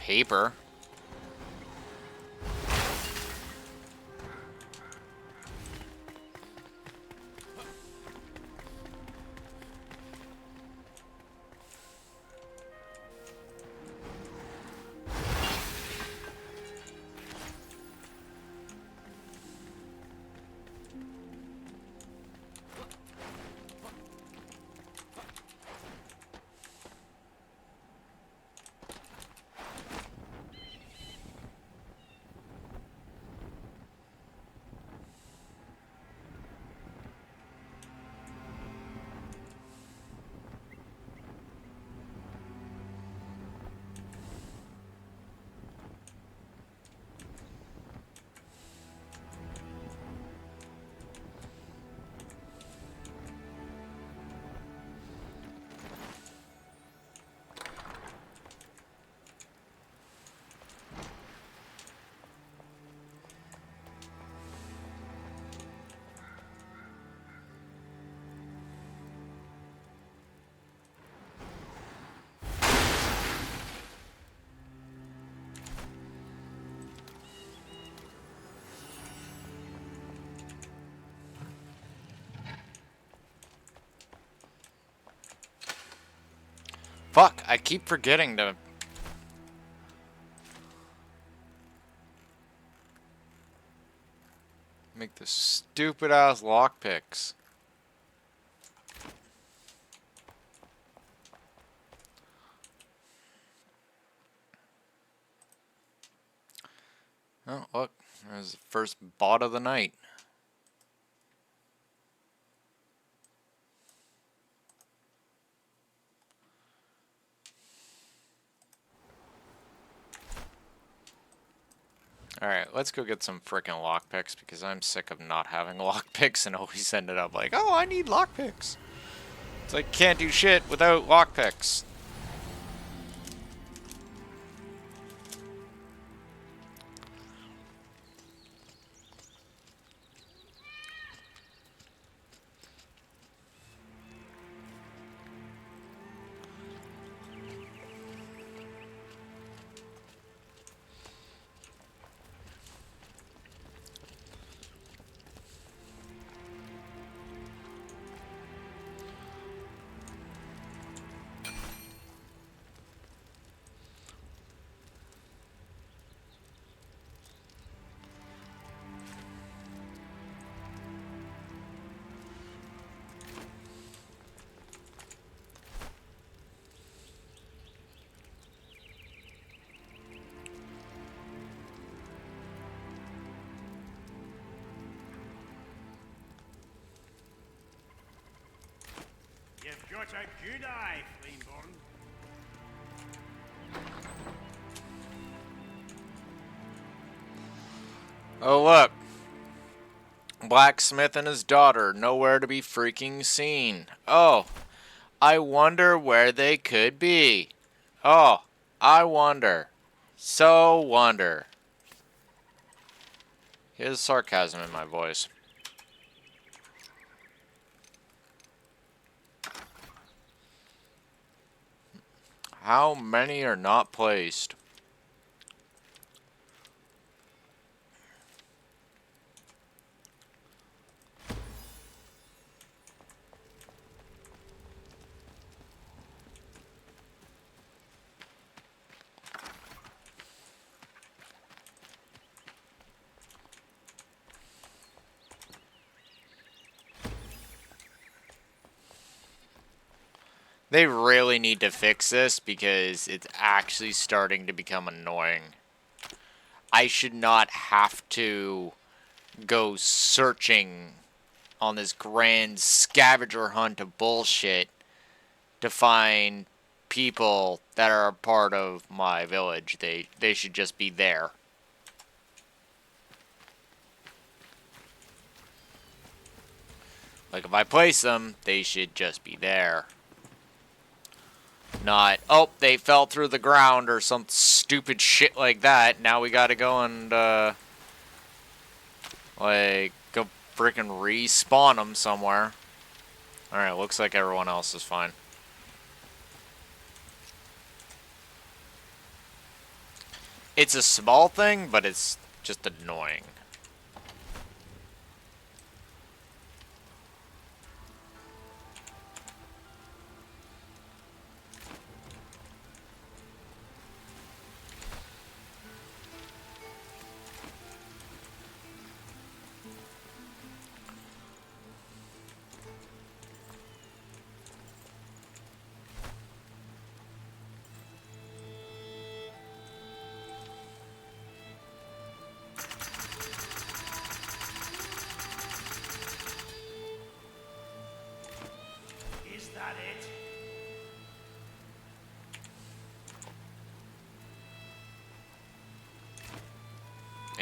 S2: paper. Fuck, I keep forgetting to... make the stupid ass lockpicks. Oh, look, there's the first bot of the night. Alright, let's go get some frickin' lockpicks because I'm sick of not having lockpicks and always ended up like, oh, I need lockpicks. It's like, can't do shit without lockpicks.
S3: You've got a good eye, Flameborn.
S2: Oh, look. Blacksmith and his daughter, nowhere to be freaking seen. Oh, I wonder where they could be. Oh, I wonder. So wonder. Here's sarcasm in my voice. How many are not placed? They really need to fix this because it's actually starting to become annoying. I should not have to go searching on this grand scavenger hunt of bullshit to find people that are a part of my village. They should just be there. Like, if I place them, they should just be there. Not, oh, they fell through the ground or some stupid shit like that. Now we gotta go and, like, go freaking respawn them somewhere. Alright, looks like everyone else is fine. It's a small thing, but it's just annoying.
S3: Is that it?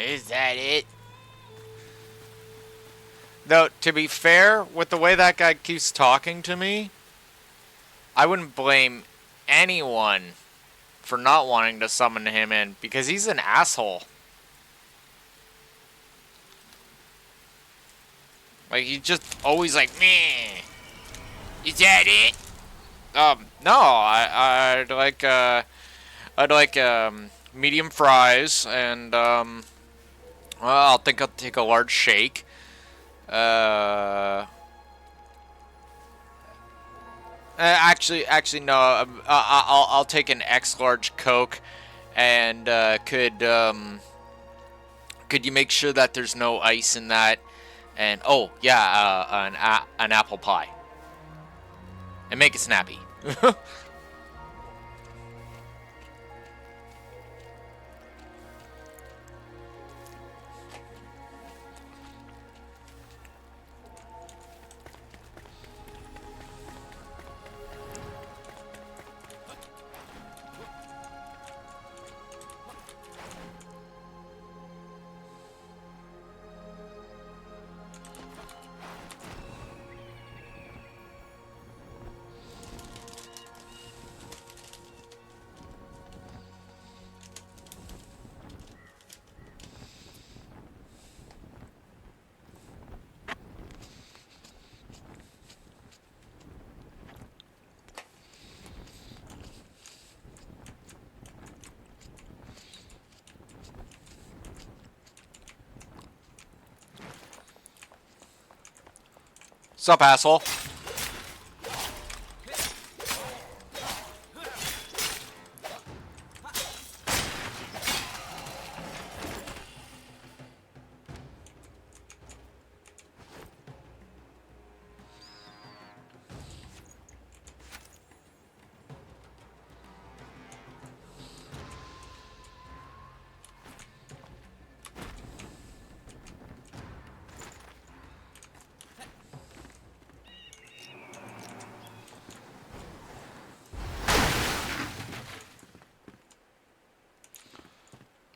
S2: Is that it? Though, to be fair, with the way that guy keeps talking to me, I wouldn't blame anyone for not wanting to summon him in, because he's an asshole. Like, he's just always like, meh. Is that it? No, I'd like, medium fries, and, well, I think I'll take a large shake. Actually, no. I'll take an X large Coke, and could you make sure that there's no ice in that? And oh yeah, an apple pie, and make it snappy. Sup, asshole?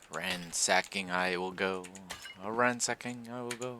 S2: Ransacking I will go. A ransacking I will go.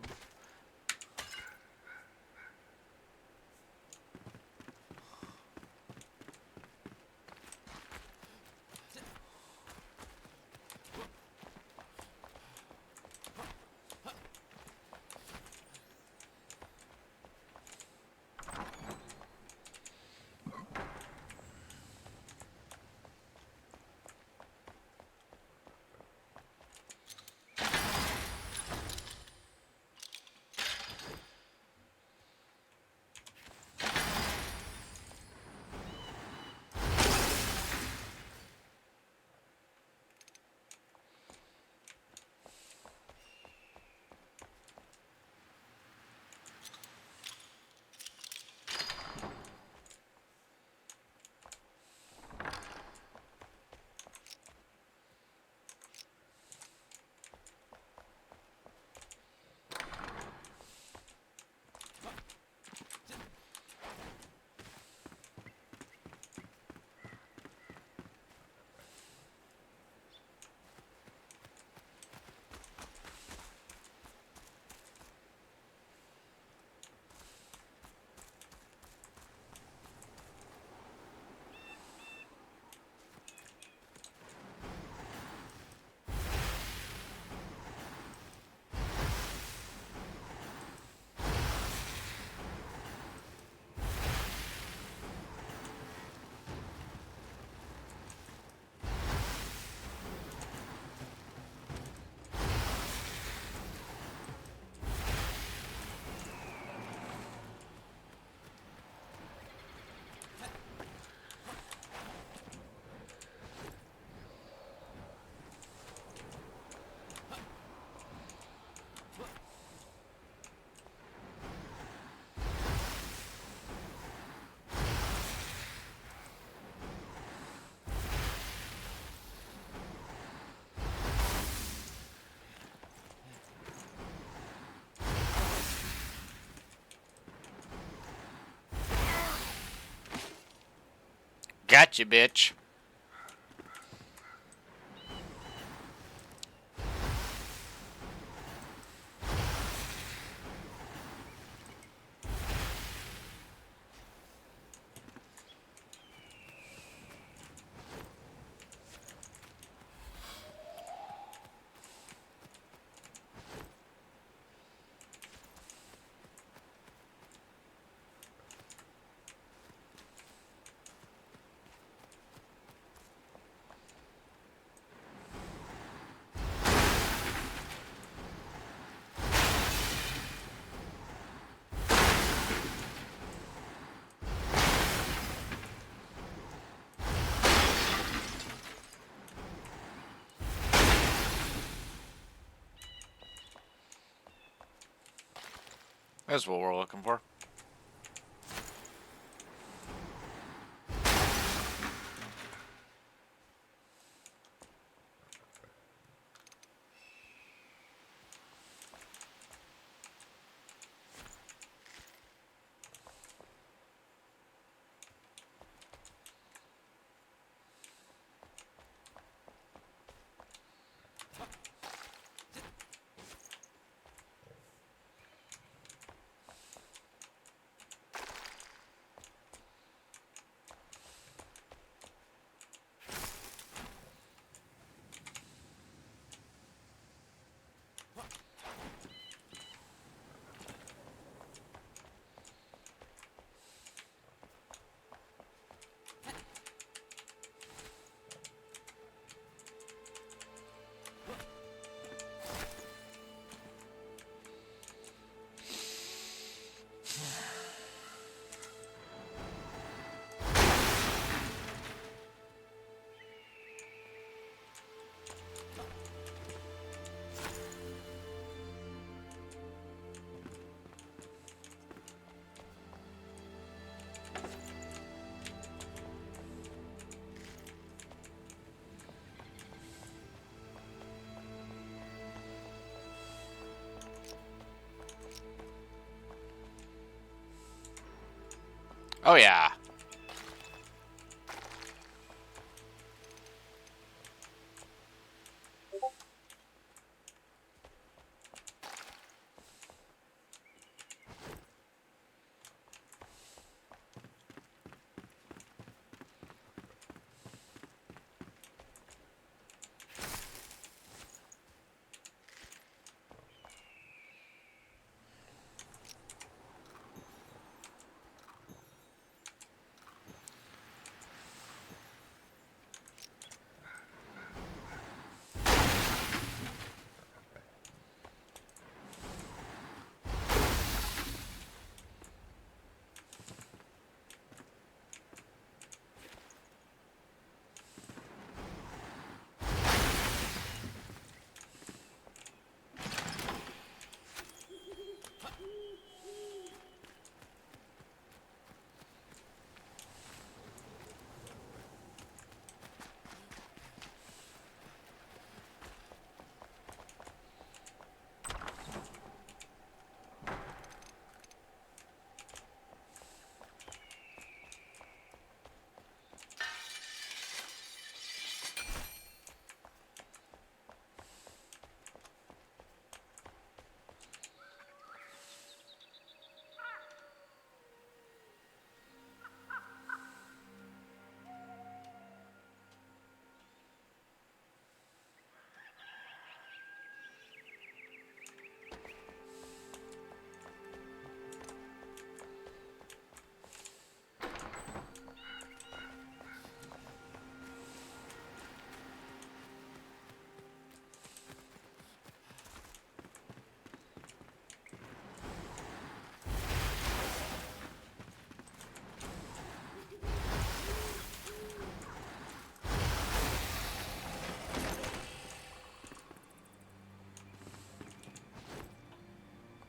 S2: Gotcha, bitch. That's what we're looking for. Oh yeah.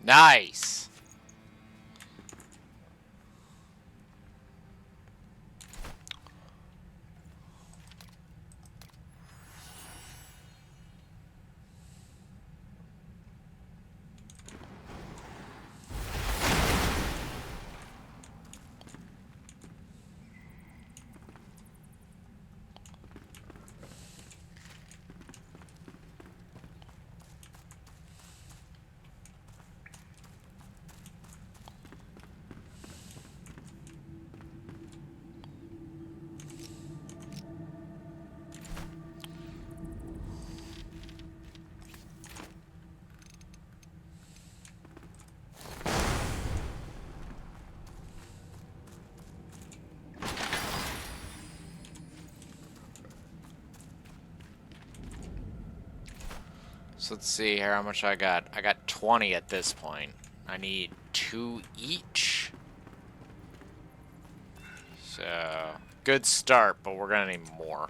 S2: Nice. So let's see here how much I got. I got 20 at this point. I need 2 each. So, good start, but we're gonna need more.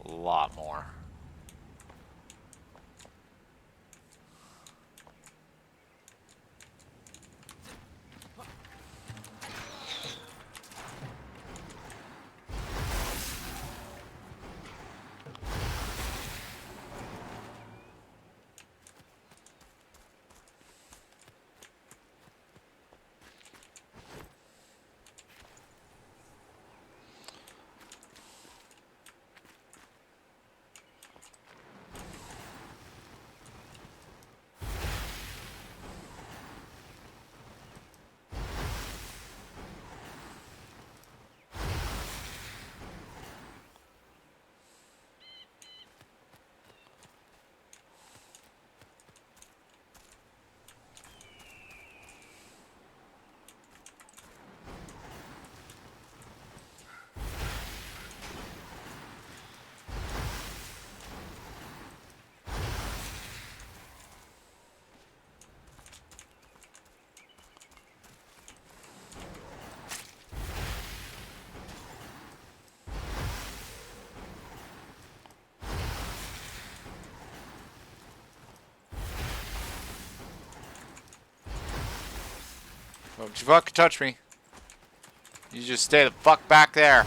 S2: A lot more. Don't you fucking touch me. You just stay the fuck back there.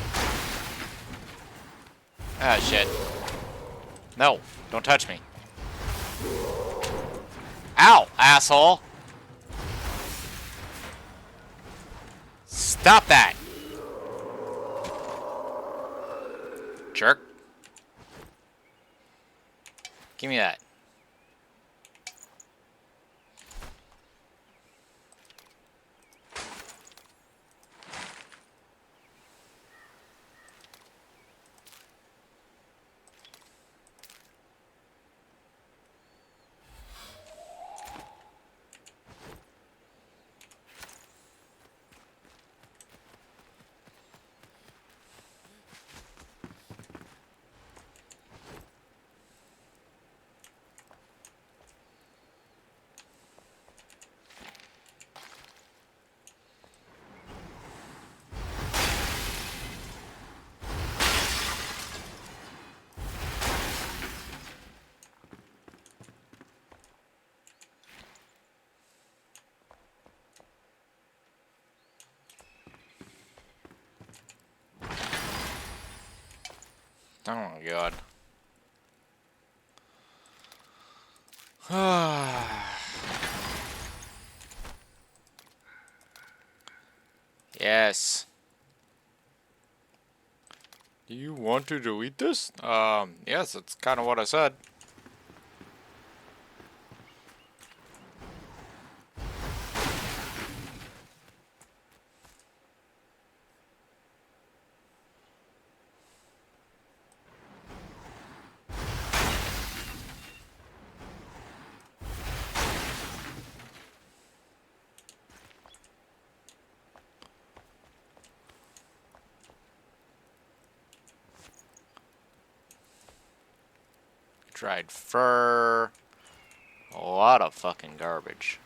S2: Ah, shit. No, don't touch me. Ow, asshole. Stop that. Jerk. Give me that. Oh my god. Yes. Do you want to delete this? Yes, that's kind of what I said. Dried fur. A lot of fucking garbage.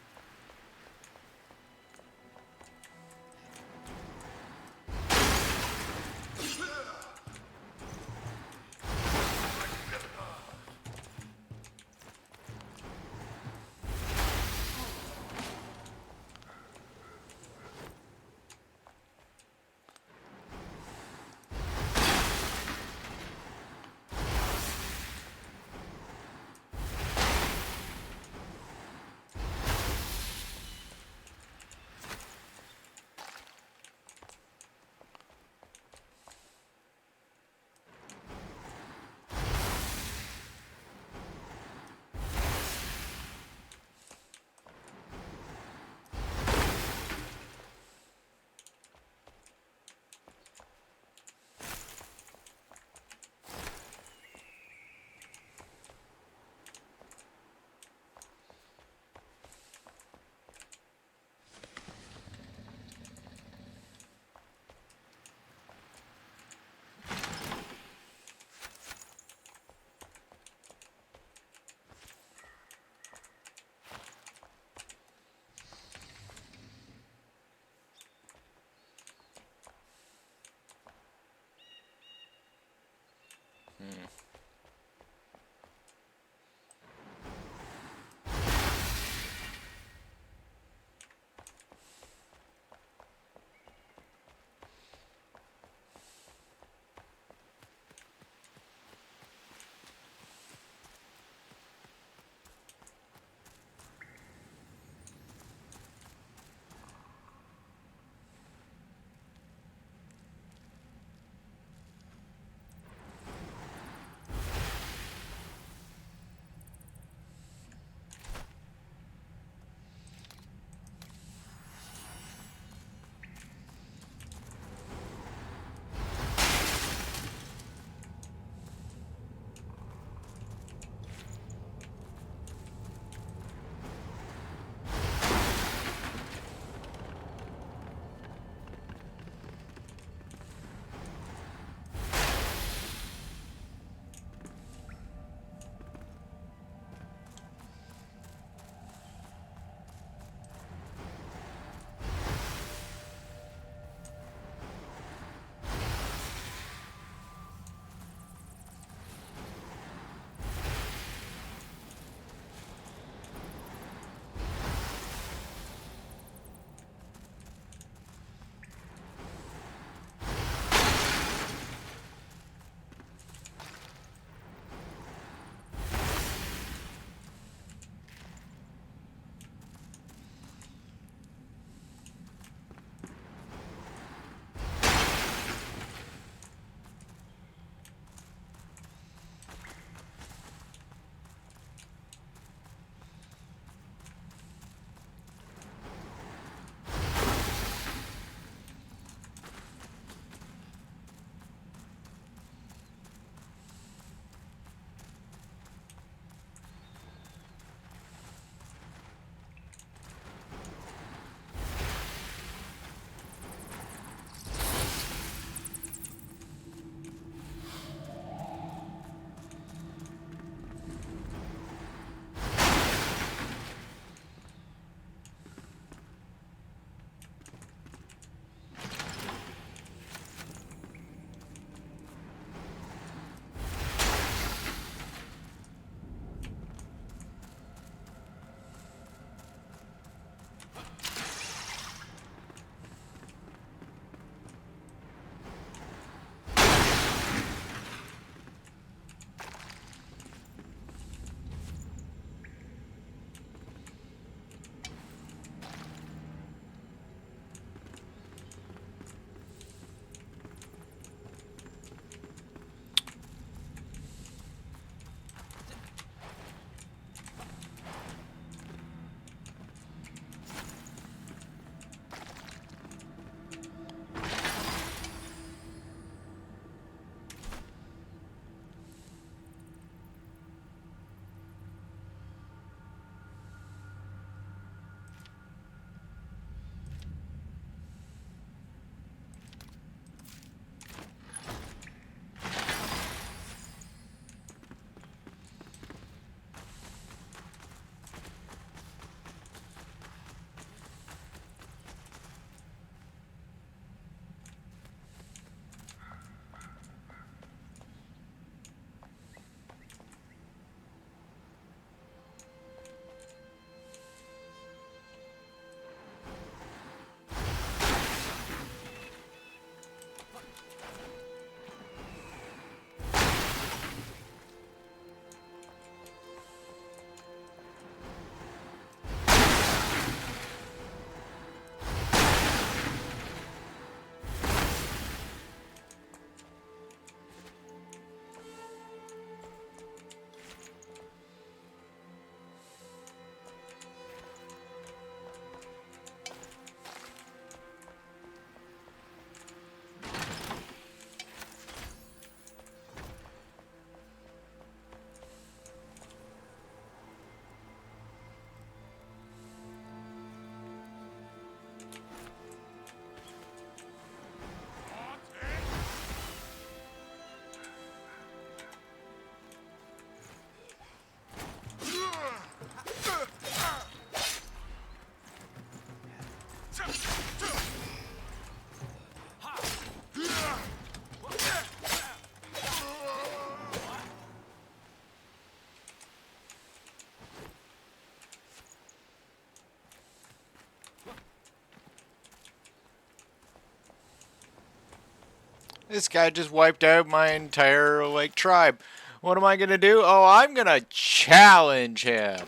S2: This guy just wiped out my entire, like, tribe. What am I gonna do? Oh, I'm gonna challenge him.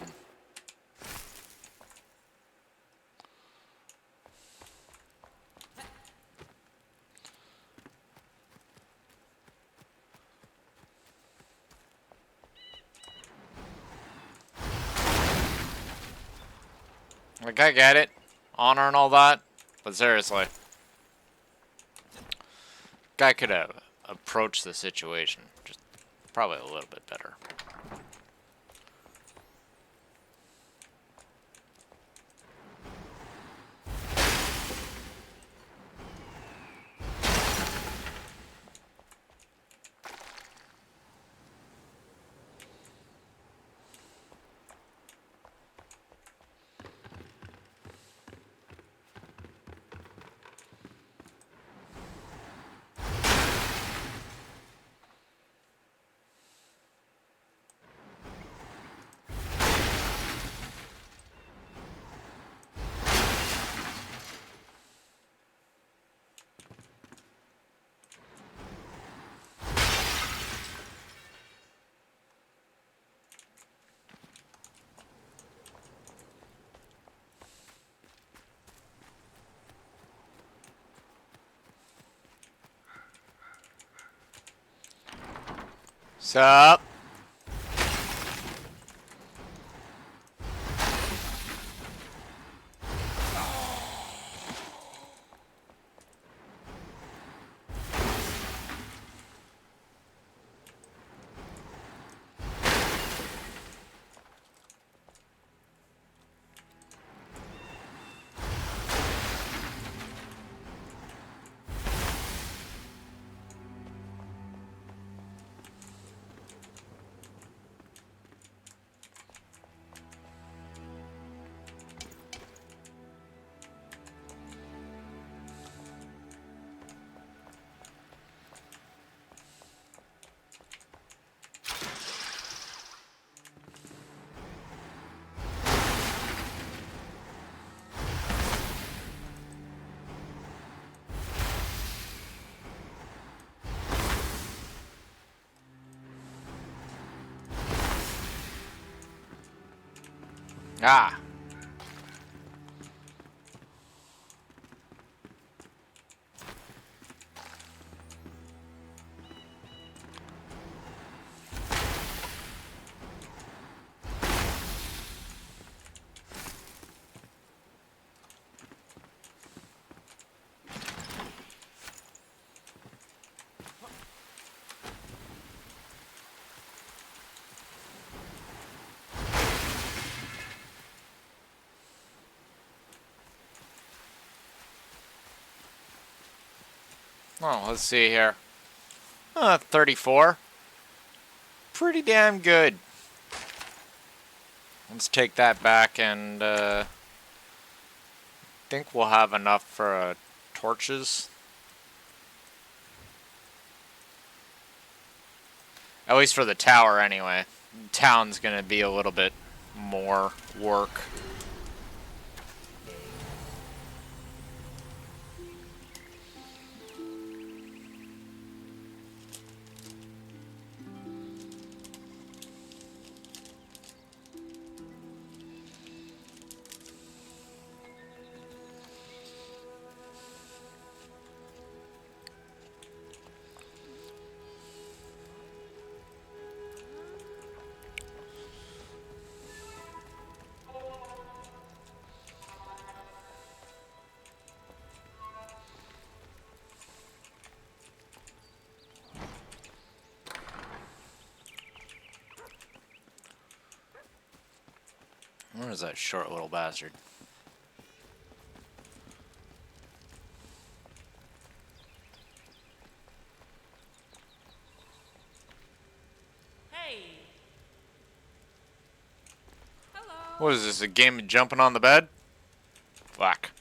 S2: Like, I get it. Honor and all that. But seriously. Guy could have approached the situation just probably a little bit better. Sup? Ah. Oh, let's see here. 34. Pretty damn good. Let's take that back and think we'll have enough for torches. At least for the tower anyway. Town's gonna be a little bit more work. Where is that short little bastard?
S4: Hey. Hello.
S2: What is this, a game of jumping on the bed? Whack.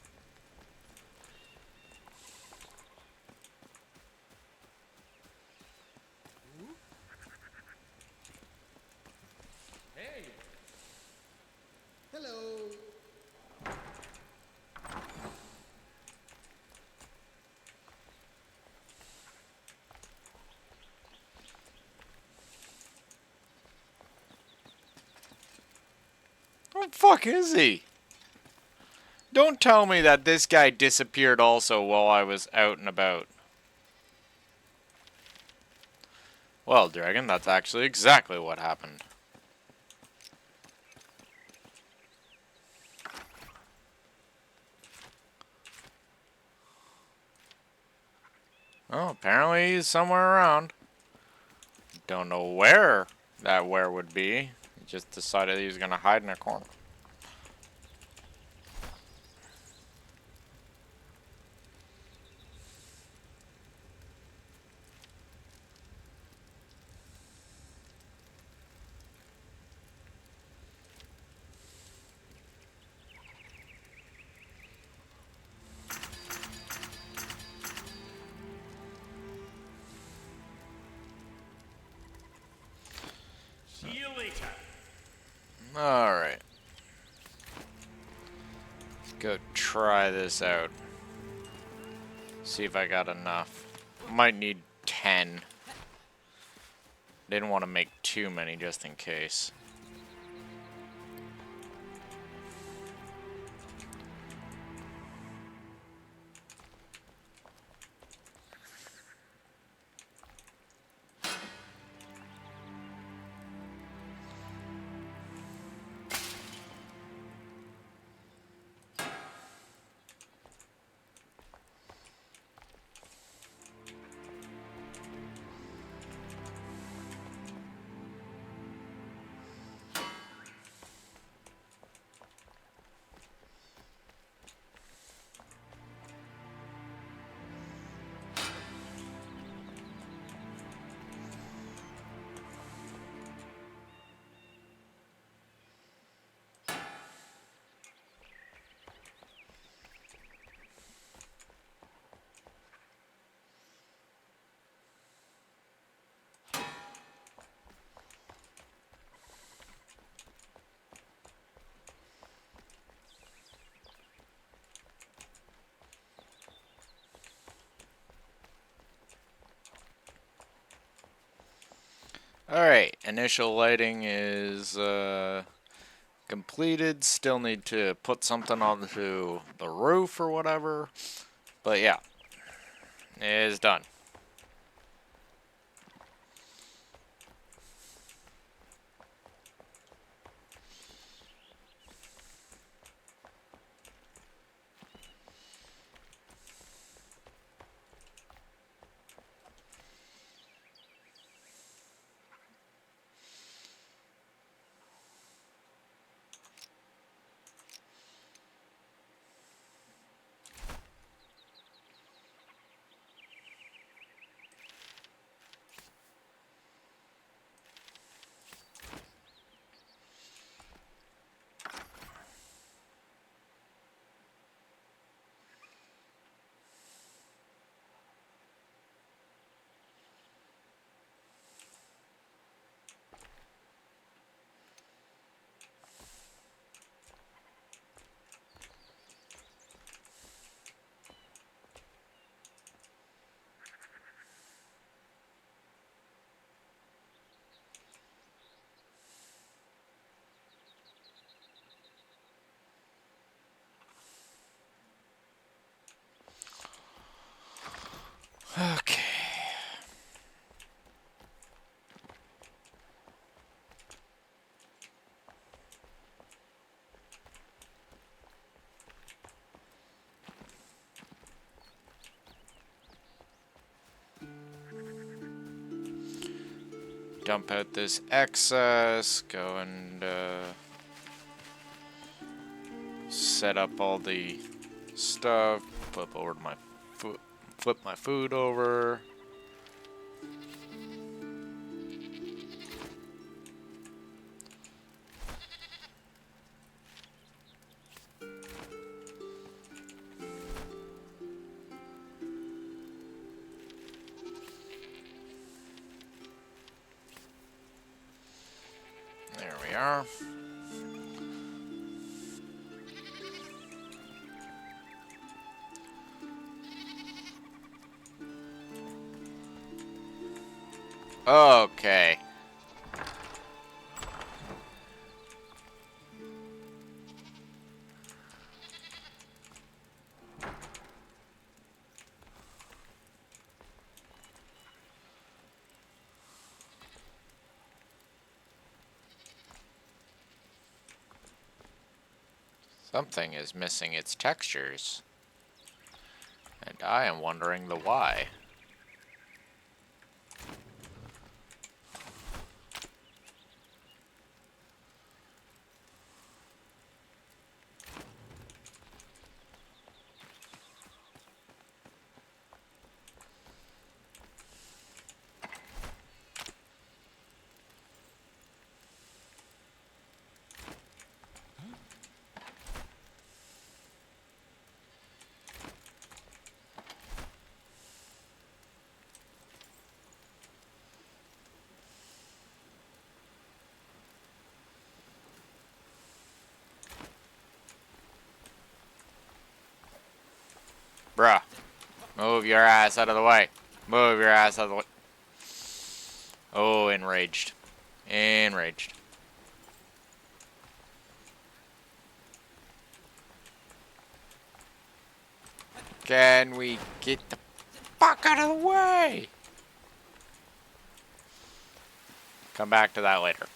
S4: Hey.
S5: Hello.
S2: the fuck is he? Don't tell me that this guy disappeared also while I was out and about. Well, Dragon, that's actually exactly what happened. Oh, apparently he's somewhere around. Don't know where that where would be. He just decided he was gonna hide in a corner.
S3: See you later.
S2: Alright. Let's go try this out. See if I got enough. Might need 10. Didn't want to make too many just in case. Alright, initial lighting is completed. Still need to put something onto the roof or whatever. But yeah, it is done. Okay. Dump out this excess, go and set up all the stuff, flip my food over. There we are. Okay. Something is missing its textures. And I am wondering the why. Bruh. Move your ass out of the way. Move your ass out of the way. Oh, enraged. Enraged. Can we get the fuck out of the way? Come back to that later.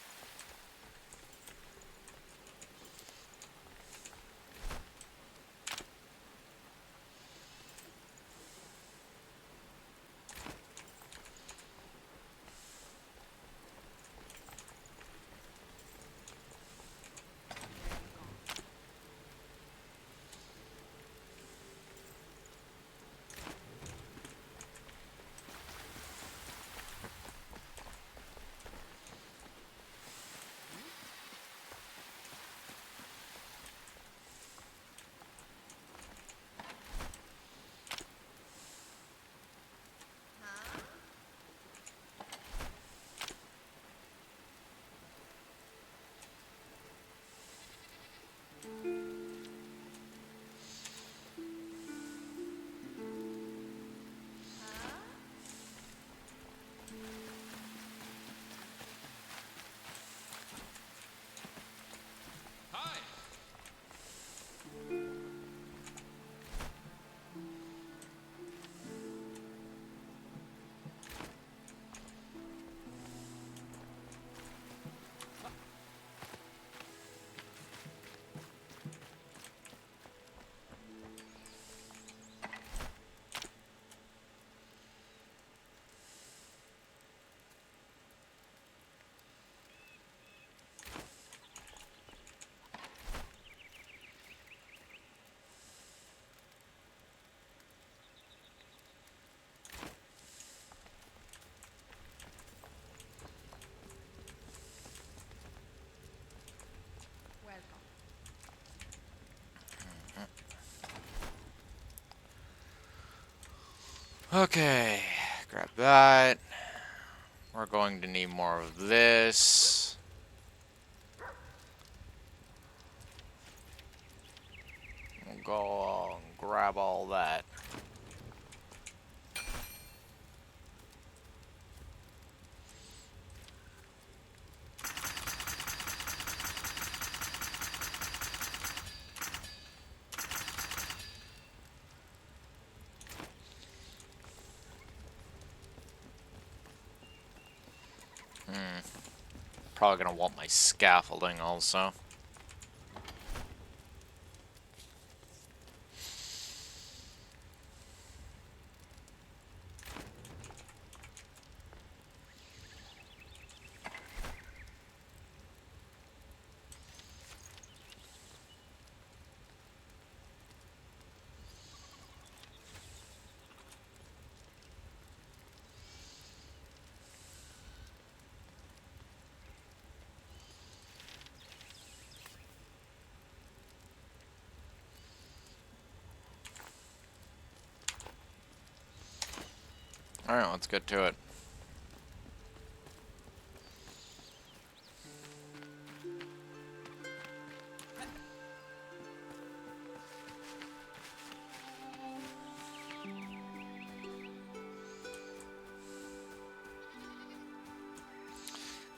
S2: Okay, grab that. We're going to need more of this. We'll go and grab all that. Probably gonna want my scaffolding also. Alright, let's get to it.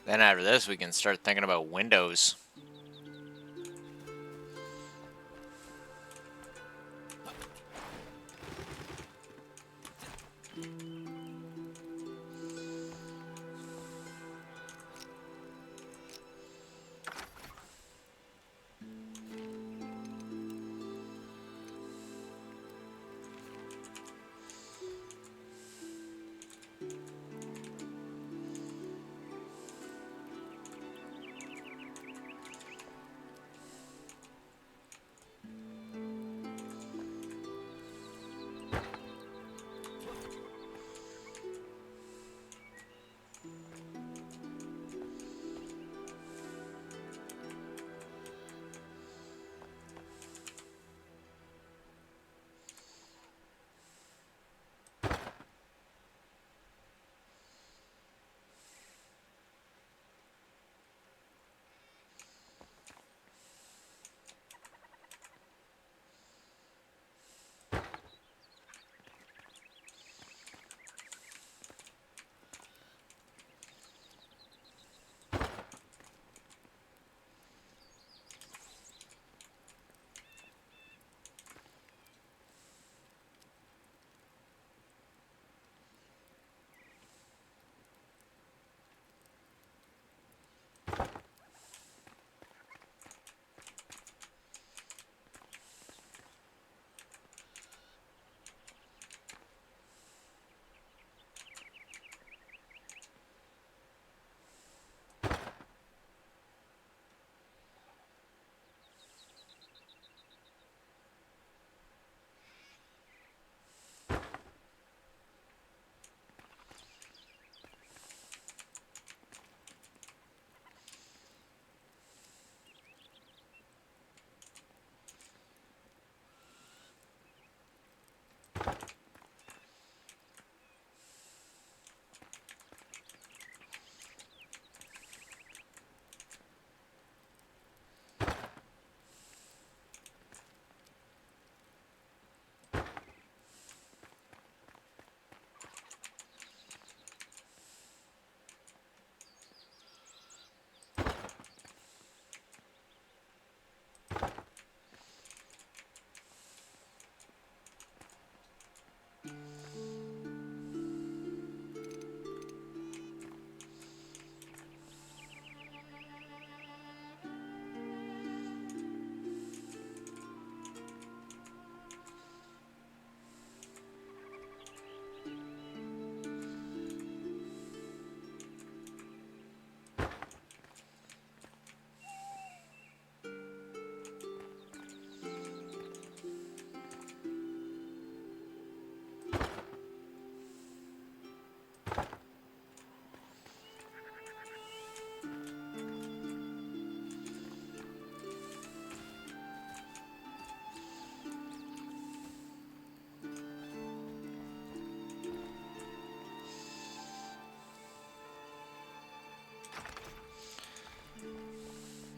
S2: Then after this, we can start thinking about windows.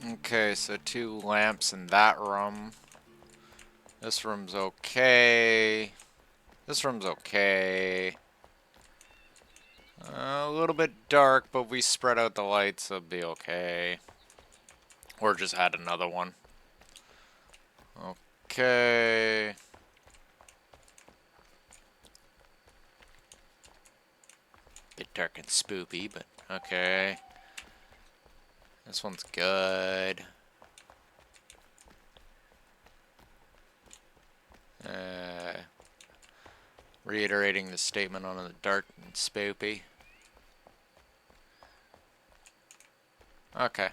S2: Okay, so 2 lamps in that room. This room's okay. This room's okay. A little bit dark, but we spread out the lights, it'll be okay. Or just add another one. Okay. Bit dark and spoopy, but okay. This one's good. Reiterating the statement on the dark and spoopy. Okay.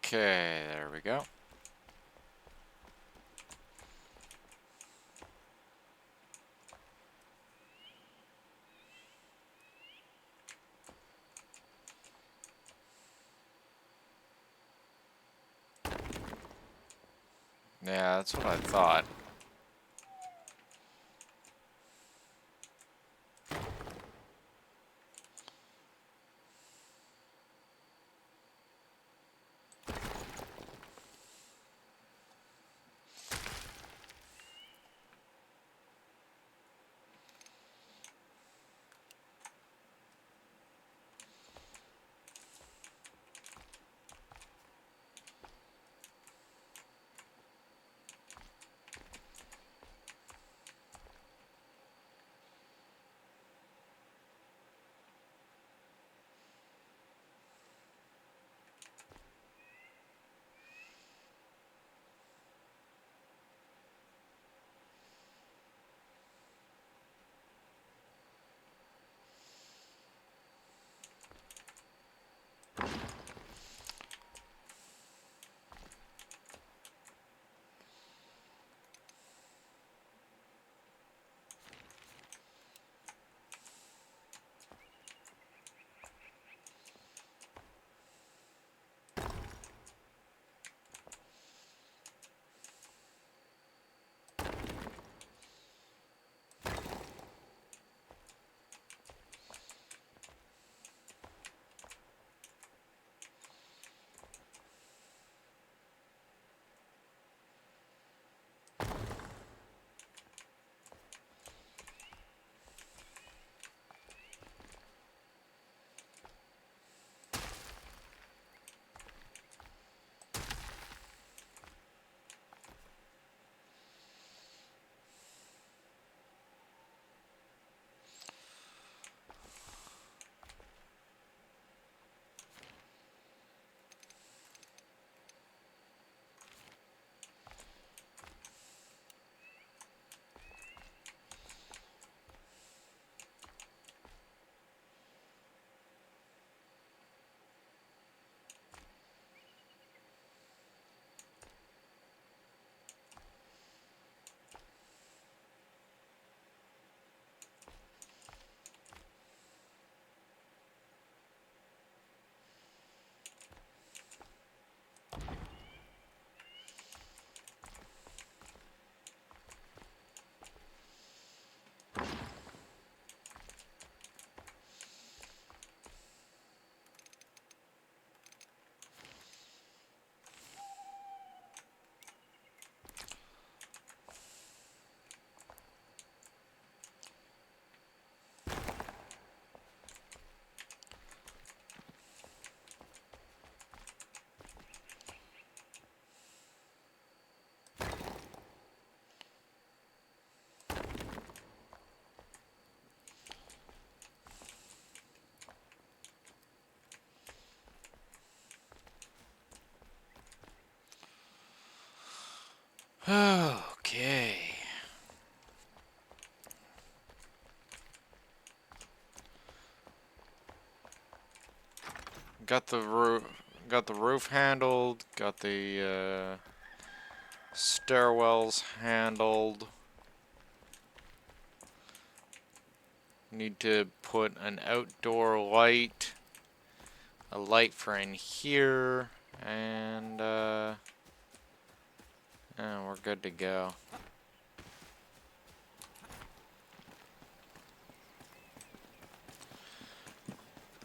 S2: Okay, there we go. Yeah, that's what I thought. Okay. Got the roof handled, got the stairwells handled. Need to put an outdoor light, a light for in here, and we're good to go.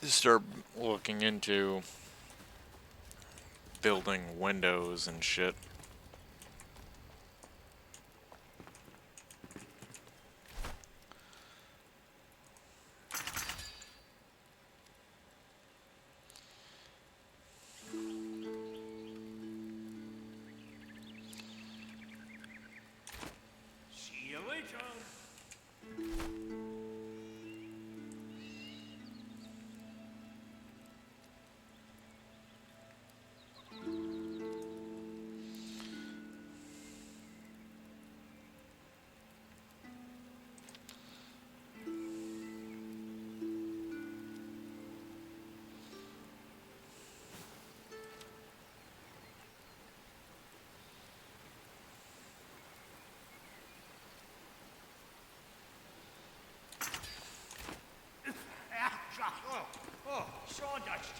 S2: Start looking into building windows and shit.
S3: See you later. Oh, sawdust.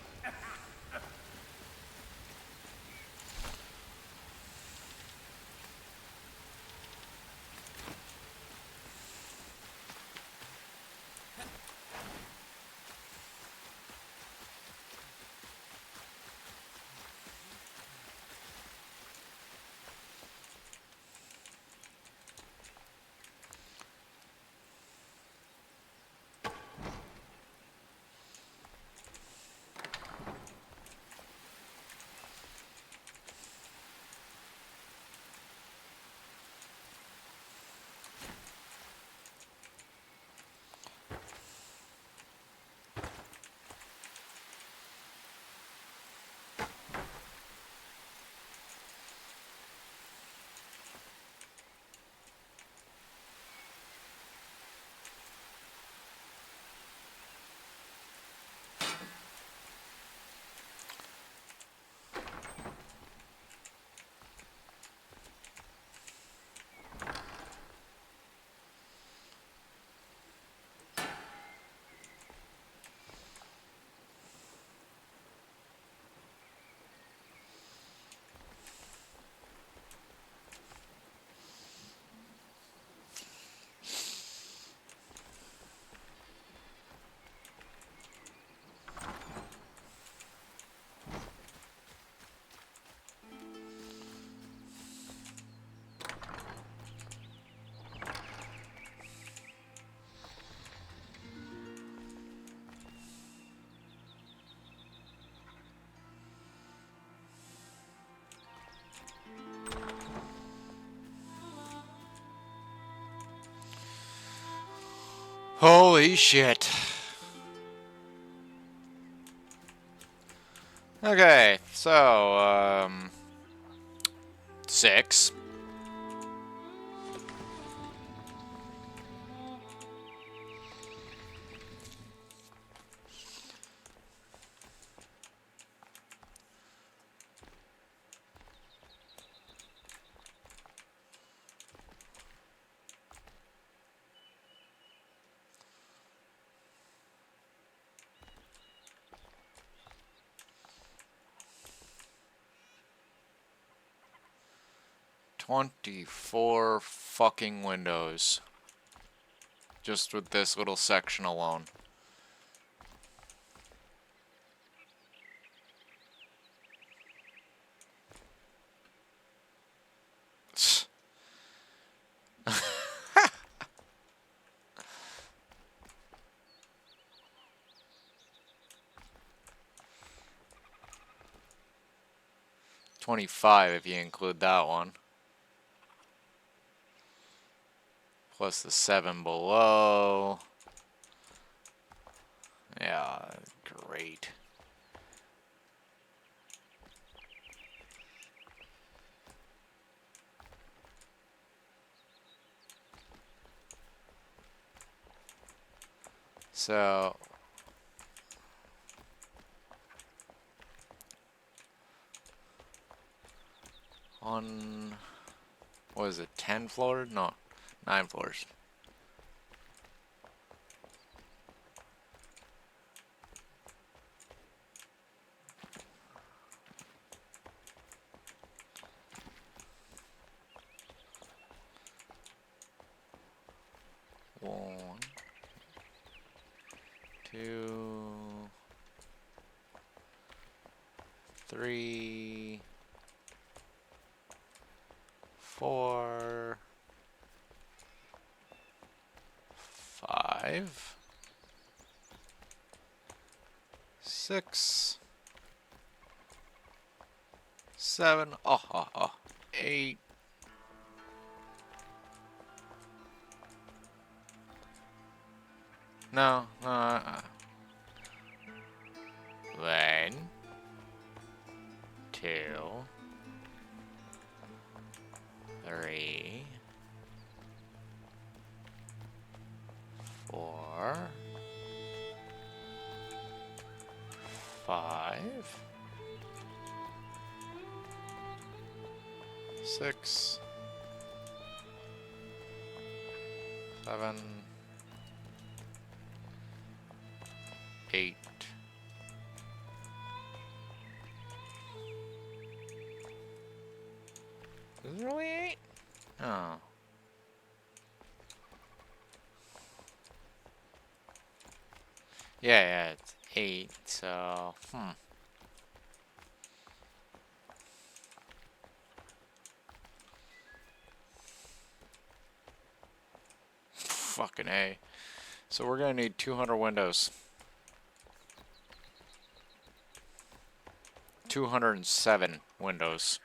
S1: Holy shit. Okay, so, 6. "24 fucking windows. Just with this little section alone." "25 if you include that one. Plus the 7 below. Yeah, great. So, on, what is it, 10 floors? No, 9 floors. One, 2, 3, 4, 5, 6, 7, 8. No, 1, 2, 3, 4, 5, 6, 7,
S2: 8. Is it really 8? Oh. Yeah, it's 8, so, Fucking A. So we're gonna need 200 windows. 207 windows.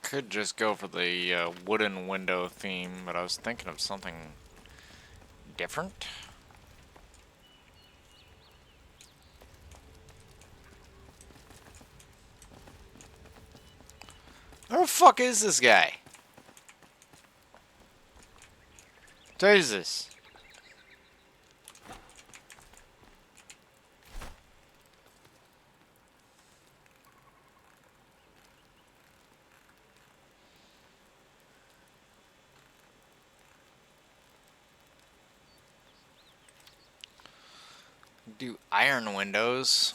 S2: Could just go for the wooden window theme, but I was thinking of something different. Where the fuck is this guy? Jesus. Do iron windows.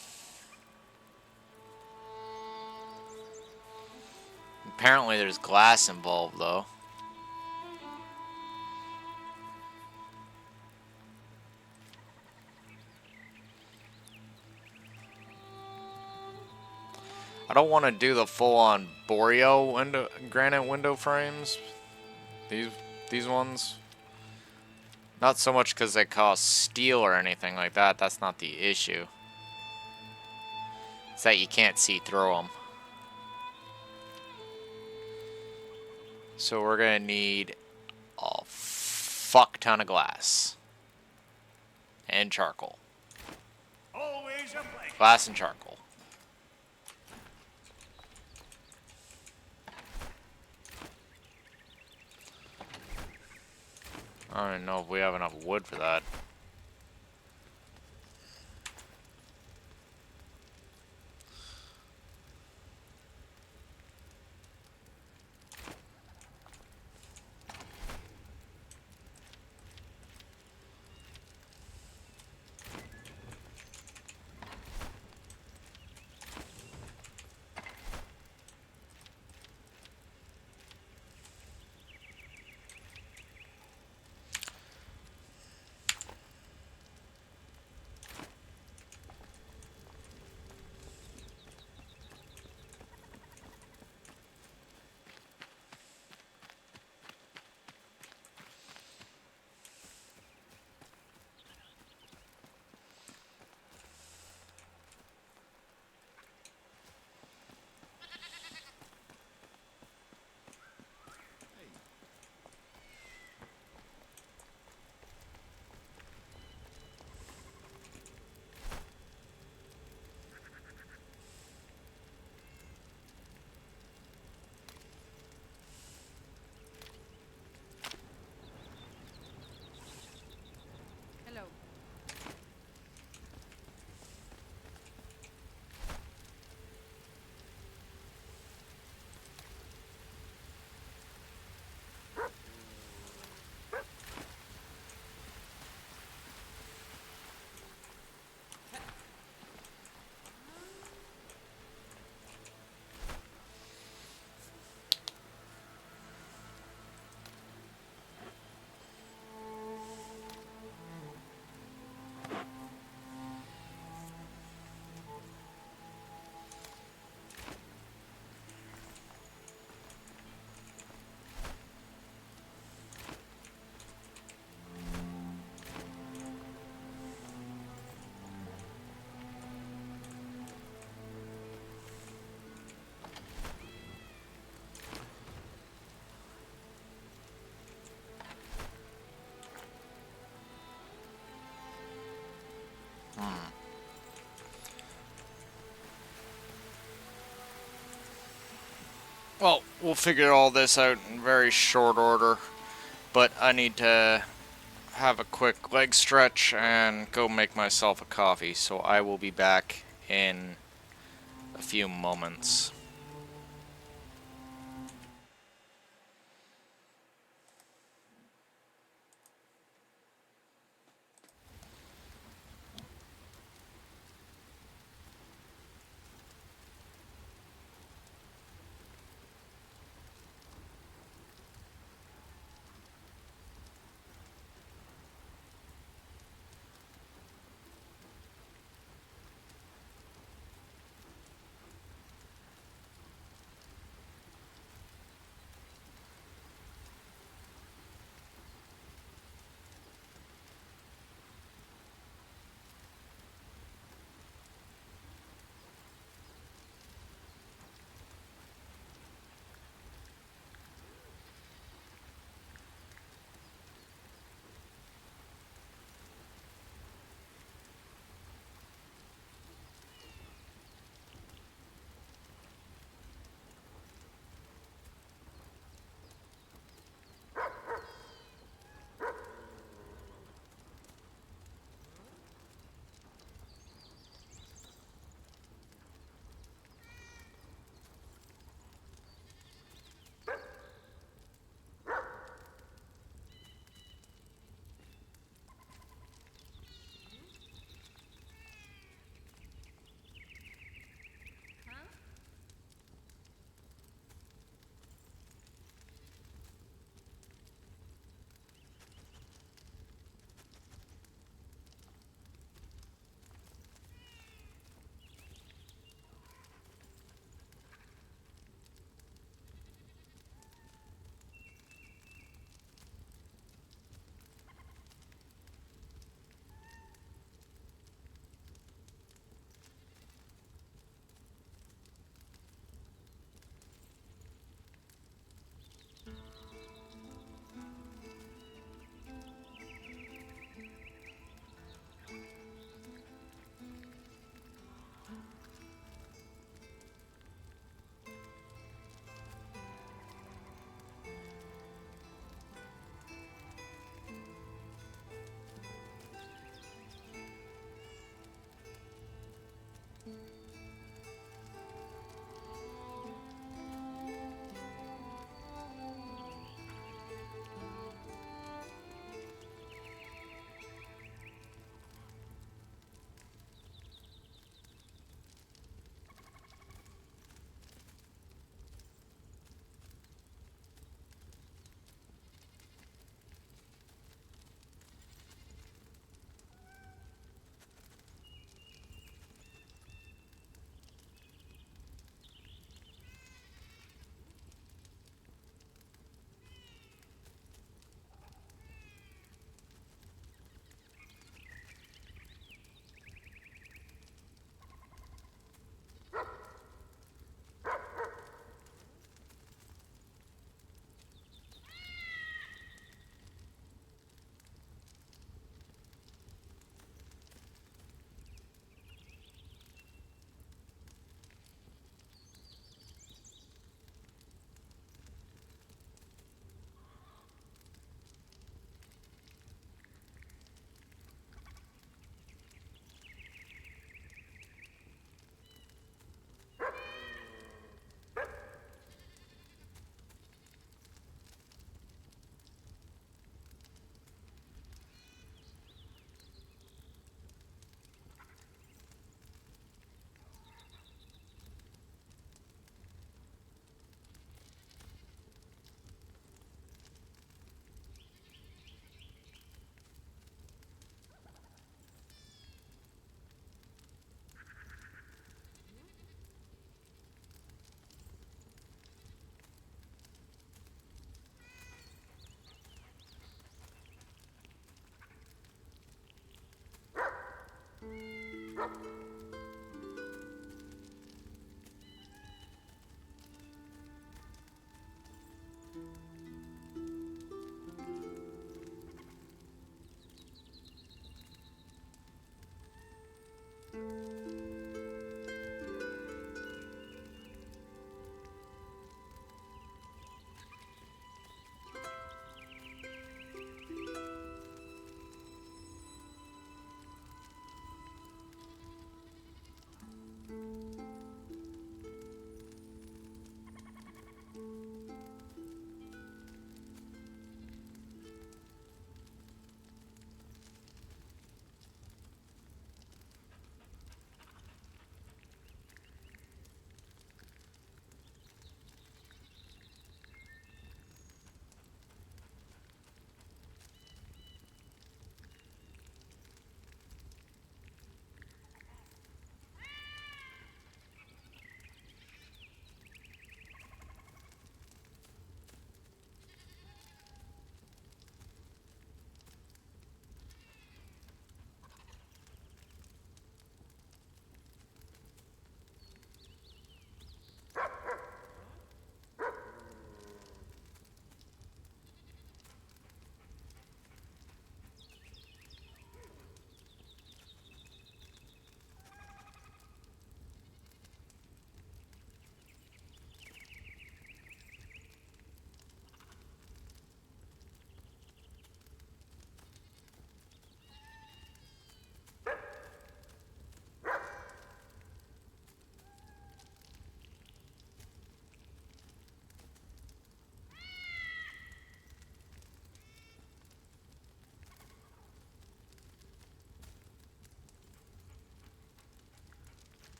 S2: Apparently there's glass involved though. I don't want to do the full-on Boreal window, granite window frames. These ones. Not so much because they cost steel or anything like that. That's not the issue. It's that you can't see through them. So we're gonna need a fuck ton of glass and charcoal.
S3: Always a pleasure.
S2: Glass and charcoal. I don't even know if we have enough wood for that. Well, we'll figure all this out in very short order. But I need to have a quick leg stretch and go make myself a coffee. So I will be back in a few moments.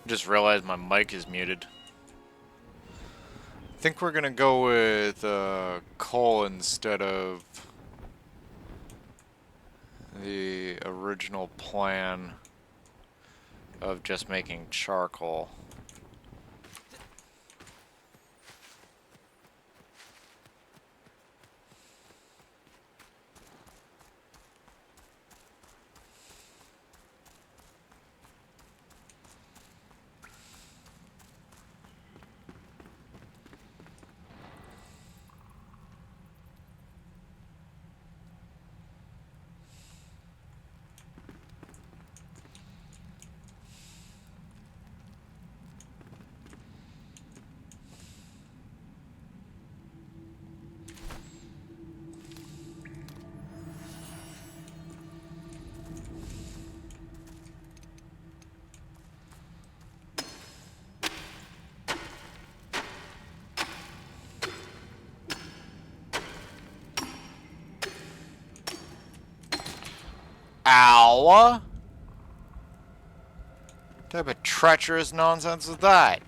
S2: Just realized my mic is muted.
S1: I think we're gonna go with coal instead of the original plan of just making charcoal.
S2: Ow!
S1: What type of treacherous nonsense is that?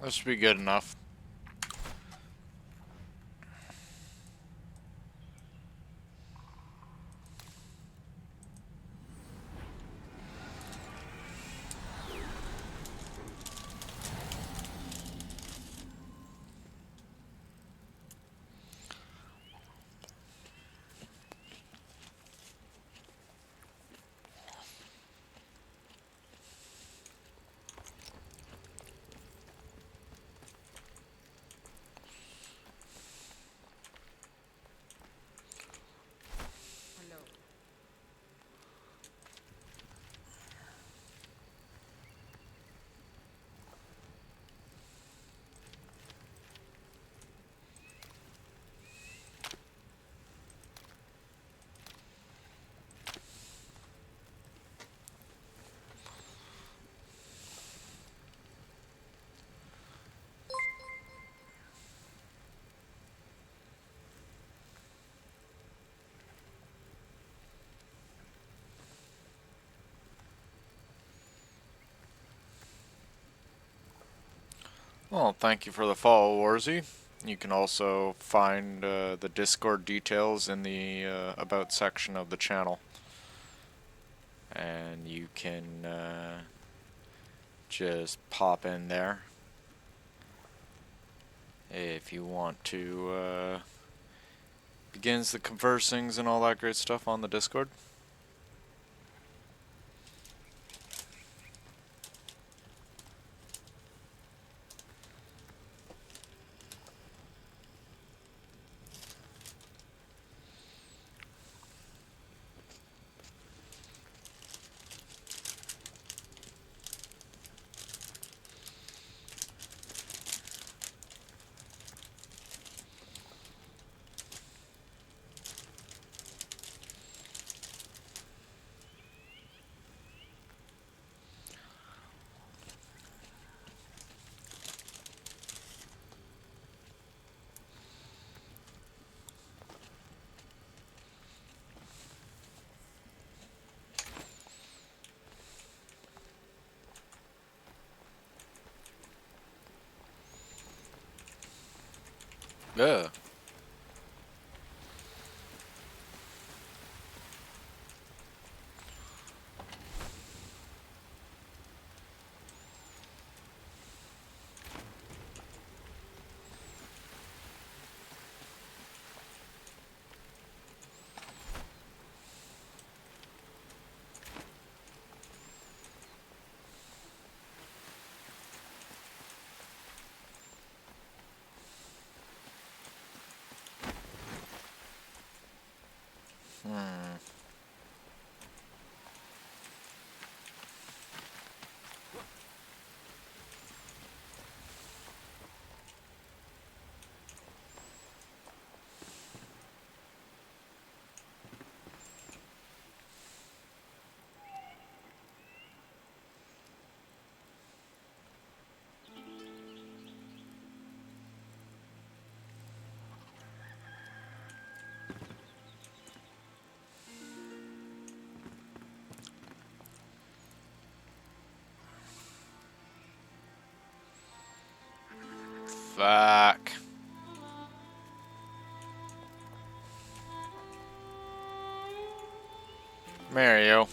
S2: That should be good enough. Well, thank you for the follow, Warzy. You can also find the Discord details in the About section of the channel. And you can just pop in there if you want to begins the conversing and all that great stuff on the Discord. Yeah. Hmm. Fuck. Mario.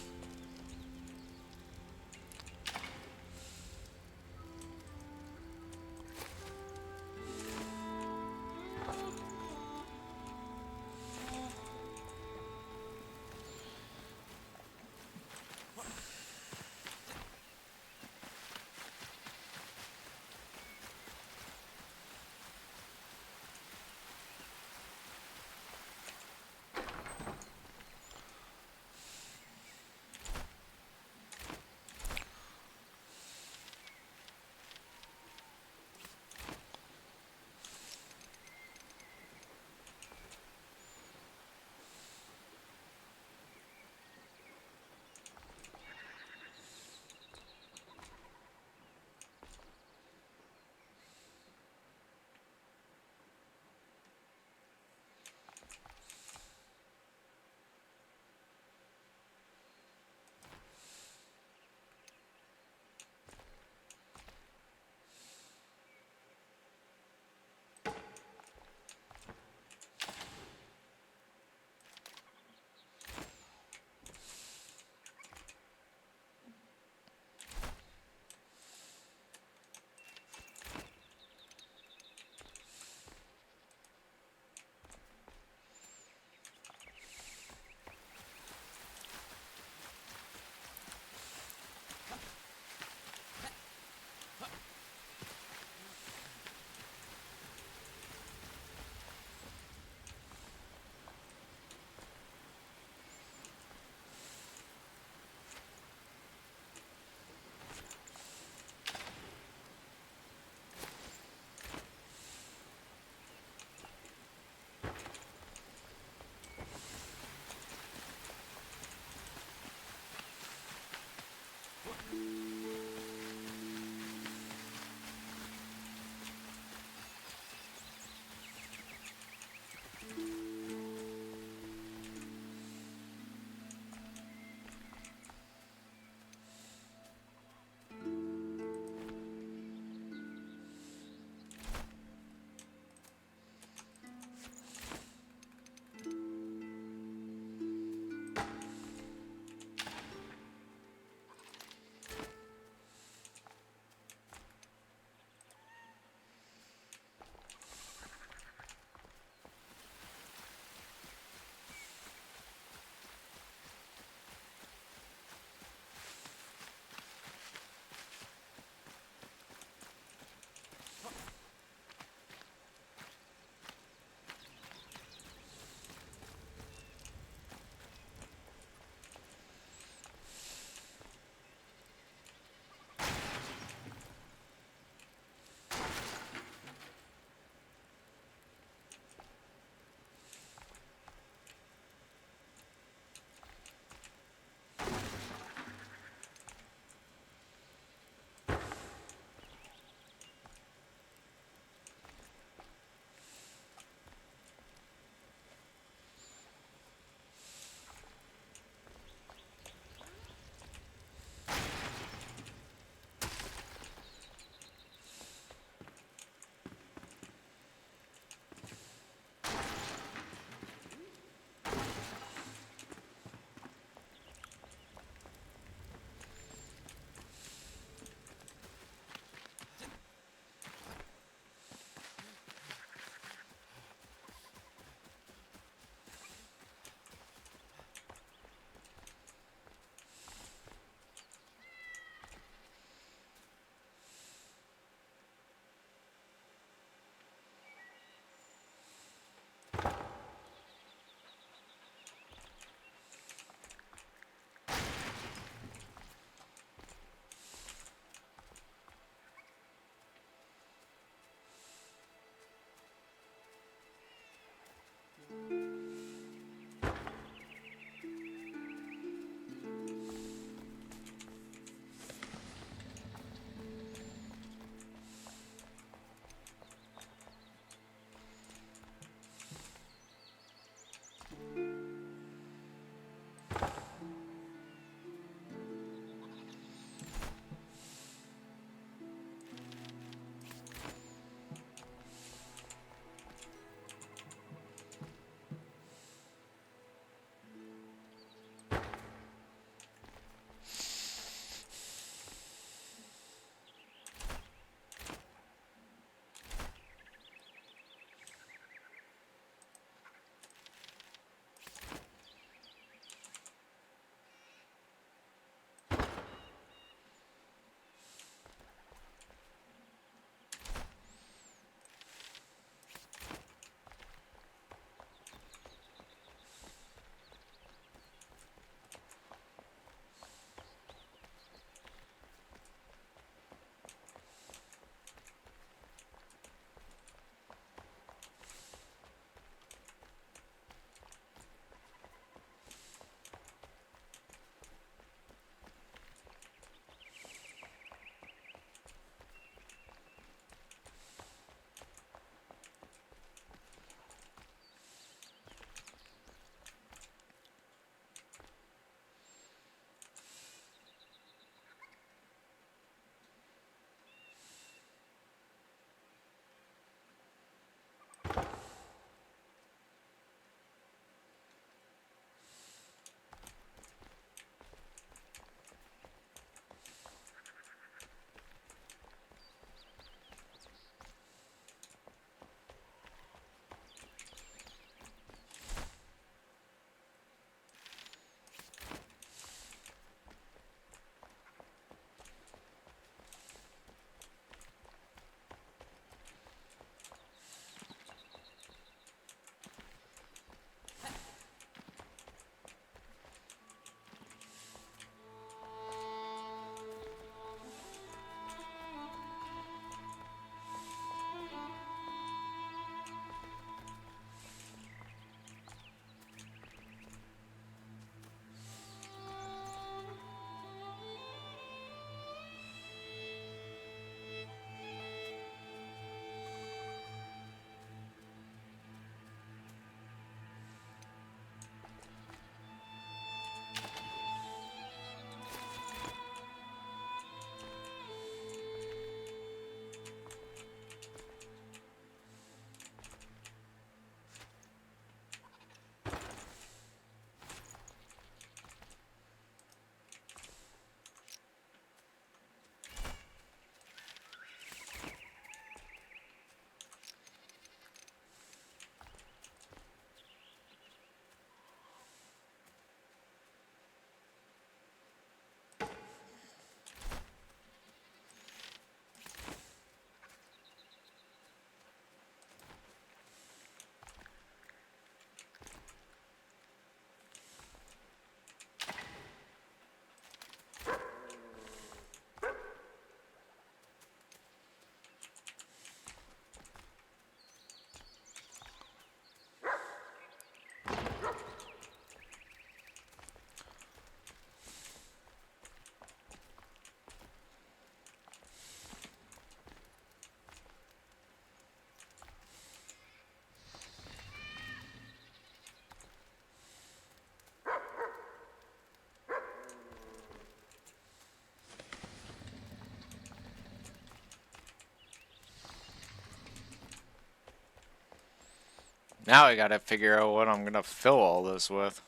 S2: Now I gotta figure out what I'm gonna fill all this with.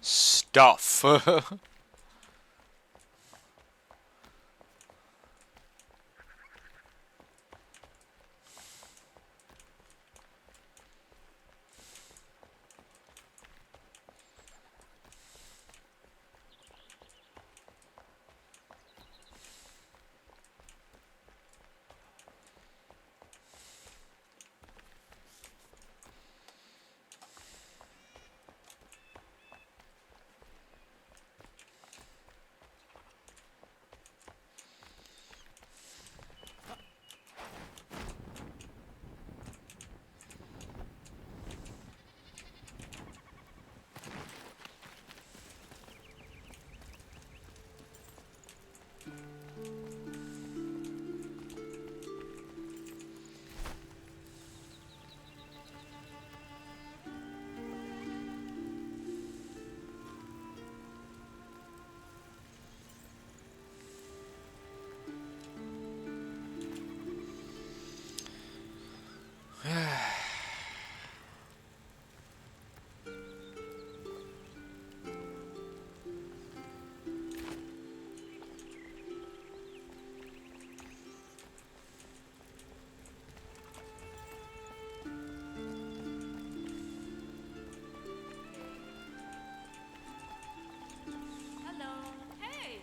S2: Stuff.
S4: Hello. Hey.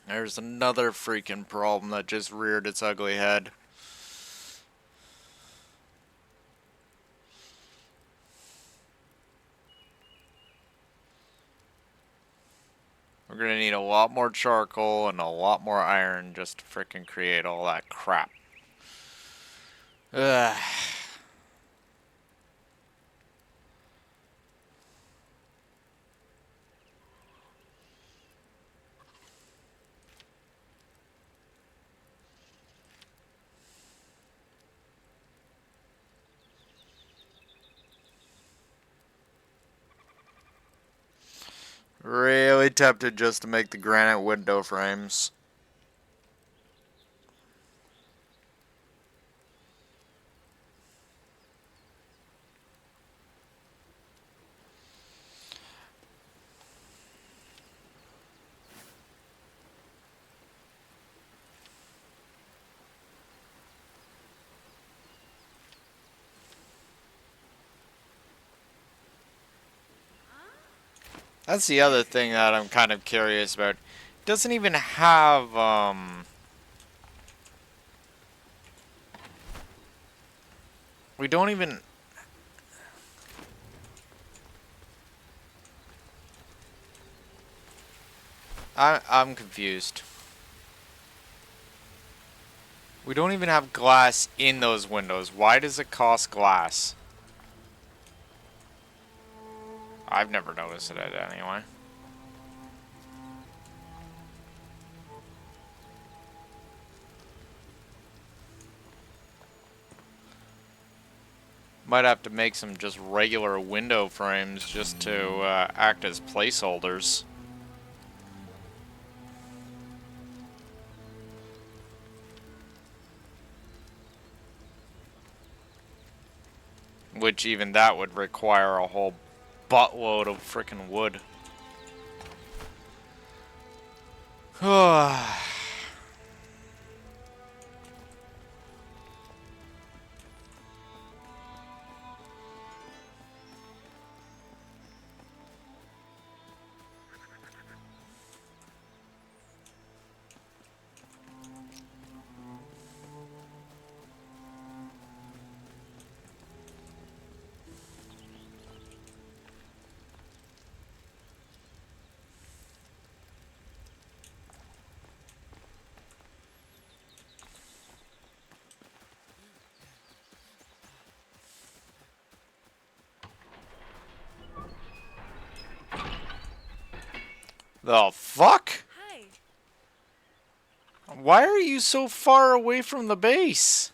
S2: There's another freaking problem that just reared its ugly head. We're gonna need a lot more charcoal and a lot more iron just to frickin' create all that crap. Ugh. Really tempted just to make the granite window frames. That's the other thing that I'm kind of curious about. It doesn't even have, we don't even... I'm confused. We don't even have glass in those windows. Why does it cost glass? I've never noticed it anyway. Might have to make some just regular window frames just to act as placeholders. Which even that would require a whole buttload of frickin' wood. The fuck?
S4: Hi.
S2: Why are you so far away from the base?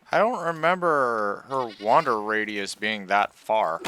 S2: I don't remember her wander radius being that far.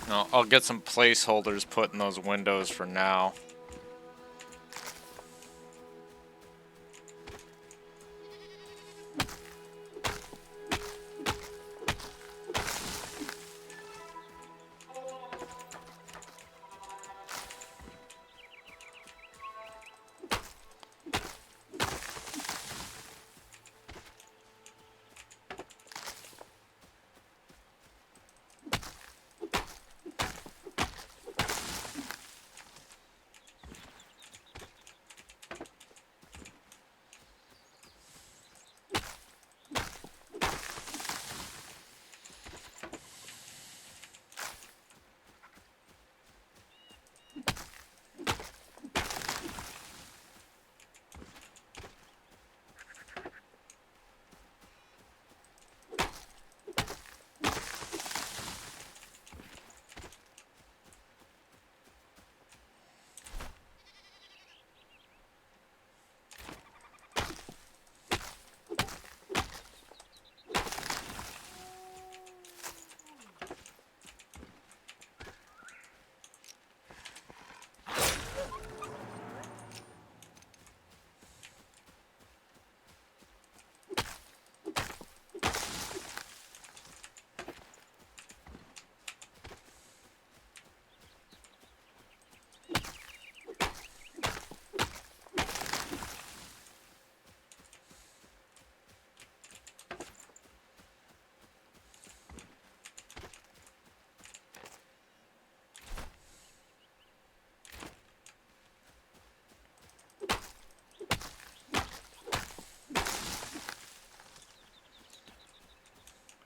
S2: No, I'll get some placeholders put in those windows for now.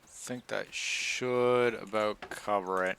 S2: I think that should about cover it.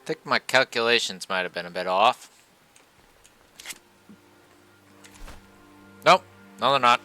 S2: I think my calculations might have been a bit off. Nope. No, they're not.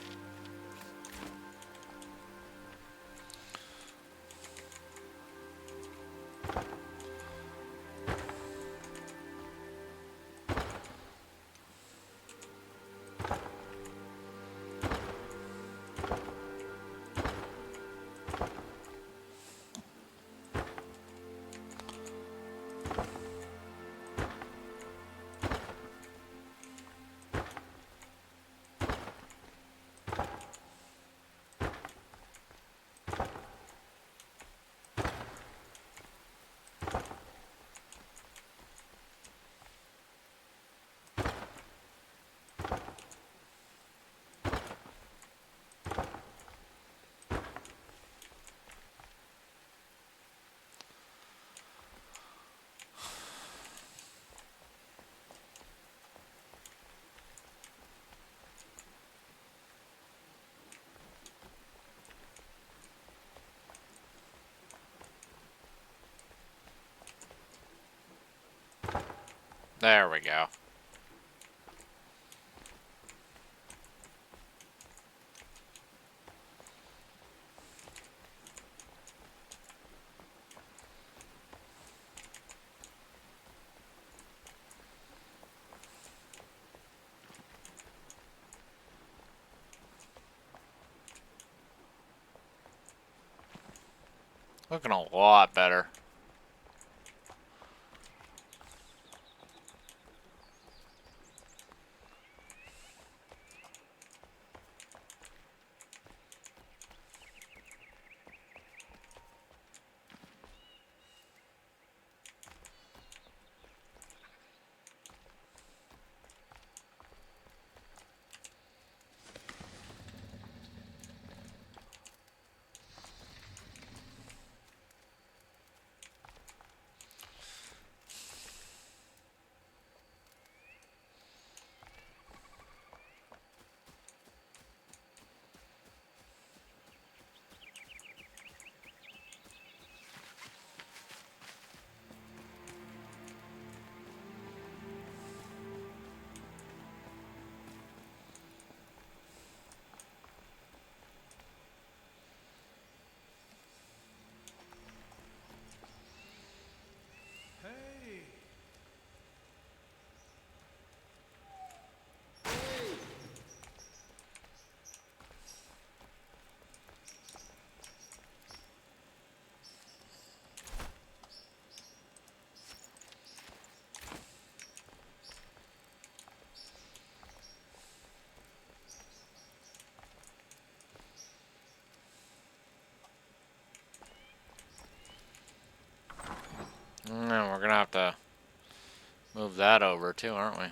S2: There we go. Looking a lot better. to move that over too, aren't we?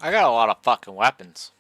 S2: I got a lot of fucking weapons.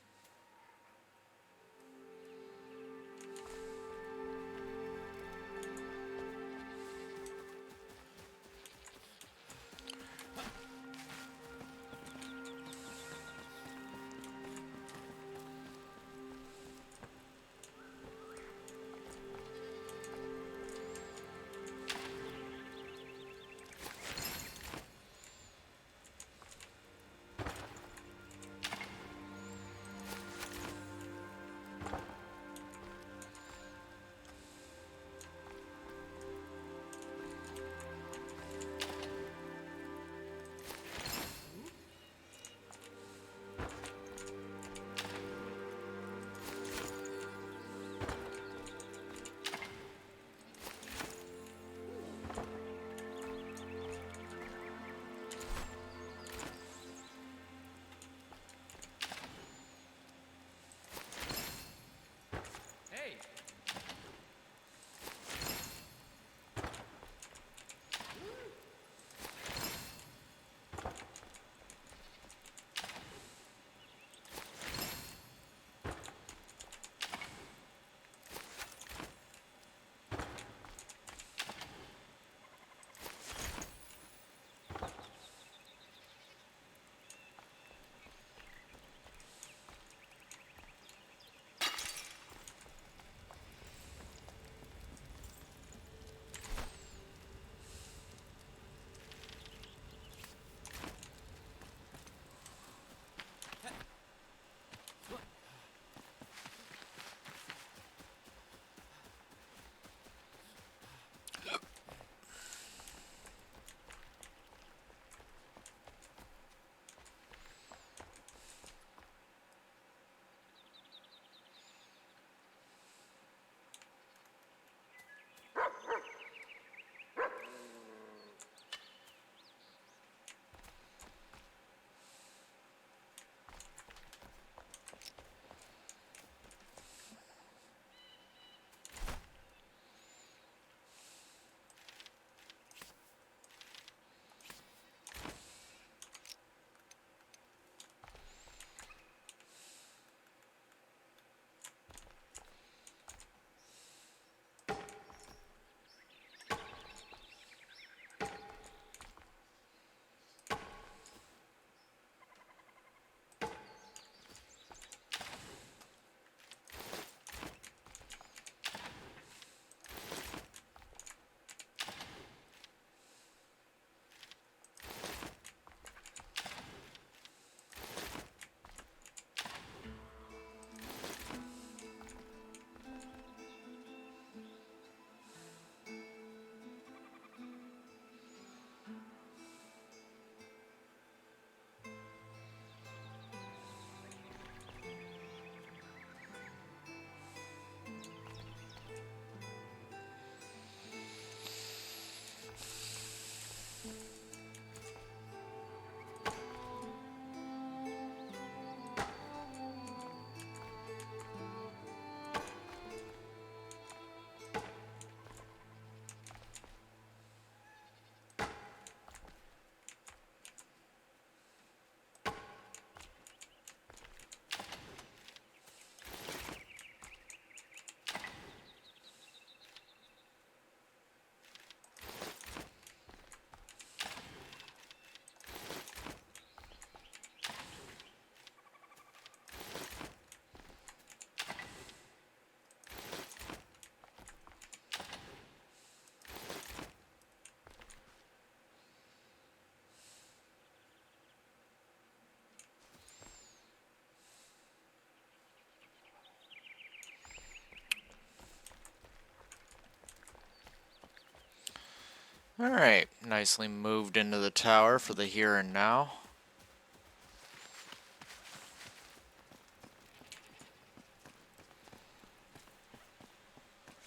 S2: Alright, nicely moved into the tower for the here and now.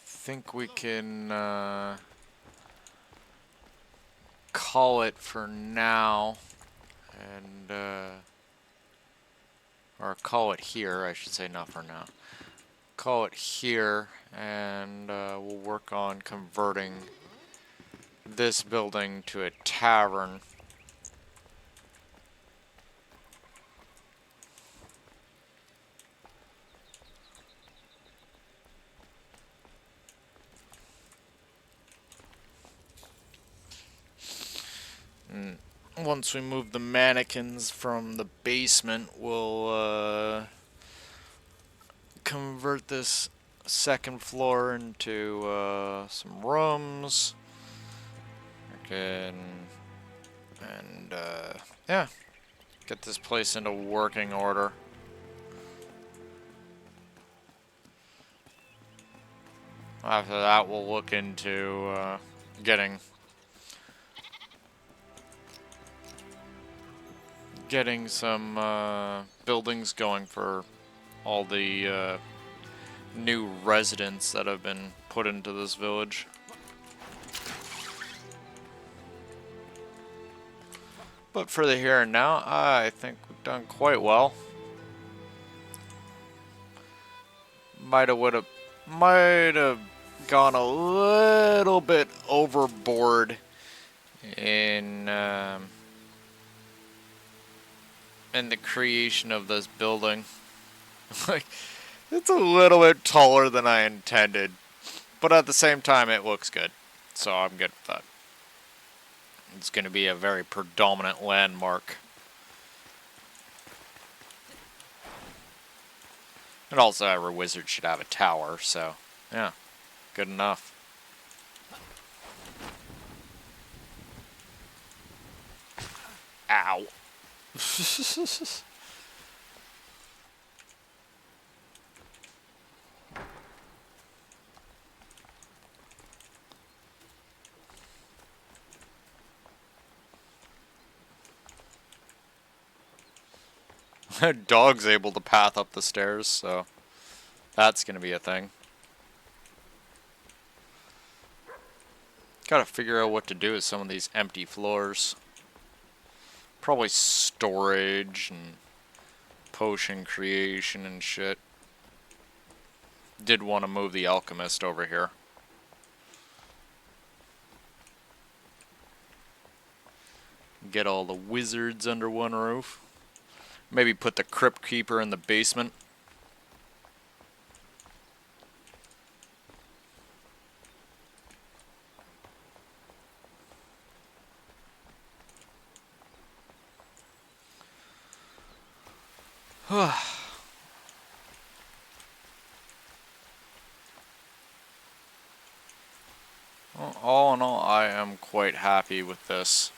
S2: Think we can call it for now, and or call it here, I should say, not for now. Call it here, and we'll work on converting this building, to a tavern. once we move the mannequins from the basement, we'll convert this second floor into some rooms. And yeah, get this place into working order. After that, we'll look into getting some buildings going for all the new residents that have been put into this village. But for the here and now, I think we've done quite well. Might have gone a little bit overboard in the creation of this building. Like, it's a little bit taller than I intended, but at the same time, it looks good, so I'm good with that. It's going to be a very predominant landmark. And also, every wizard should have a tower, so yeah, good enough. Ow. Dog's able to path up the stairs, so that's gonna be a thing. Gotta figure out what to do with some of these empty floors. Probably storage and potion creation and shit. Did want to move the alchemist over here. Get all the wizards under one roof. Maybe put the crypt keeper in the basement. Well, all in all, I am quite happy with this.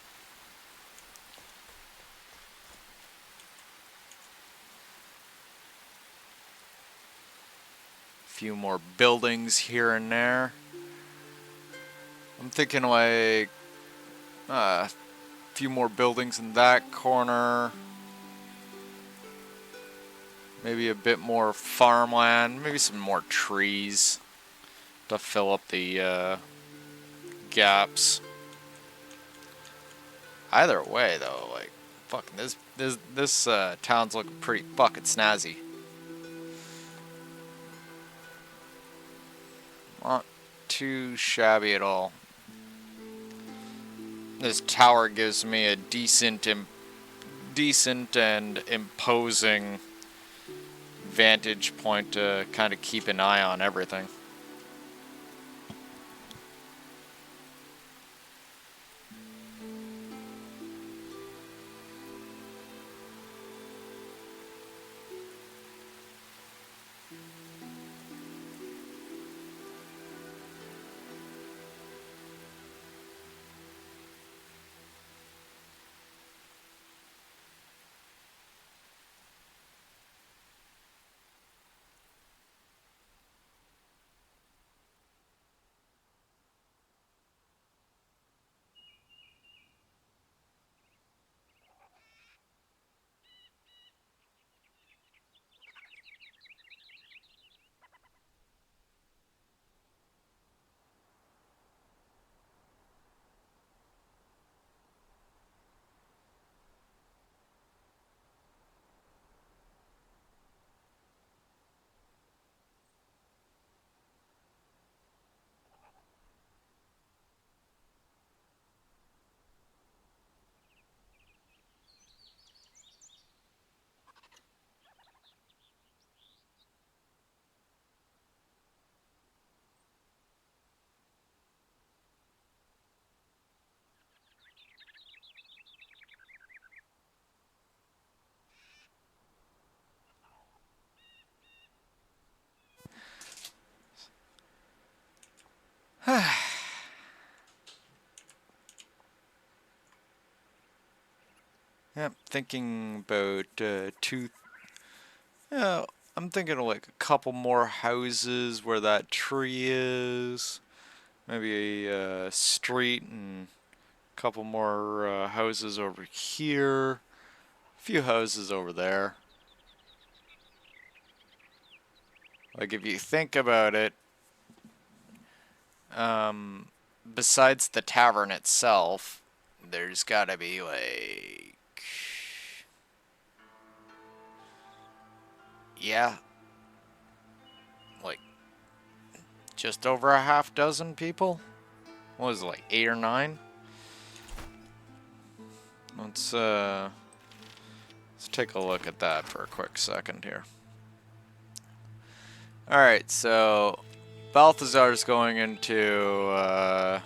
S2: Few more buildings here and there. I'm thinking like a few more buildings in that corner. Maybe a bit more farmland. Maybe some more trees to fill up the gaps. Either way, though, like fucking this town's looking pretty fucking snazzy. Not too shabby at all. This tower gives me a decent and imposing vantage point to kind of keep an eye on everything.
S1: Yep, thinking about yeah, I'm thinking of like a couple more houses where that tree is. Maybe a street and a couple more houses over here. A few houses over there. Like if you think about it,
S2: Besides the tavern itself, there's gotta be like, yeah, like just over a half dozen people. What was it, like 8 or 9?
S1: let's take a look at that for a quick second here. Alright, so Balthazar's going into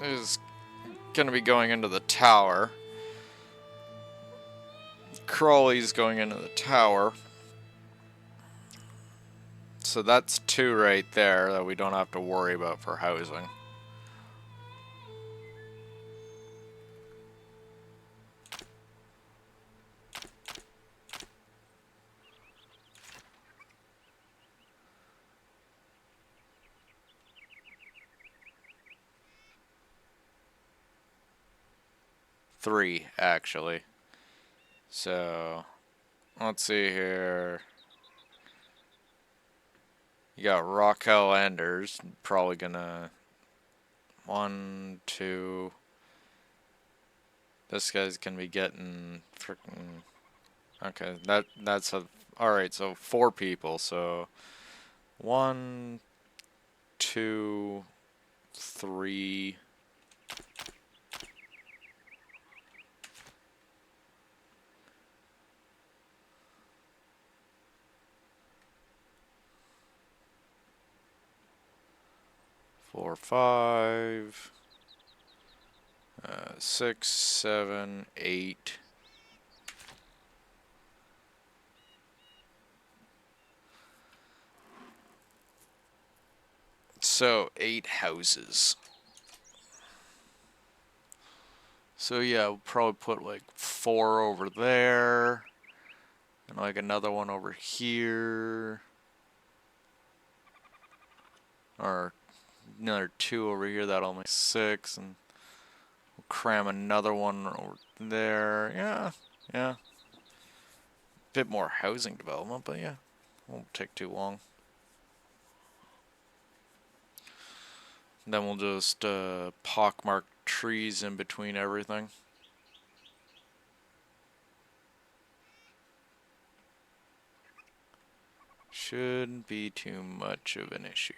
S1: is gonna be going into the tower. Crawley's going into the tower. So that's 2 right there that we don't have to worry about for housing. Three, actually. So, let's see here. You got Raquel Anders, probably gonna 1, 2. This guy's gonna be getting freaking. Okay, that's a. All right, so 4 people. So 1, 2, 3. 4, 5, 6, 7, 8. So 8 houses. So yeah, we'll probably put like 4 over there, and like another one over here, or another 2 over here. That'll make 6, and we'll cram another one over there. Yeah, yeah. Bit more housing development, but yeah, won't take too long. Then we'll just pockmark trees in between everything. Shouldn't be too much of an issue.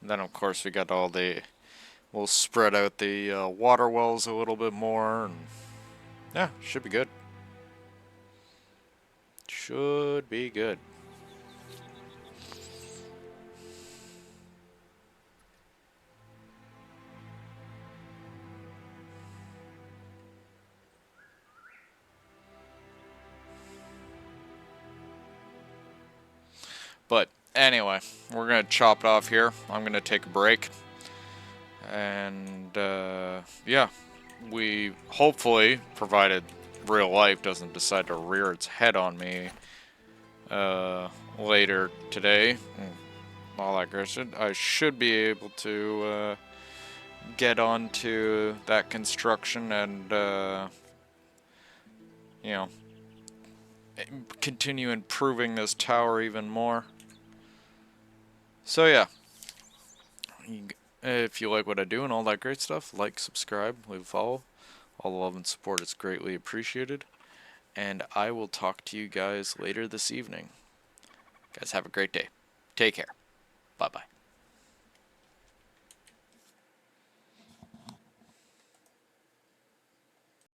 S1: And then of course we got all the, we'll spread out the water wells a little bit more, and yeah, should be good. Should be good. But anyway, we're gonna chop it off here. I'm gonna take a break, and yeah, we hopefully, provided real life doesn't decide to rear its head on me later today, and all that good shit, I should be able to get onto that construction and you know, continue improving this tower even more. So yeah, if you like what I do and all that great stuff, like, subscribe, leave a follow. All the love and support is greatly appreciated. And I will talk to you guys later this evening. Guys, have a great day. Take care. Bye-bye.